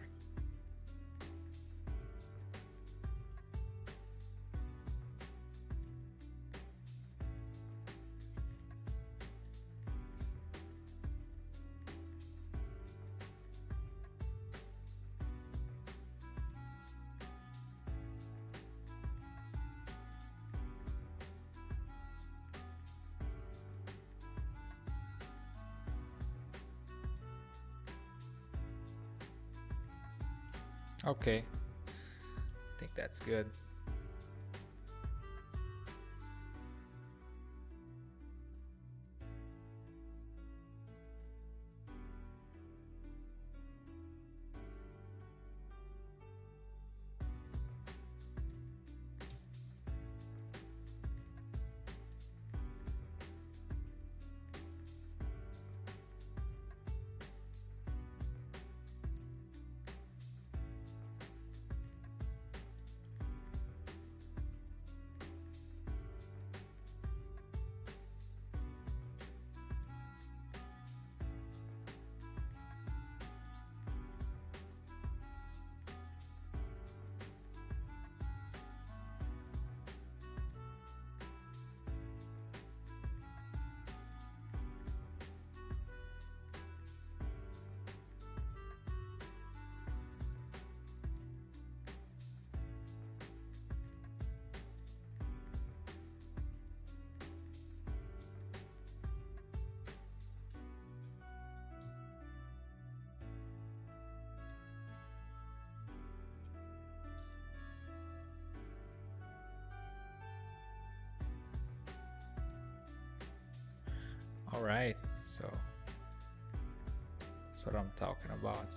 Okay, I think that's good. All right, so that's what I'm talking about.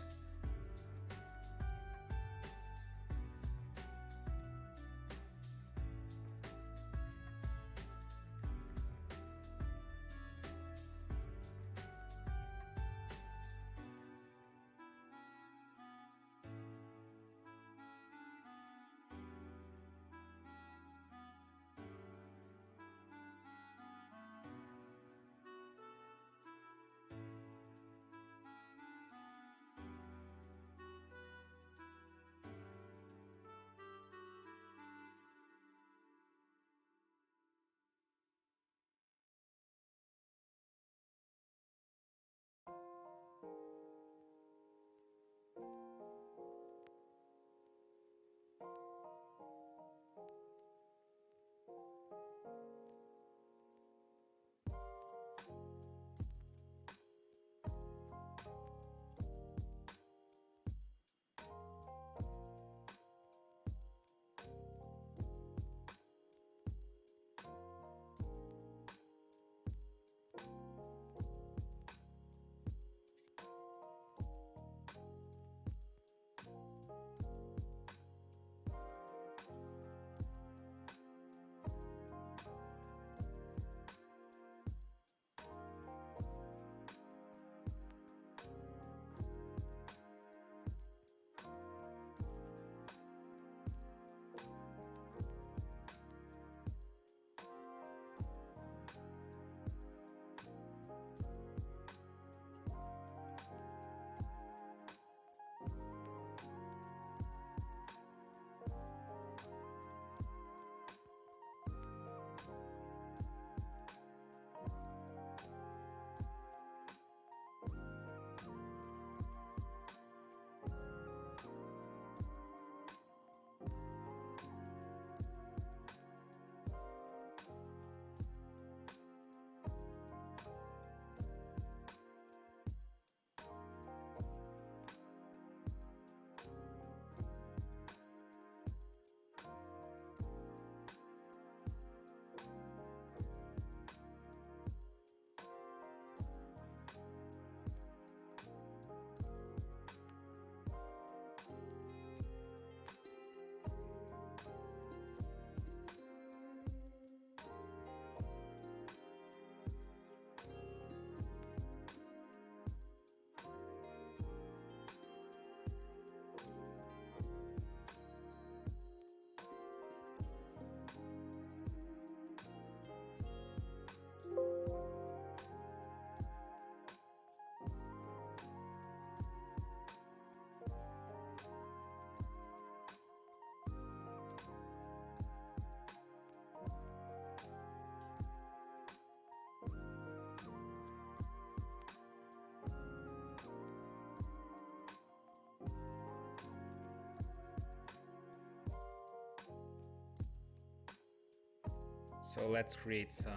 So let's create some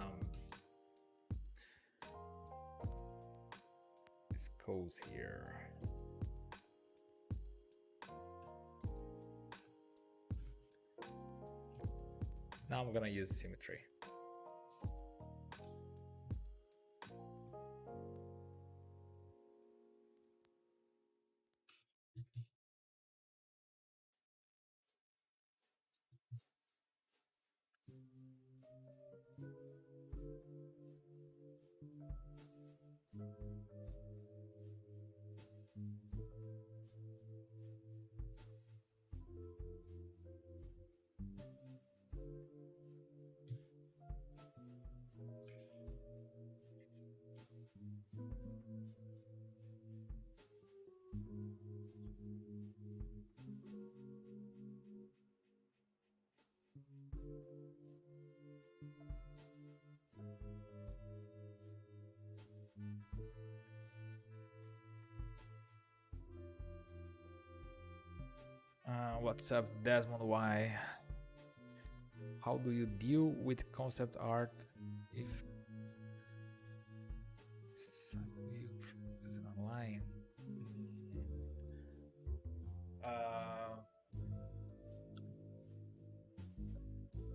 skulls here. Now I'm gonna use symmetry. What's up, Desmond Y? How do you deal with concept art if some view isn't online?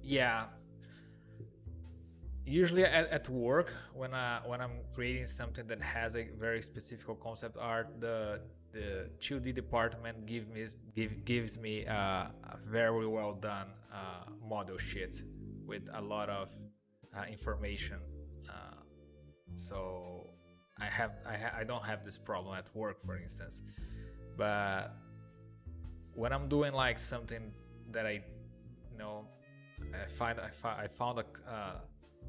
Yeah. Usually at work, when I'm creating something that has a very specific concept art, the 2D department gives me a very well done model sheet with a lot of information. So I don't have this problem at work, for instance. But when I'm doing like something that I found a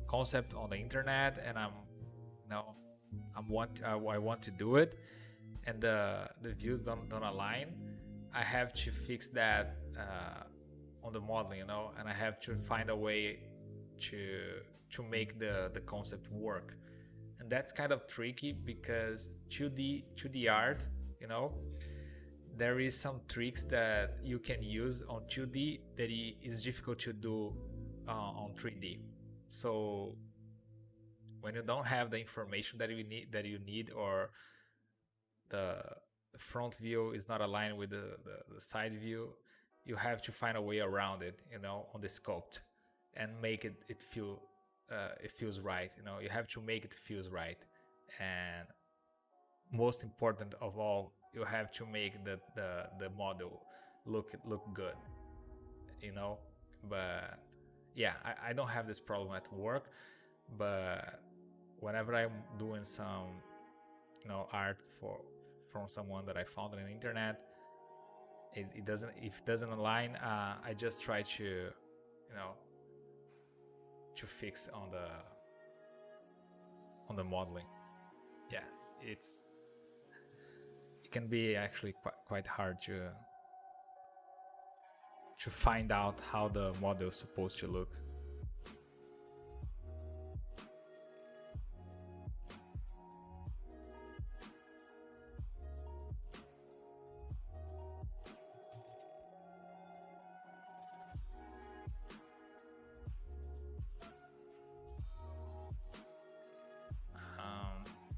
concept on the internet, and I want to do it, and the views don't align, I have to fix that on the modeling, and I have to find a way to make the concept work. And that's kind of tricky because 2D art, there is some tricks that you can use on 2D that is difficult to do on 3D. So when you don't have the information that you need, or the front view is not aligned with the side view, you have to find a way around it, on the sculpt, and make it feels right. You have to make it feels right, and most important of all, you have to make the model look good, but yeah, I don't have this problem at work. But whenever I'm doing some art from someone that I found on the internet, if it doesn't align, I just try to fix on the modeling. Yeah, it can be actually quite hard to find out how the model is supposed to look.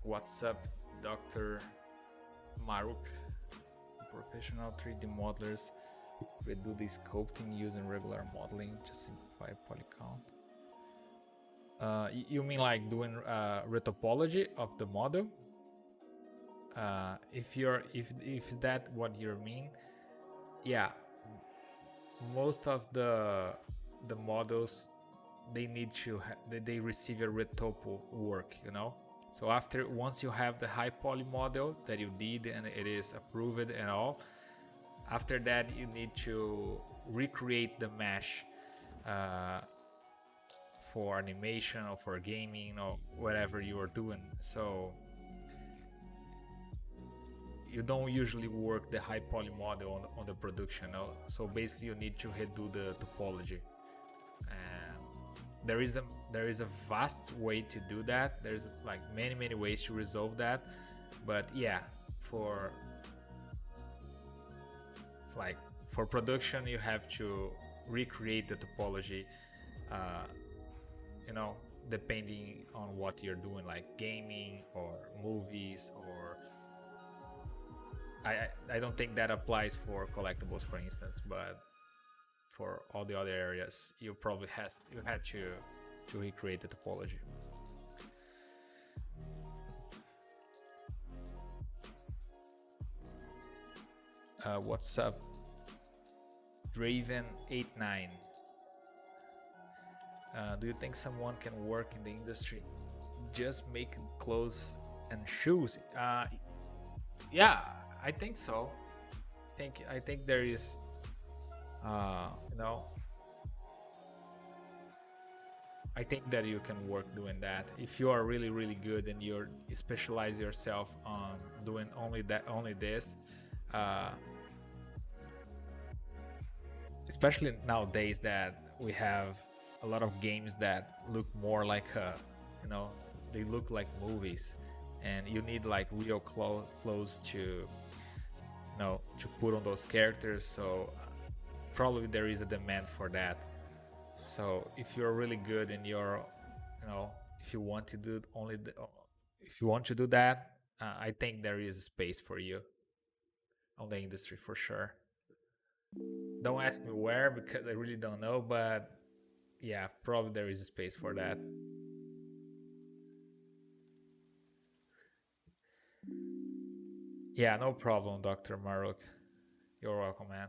What's up, Dr. Maruk? Professional 3D modelers redo the sculpting using regular modeling to simplify polycount. You mean like doing retopology of the model? If that what you mean, yeah. Most of the models, they need to they receive a retopo work, So once you have the high poly model that you did and it is approved and all, after that you need to recreate the mesh for animation or for gaming or whatever you are doing. So you don't usually work the high poly model on the production. So basically you need to redo the topology. There is a vast way to do that. There's like many ways to resolve that, but yeah, for production you have to recreate the topology you know, depending on what you're doing, like gaming or movies, or I don't think that applies for collectibles, for instance, but for all the other areas, you probably had to recreate the topology. What's up, Draven89? Do you think someone can work in the industry just making clothes and shoes? Yeah, I think so. I think there is, you know, I think that you can work doing that if you are really, really good and you specialize yourself on doing only this. Especially nowadays that we have a lot of games that look more like you know, they look like movies, and you need like real clothes to, you know, to put on those characters. So probably there is a demand for that. So if you're really good and you're, you know, if you want to do if you want to do that, I think there is a space for you on the industry for sure. Don't ask me where, because I really don't know, but yeah, probably there is a space for that. Yeah, no problem, Dr. Maruk. You're welcome, man.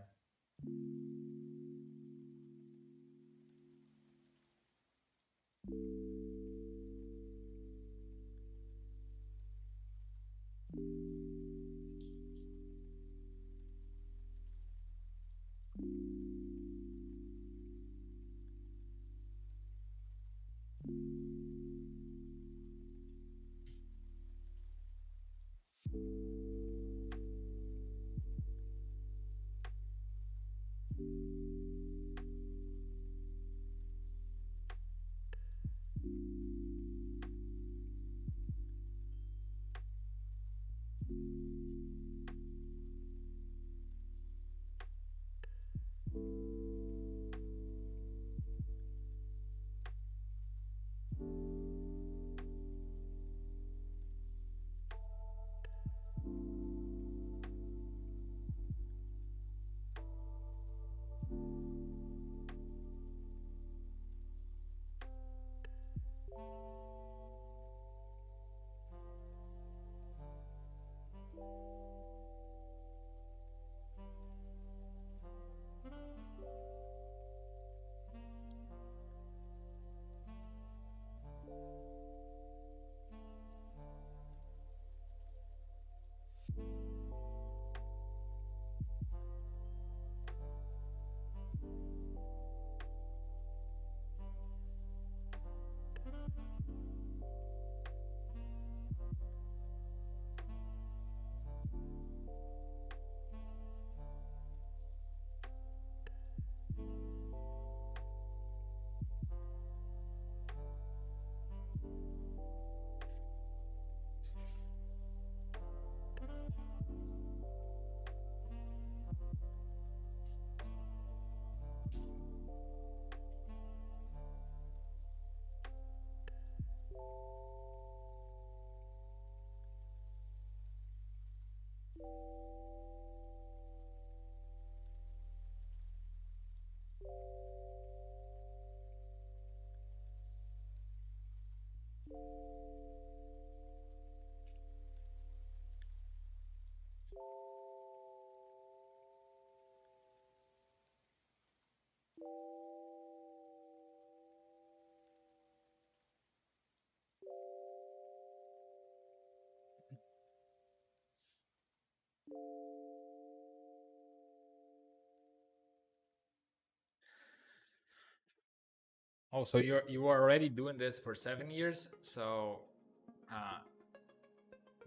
Oh, so you are already doing this for 7 years, so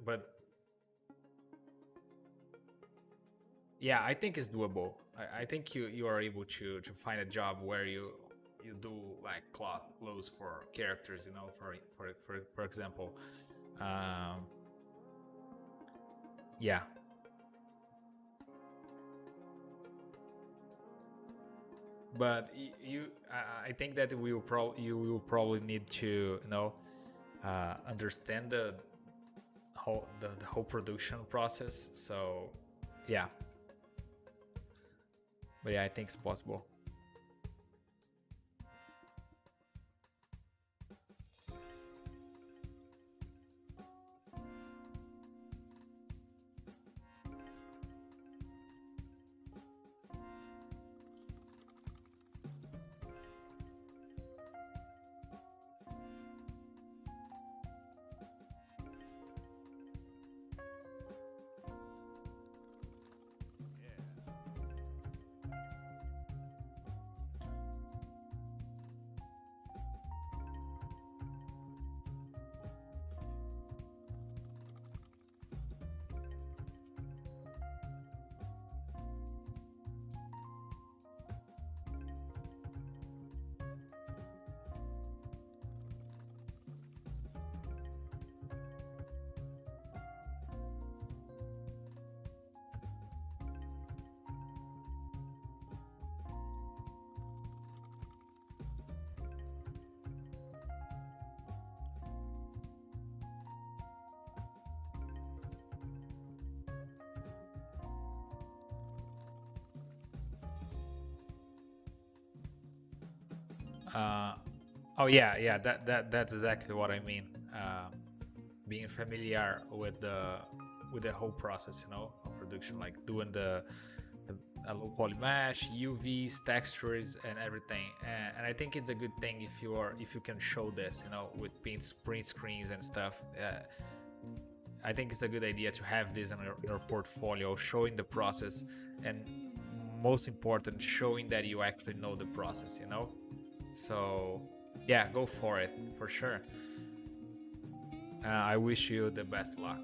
but yeah, I think it's doable. I think you are able to find a job where you do like clothes for characters, you know, for example. Yeah. but I think that you will probably need to understand the whole production process. So yeah, but yeah, I think it's possible. Oh yeah, that's exactly what I mean. Being familiar with the whole process, of production, like doing the low poly mesh, UVs, textures, and everything. And I think it's a good thing if you can show this, with print screens and stuff. I think it's a good idea to have this in your portfolio, showing the process, and most important, showing that you actually know the process, So yeah, go for it, for sure. I wish you the best luck.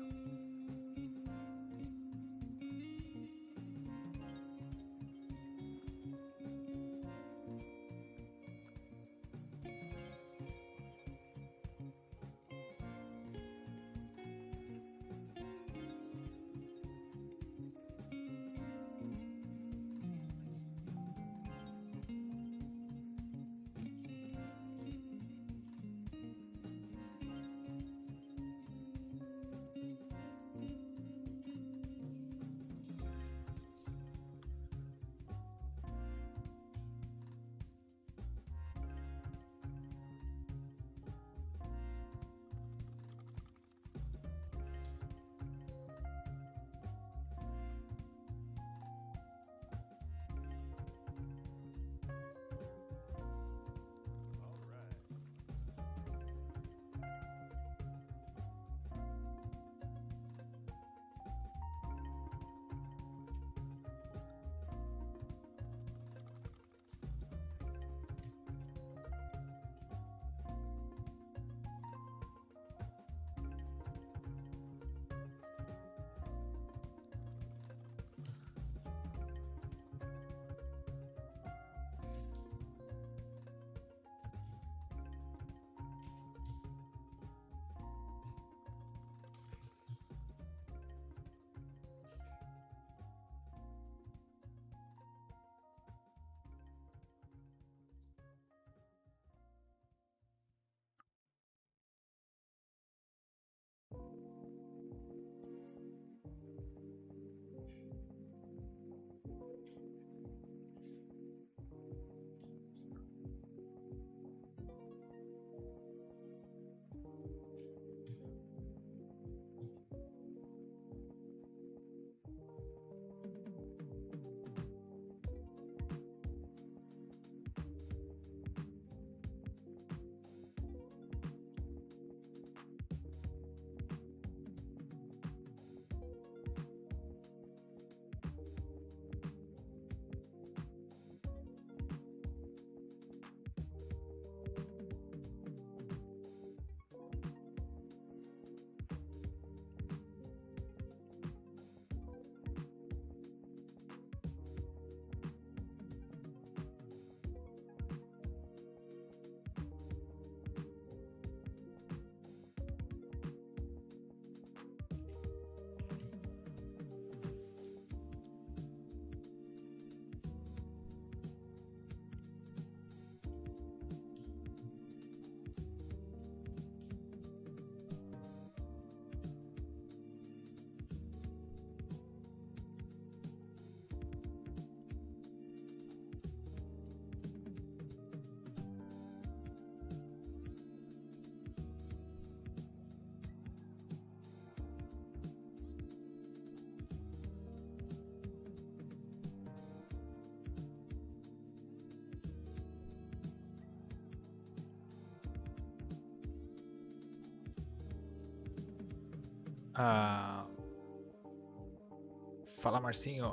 Fala, Marcinho.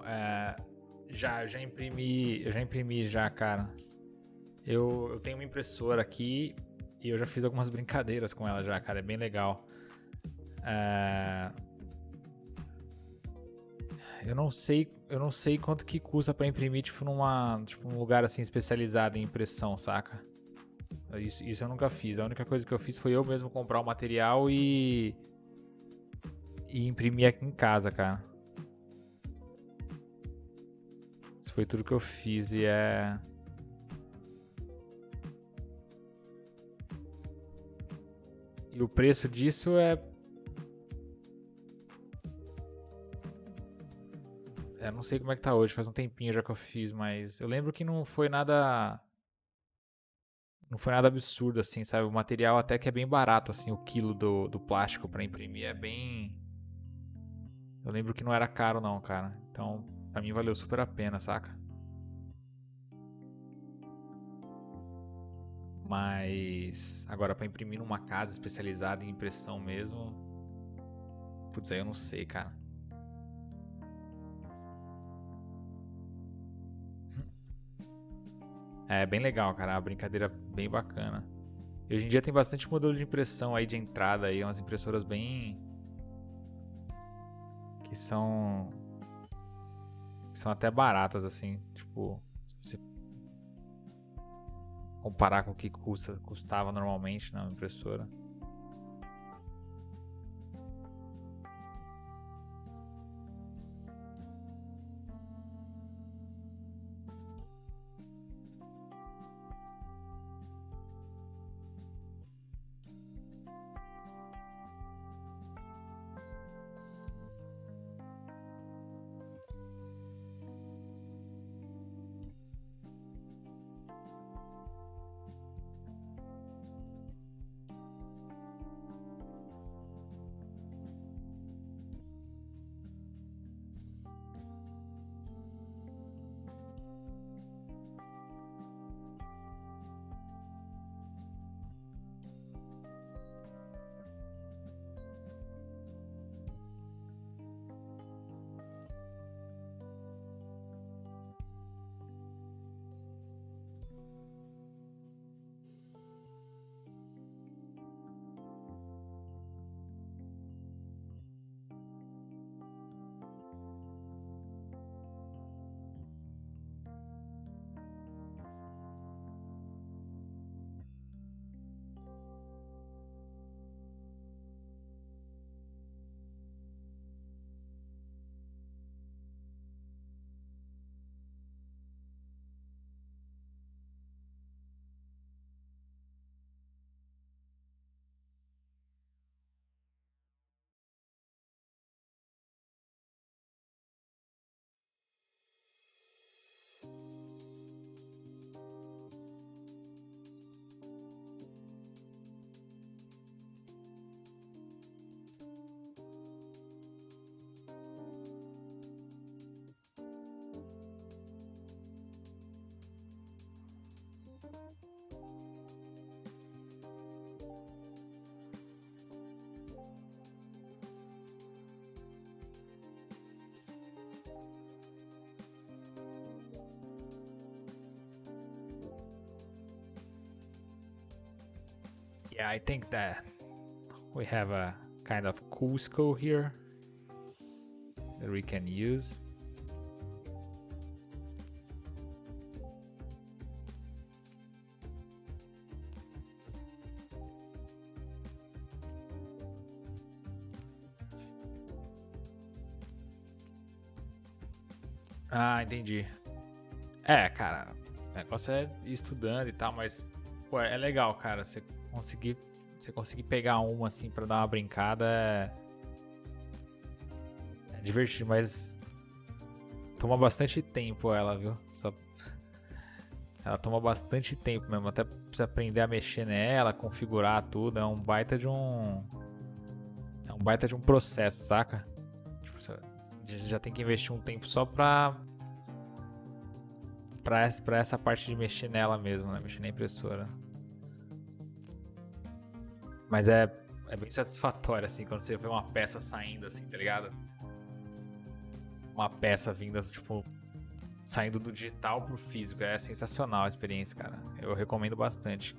Eu já imprimi já, cara. Eu tenho uma impressora aqui e eu já fiz algumas brincadeiras com ela já, cara. É bem legal. Eu não sei quanto que custa pra imprimir, tipo, num lugar assim especializado em impressão, saca? Isso eu nunca fiz. A única coisa que eu fiz foi eu mesmo comprar o material e imprimir aqui em casa, cara. Isso foi tudo que eu fiz e E o preço disso Eu não sei como é que tá hoje, faz um tempinho já que eu fiz, mas eu lembro que não foi nada absurdo assim, sabe? O material até que é bem barato assim, o quilo do plástico pra imprimir é bem. Eu lembro que não era caro não, cara. Então, pra mim valeu super a pena, saca? Mas agora pra imprimir numa casa especializada em impressão mesmo, putz, aí eu não sei, cara. É bem legal, cara. É uma brincadeira bem bacana. E hoje em dia tem bastante modelo de impressão aí de entrada aí, umas impressoras bem que são até baratas assim, tipo, se você comparar com o que custava normalmente na impressora. Yeah, I think that we have a kind of Cusco here that we can use. Ah, entendi. Cara, o negócio é ir estudando e tal, mas pô, é legal, cara, você conseguir pegar uma assim pra dar uma brincada é divertido, mas toma bastante tempo ela, viu? Ela toma bastante tempo mesmo, até pra você aprender a mexer nela, configurar tudo, é um baita de um processo, saca? Tipo, você já tem que investir um tempo só pra essa parte de mexer nela mesmo, né? Mexer na impressora. Mas é é bem satisfatório, assim, quando você vê uma peça saindo, assim, tá ligado? Uma peça vinda, tipo, saindo do digital pro físico. É sensacional a experiência, cara. Eu recomendo bastante.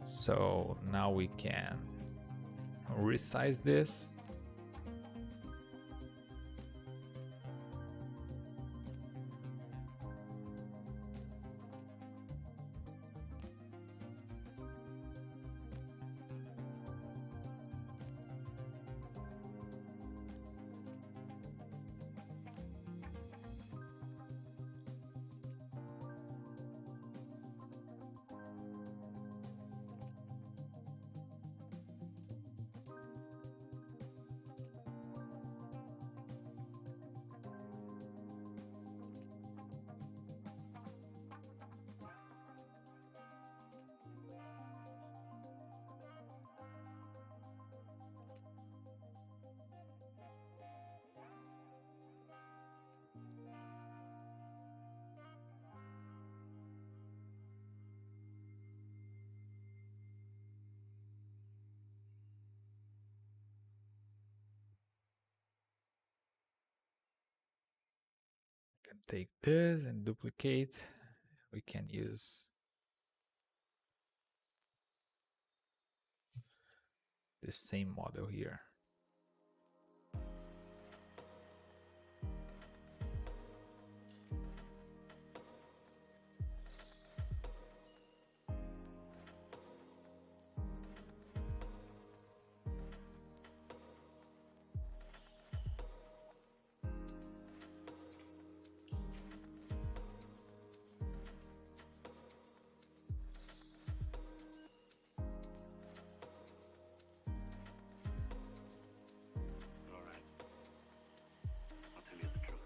So now we can resize this. Can take this and duplicate. We can use the same model here. All right. I'll tell you the truth.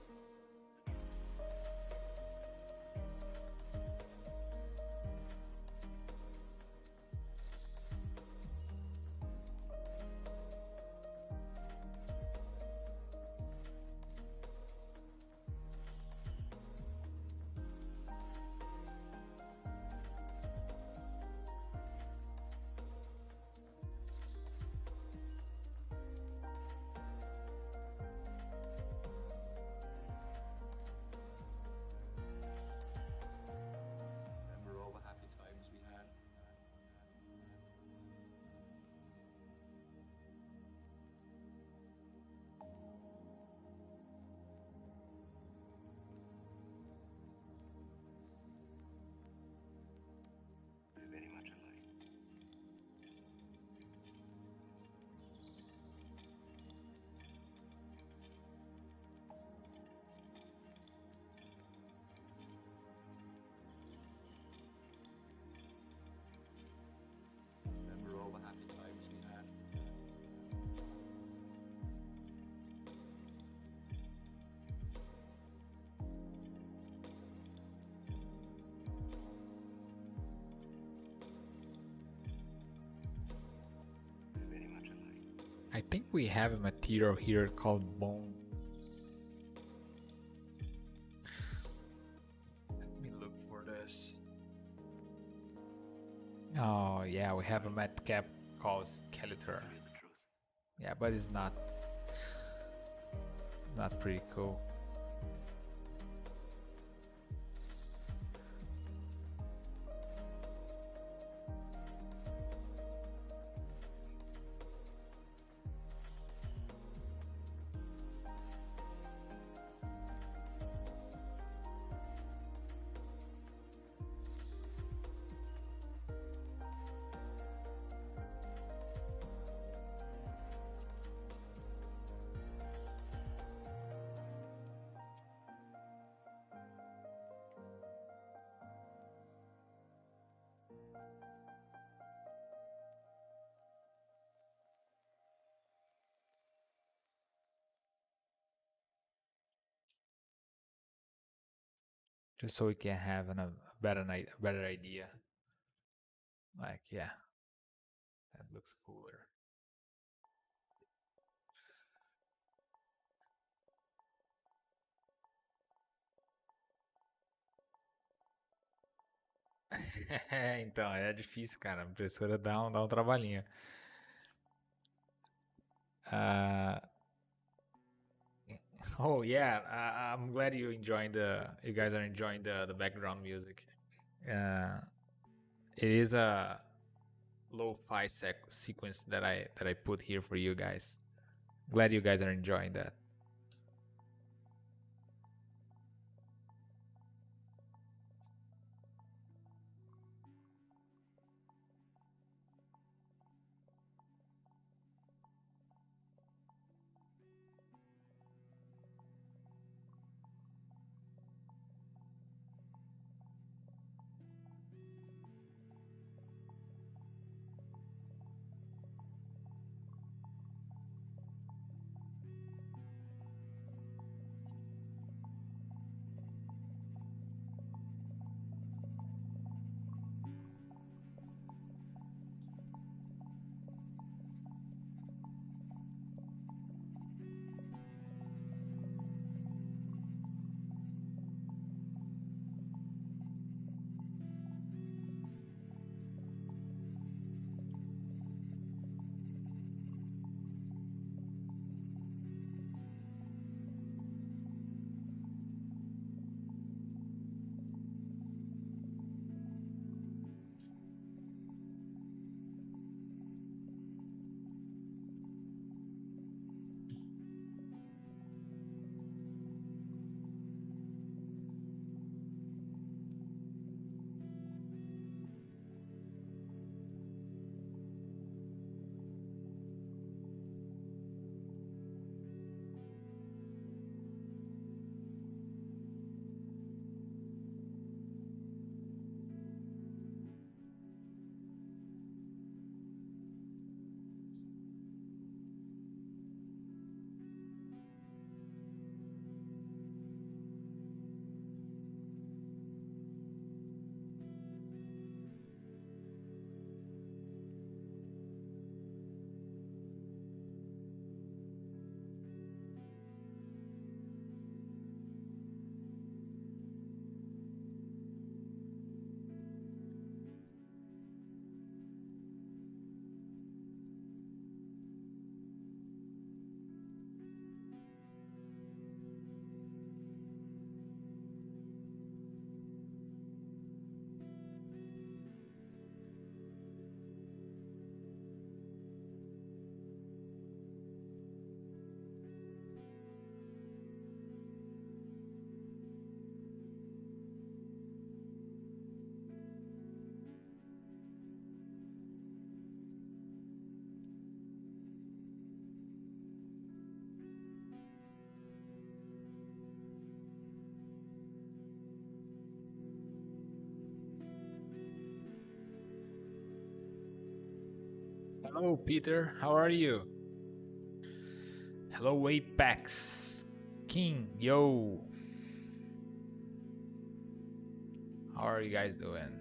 Remember all the happy times we had? We're very much alike. Remember all the happy times we had? We're very much alike. I think we have a material here called bone. Let me look for this. Oh yeah, we have a mat cap called skeletor. Tell you the truth. Yeah, but it's not pretty cool. Just so we can have a better idea. Like, yeah, that looks cooler. Então, é difícil, cara. A impressora dá um trabalhinho. Uh, oh yeah, I'm glad you guys are enjoying the background music. It is a lo-fi sequence that I put here for you guys. Glad you guys are enjoying that. Hello, Peter. How are you? Hello, Apex King. Yo. How are you guys doing?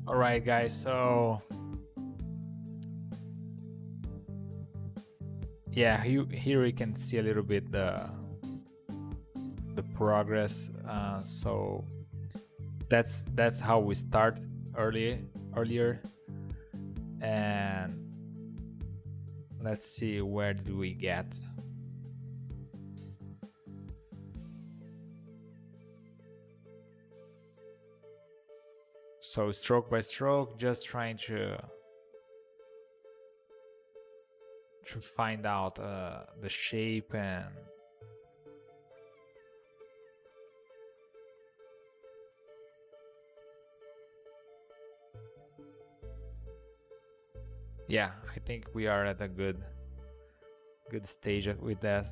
All right, guys, so yeah, here we can see a little bit the progress. So that's how we start earlier, and let's see, where did we get? So stroke by stroke, just trying to find out the shape, and yeah, I think we are at a good stage with that.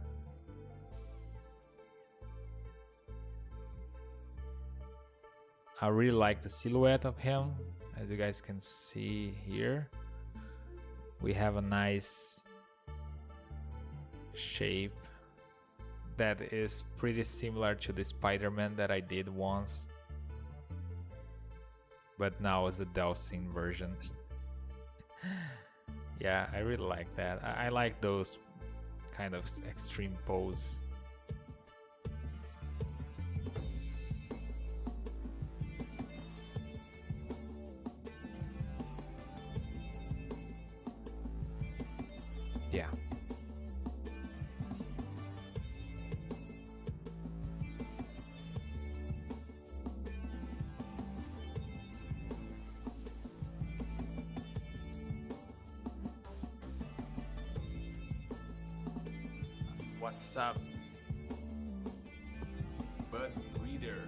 I really like the silhouette of him. As you guys can see here, we have a nice shape that is pretty similar to the Spider-Man that I did once, but now as the Dhalsim version. Yeah, I really like that. I like those kind of extreme pose. Yeah. What's up, Bud Reader?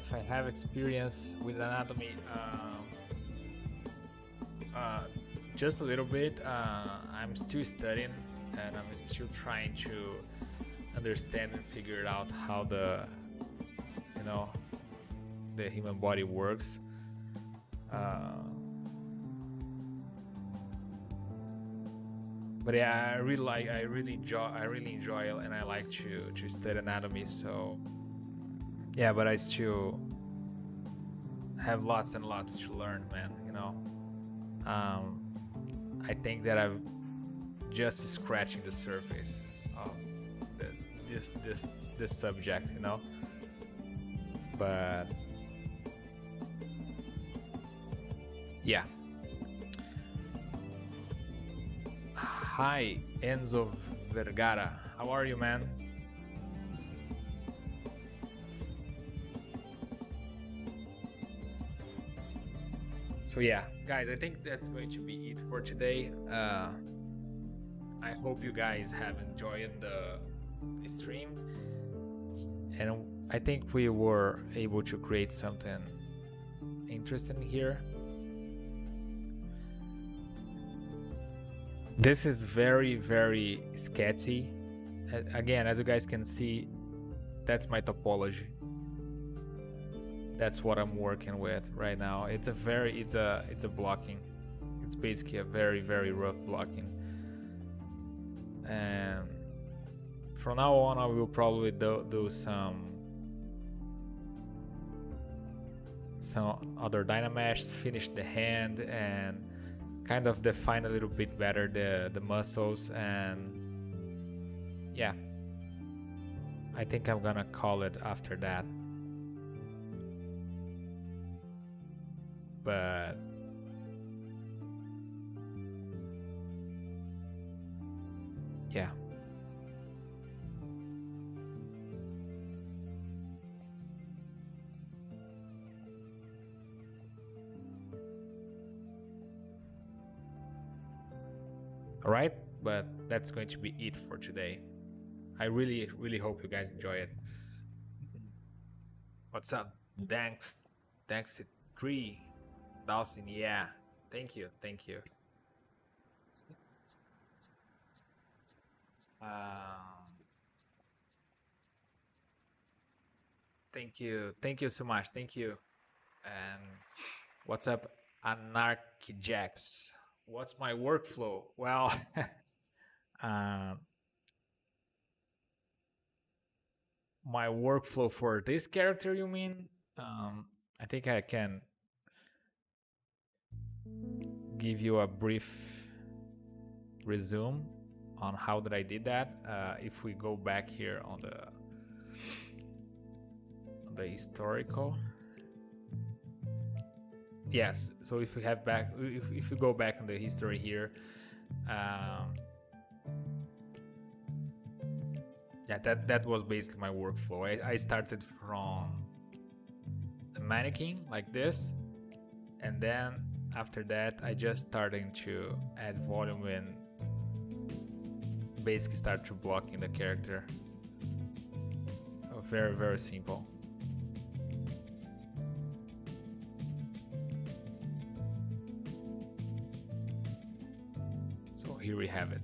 If I have experience with anatomy, just a little bit. I'm still studying, and I'm still trying to understand and figure out how the human body works. But yeah, I really enjoy it, and I like to study anatomy. So yeah, but I still have lots and lots to learn, man. I think that I'm just scratching the surface of this subject, But yeah. Hi, Enzo Vergara. How are you, man? So yeah, guys, I think that's going to be it for today. I hope you guys have enjoyed the stream, and I think we were able to create something interesting here. This is very, very sketchy. Again, as you guys can see, that's my topology. That's what I'm working with right now. It's a blocking. It's basically a very, very rough blocking. And from now on, I will probably do some other Dynamesh, finish the hand, and kind of define a little bit better the muscles. And yeah, I think I'm gonna call it after that. But yeah, all right, but that's going to be it for today. I really, really hope you guys enjoy it. What's up? Thanks 3 Dhalsim, yeah, thank you. Thank you so much. Thank you. And what's up, Anarchyjax? What's my workflow? Well, my workflow for this character, you mean? I think I can give you a brief resume on how that I did that. If we go back here on the historical, yes. So if we have back, if we go back in the history here, yeah, that was basically my workflow. I started from a mannequin like this, and then after that I just started to add volume and basically start to blocking the character. Very, very simple. So here we have it.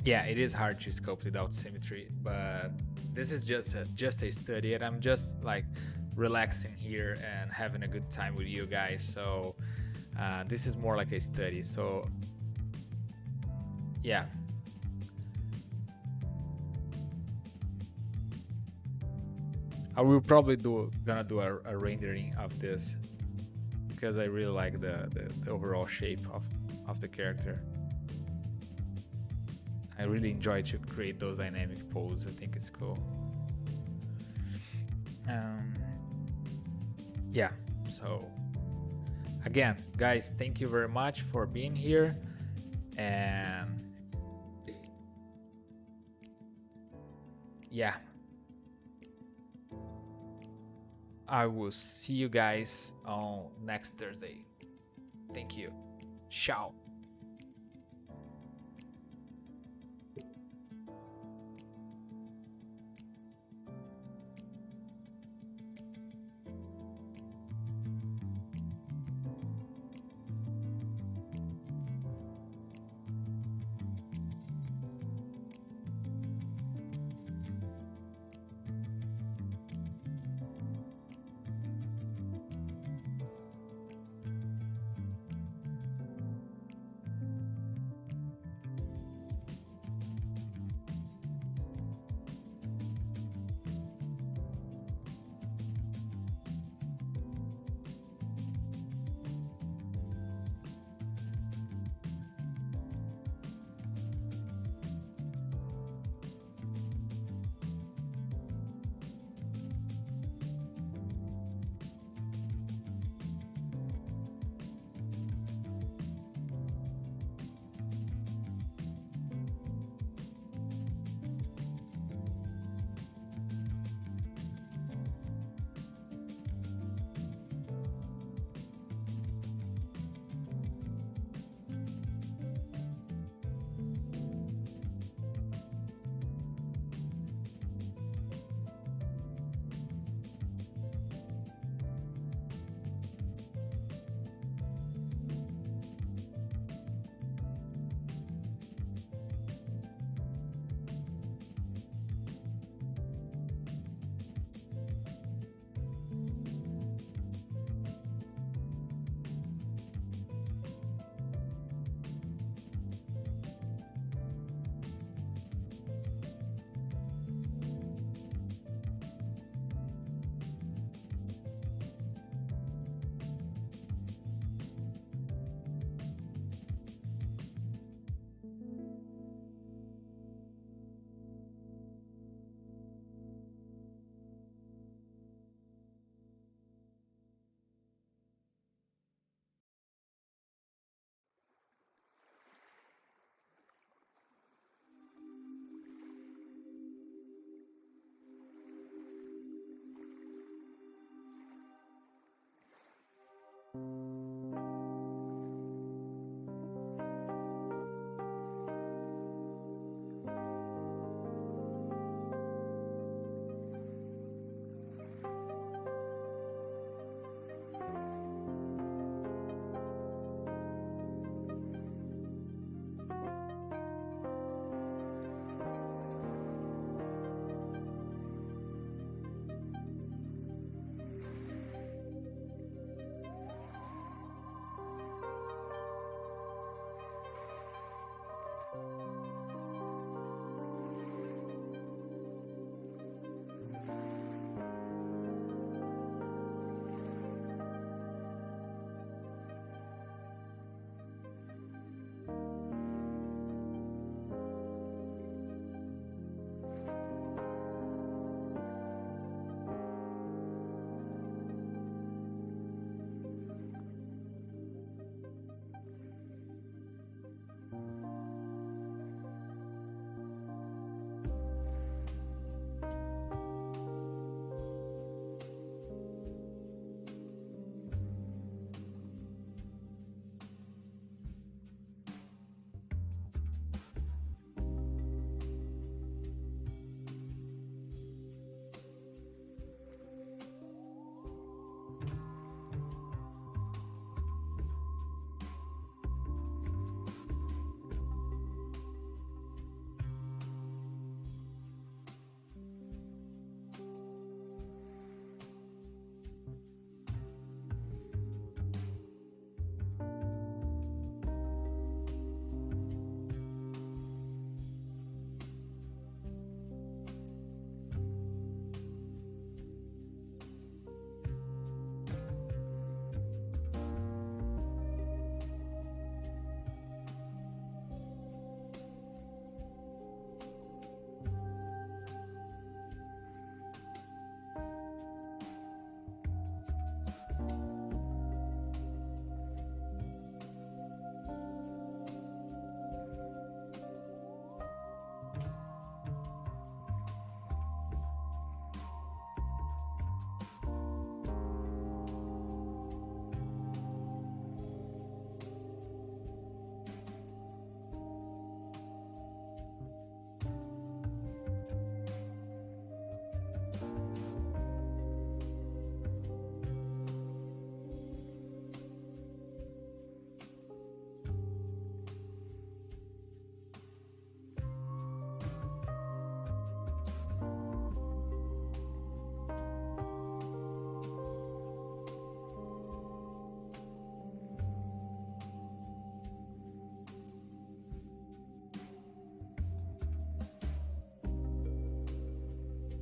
Yeah, it is hard to sculpt without symmetry, but this is just a study, and I'm just like relaxing here and having a good time with you guys. So this is more like a study. So yeah, I will probably gonna do a rendering of this because I really like the overall shape of the character. I really enjoy to create those dynamic poses. I think it's cool. Yeah, so again, guys, thank you very much for being here, and yeah, I will see you guys on next Thursday. Thank you. Ciao.